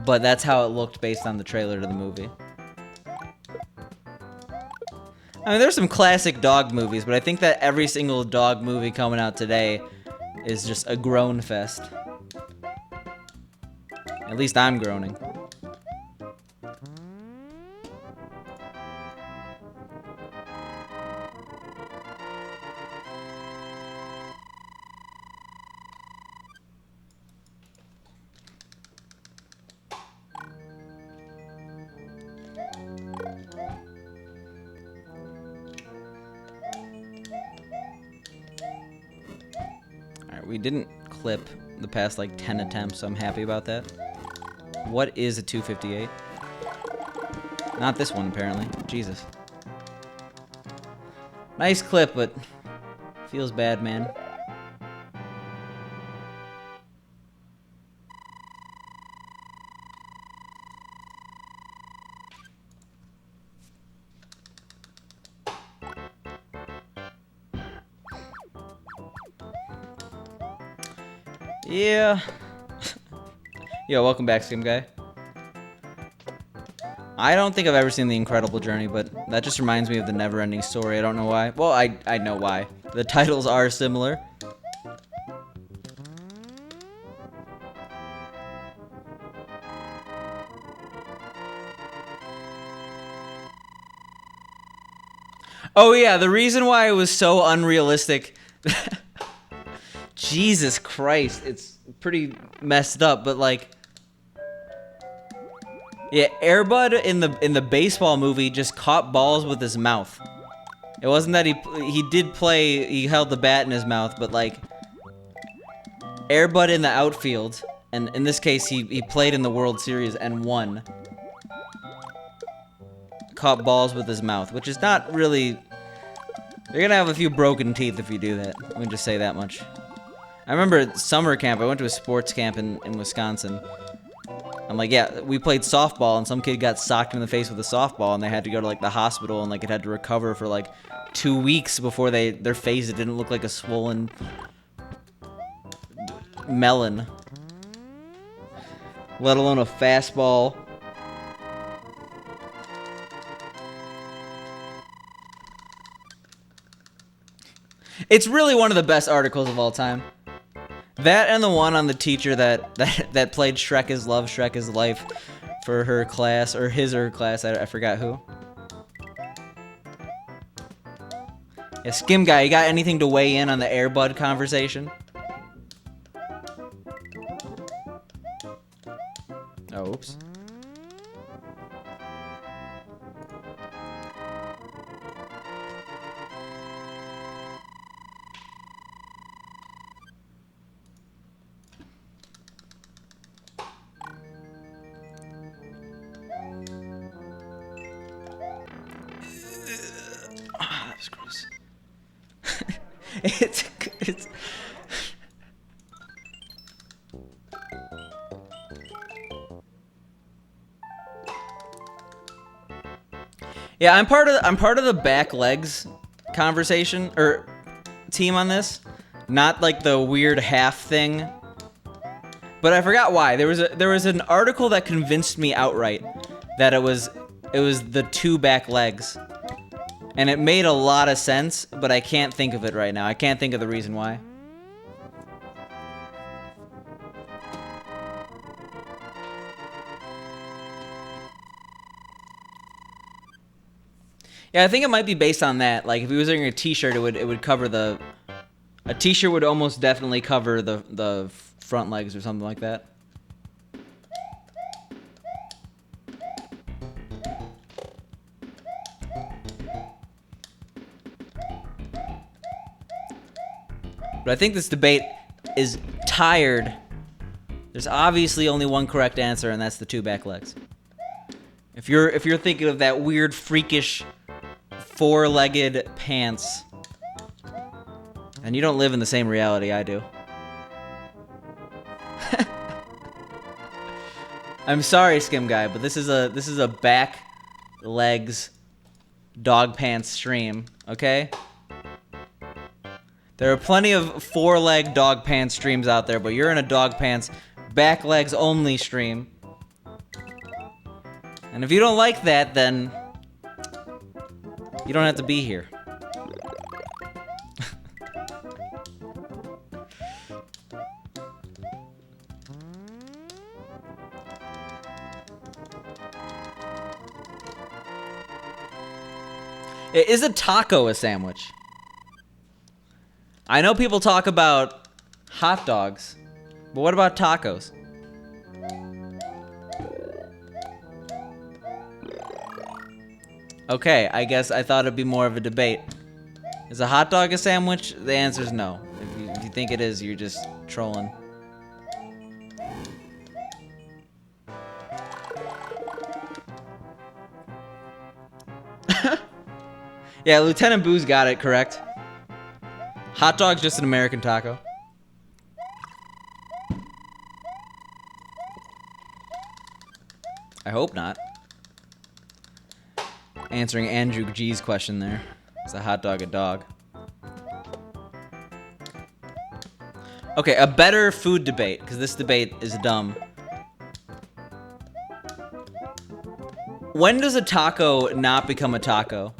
But that's how it looked based on the trailer to the movie. I mean, there's some classic dog movies, but I think that every single dog movie coming out today is just a groan fest. At least I'm groaning. We didn't clip the past like 10 attempts, so I'm happy about that. What is a 258? Not this one, apparently. Jesus. Nice clip, but feels bad, man. Yeah. Yo, welcome back, Skim Guy. I don't think I've ever seen The Incredible Journey, but that just reminds me of the Never-Ending Story. I don't know why. Well, I know why. The titles are similar. Oh yeah, the reason why it was so unrealistic. Jesus Christ, it's pretty messed up, but like, yeah, Air Bud in the baseball movie just caught balls with his mouth. It wasn't that he did play, he held the bat in his mouth, but like, Air Bud in the outfield, and in this case he played in the World Series and won. Caught balls with his mouth, which is not really, you're gonna have a few broken teeth if you do that. Let me just say that much. I remember at summer camp, I went to a sports camp in Wisconsin. I'm like, yeah, we played softball, and some kid got socked in the face with a softball, and they had to go to, like, the hospital, and, like, it had to recover for, like, 2 weeks before their face, it didn't look like a swollen melon. Let alone a fastball. It's really one of the best articles of all time. That and the one on the teacher that played Shrek is Love, Shrek is Life for her class, or his or her class, I forgot who. Yeah, Skim Guy, you got anything to weigh in on the Air Bud conversation? Oh, oops. That was gross. it's Yeah, I'm part of the back legs conversation or team on this, not like the weird half thing. But I forgot why. There was an article that convinced me outright that it was the 2 back legs. And it made a lot of sense, but I can't think of it right now. I can't think of the reason why. Yeah, I think it might be based on that. Like, if he was wearing a t-shirt, it would cover the... A t-shirt would almost definitely cover the front legs or something like that. But I think this debate is tired. There's obviously only one correct answer, and that's the 2 back legs. If you're thinking of that weird, freakish, 4-legged pants, and you don't live in the same reality I do. I'm sorry, Skim Guy, but this is a back legs dog pants stream, okay? There are plenty of 4-leg dog pants streams out there, but you're in a dog pants back legs only stream. And if you don't like that, then you don't have to be here. Is a taco a sandwich? I know people talk about hot dogs, but what about tacos? Okay, I guess I thought it'd be more of a debate. Is a hot dog a sandwich? The answer is no. If you think it is, you're just trolling. Yeah, Lieutenant Boo's got it correct. Hot dog's just an American taco. I hope not. Answering Andrew G's question there. Is a hot dog a dog? Okay, a better food debate, because this debate is dumb. When does a taco not become a taco?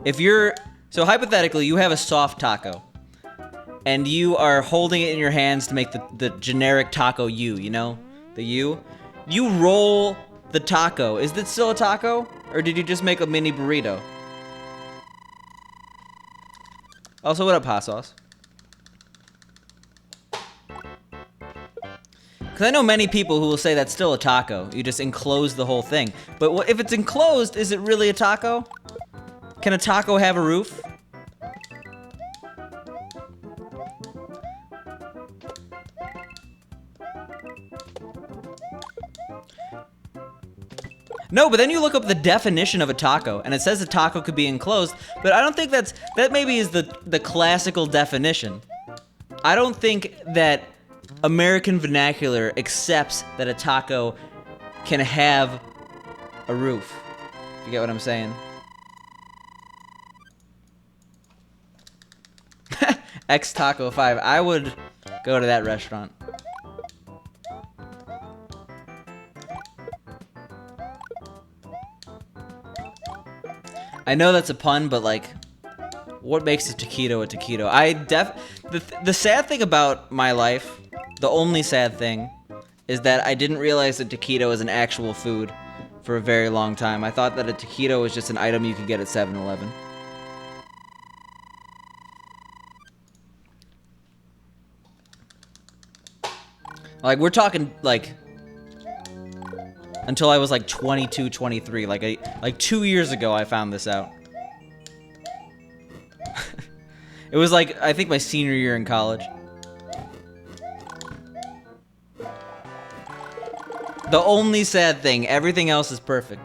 If you're... So hypothetically, you have a soft taco, and you are holding it in your hands to make the generic taco you know? The you. You roll the taco. Is that still a taco? Or did you just make a mini burrito? Also, what up, hot sauce? Because I know many people who will say that's still a taco. You just enclose the whole thing. But if it's enclosed, is it really a taco? Can a taco have a roof? No, but then you look up the definition of a taco, and it says a taco could be enclosed, but I don't think that maybe is the classical definition. I don't think that American vernacular accepts that a taco can have a roof. If you get what I'm saying. X Taco 5. I would go to that restaurant. I know that's a pun, but like, what makes a taquito a taquito? The sad thing about my life, the only sad thing, is that I didn't realize that taquito is an actual food for a very long time. I thought that a taquito was just an item you could get at 7-Eleven. Like, we're talking, like, until I was, like, 22, 23. Like 2 years ago, I found this out. It was, like, I think my senior year in college. The only sad thing, everything else is perfect.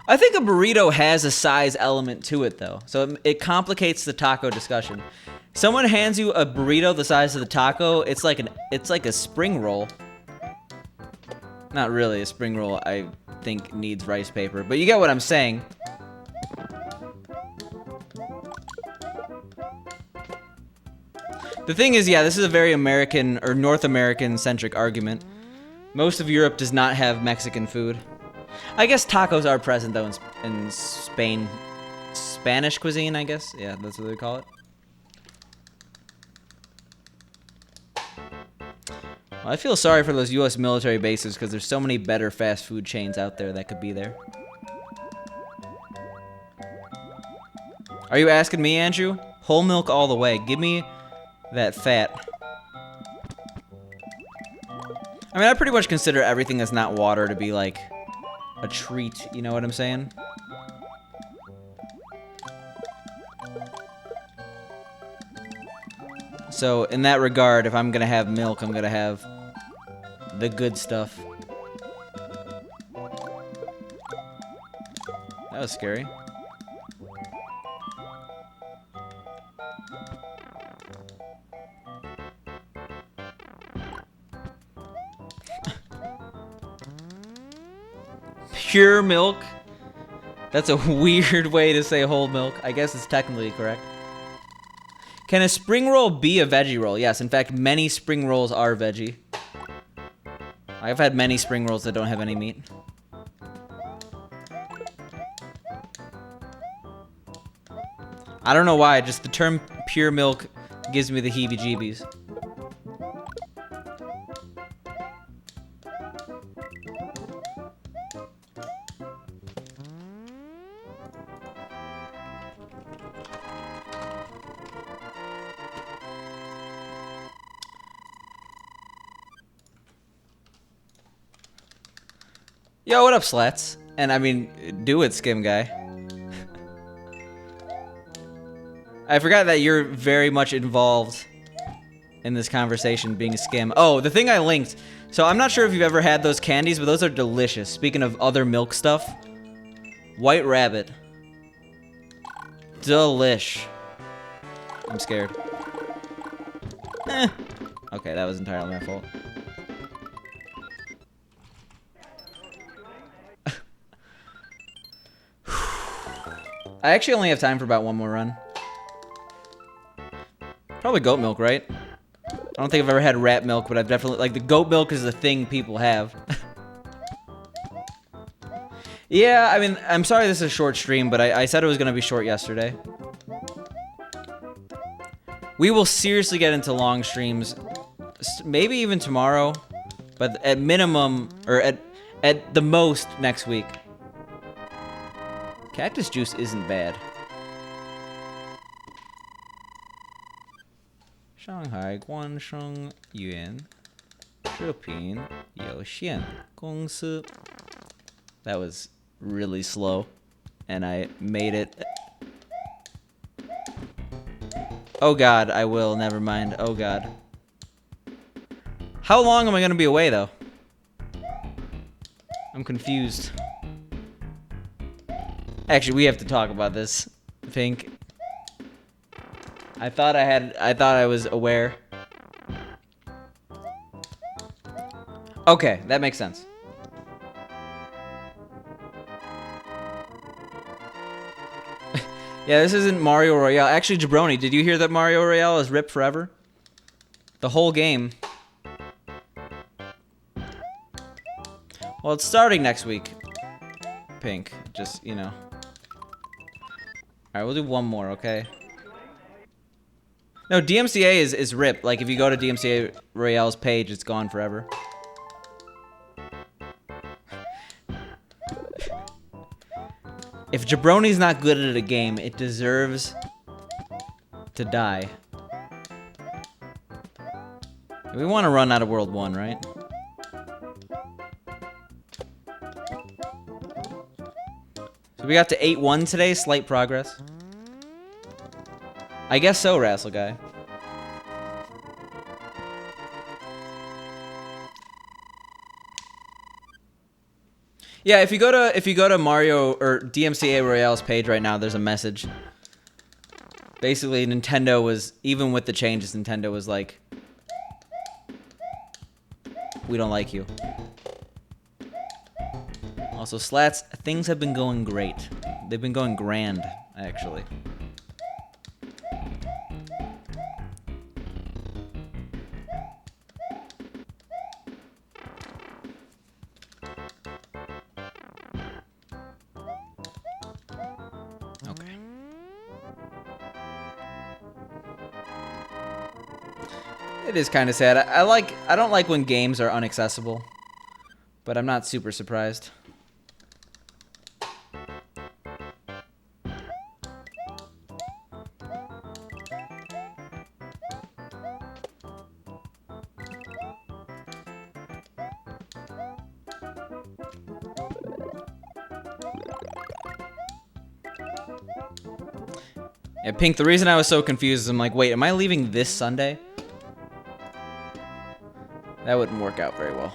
I think a burrito has a size element to it, though, so it complicates the taco discussion. Someone hands you a burrito the size of the taco, it's like a spring roll. Not really a spring roll. I think needs rice paper, but you get what I'm saying. The thing is, yeah, this is a very American or North American centric argument. Most of Europe does not have Mexican food. I guess tacos are present though in Spain. Spanish cuisine, I guess. Yeah, that's what they call it. Well, I feel sorry for those US military bases because there's so many better fast food chains out there that could be there. Are you asking me, Andrew? Whole milk all the way. Give me that fat. I mean, I pretty much consider everything that's not water to be like a treat, you know what I'm saying? So, in that regard, if I'm gonna have milk, I'm gonna have the good stuff. That was scary. Pure milk? That's a weird way to say whole milk. I guess it's technically correct. Can a spring roll be a veggie roll? Yes, in fact, many spring rolls are veggie. I've had many spring rolls that don't have any meat. I don't know why, just the term pure milk gives me the heebie-jeebies. Yo, what up, Slats? And I mean, do it, Skim Guy. I forgot that you're very much involved in this conversation, being a Skim. Oh, the thing I linked. So I'm not sure if you've ever had those candies, but those are delicious. Speaking of other milk stuff. White Rabbit. Delish. I'm scared. Okay, that was entirely my fault. I actually only have time for about one more run. Probably goat milk, right? I don't think I've ever had rat milk, but I've definitely... Like, the goat milk is a thing people have. Yeah, I mean, I'm sorry this is a short stream, but I said it was going to be short yesterday. We will seriously get into long streams. Maybe even tomorrow. But at minimum, or at the most, next week. Cactus juice isn't bad. Shanghai Guangsheng Yuan Shiping Youxian Gongsi. That was really slow, and I made it. Oh god, I will. Never mind. Oh god. How long am I gonna be away though? I'm confused. Actually, we have to talk about this, Pink. I thought I was aware. Okay, that makes sense. Yeah, this isn't Mario Royale. Actually, Jabroni, did you hear that Mario Royale is ripped forever? The whole game. Well, it's starting next week. Pink, just, you know. Alright, we'll do one more, okay? No, DMCA is ripped. Like, if you go to DMCA Royale's page, it's gone forever. If Jabroni's not good at a game, it deserves to die. We want to run out of World 1, right? So we got to 8-1 today, slight progress. I guess so, Rassle Guy. Yeah, if you go to Mario or DMCA Royale's page right now, there's a message. Basically, Nintendo was, even with the changes, Nintendo was like, we don't like you. Also, Slats, things have been going great. They've been going grand, actually. Okay. It is kind of sad. I don't like when games are inaccessible, but I'm not super surprised. Yeah, Pink, the reason I was so confused is I'm like, wait, am I leaving this Sunday? That wouldn't work out very well.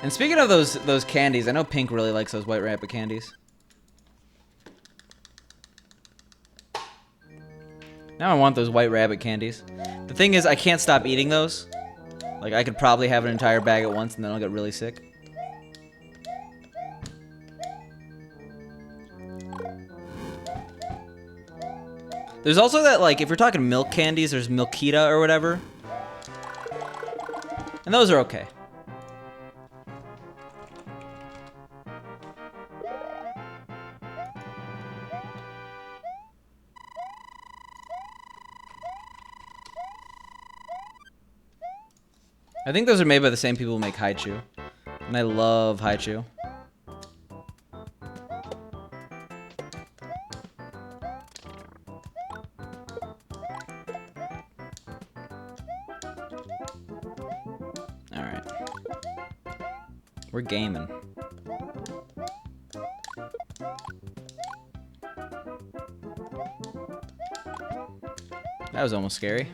And speaking of those candies, I know Pink really likes those White Rabbit candies. Now I want those White Rabbit candies. The thing is, I can't stop eating those. Like, I could probably have an entire bag at once and then I'll get really sick. There's also that, like, if you're talking milk candies, there's Milkita or whatever. And those are okay. I think those are made by the same people who make Haichu. And I love Haichu. Alright. We're gaming. That was almost scary.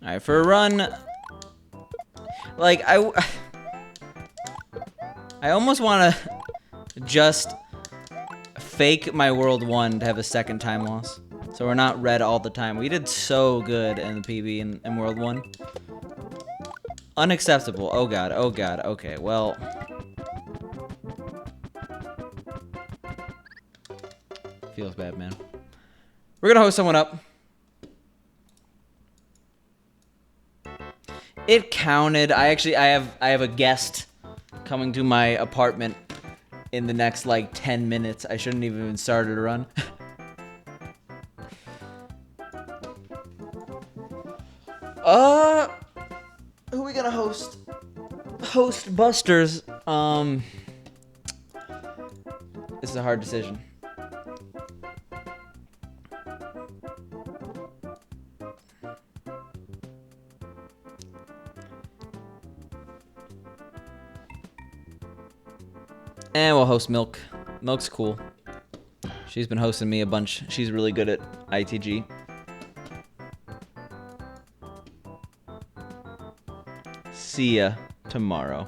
Alright, for a run, like, I almost want to just fake my World 1 to have a second time loss. So we're not red all the time. We did so good in the PB and World 1. Unacceptable. Oh god, oh god. Okay, well. Feels bad, man. We're gonna host someone up. It counted. I have a guest coming to my apartment in the next like 10 minutes. I shouldn't even started a run. Who are we gonna host? Host Busters. This is a hard decision. And we'll host Milk. Milk's cool. She's been hosting me a bunch. She's really good at ITG. See ya tomorrow.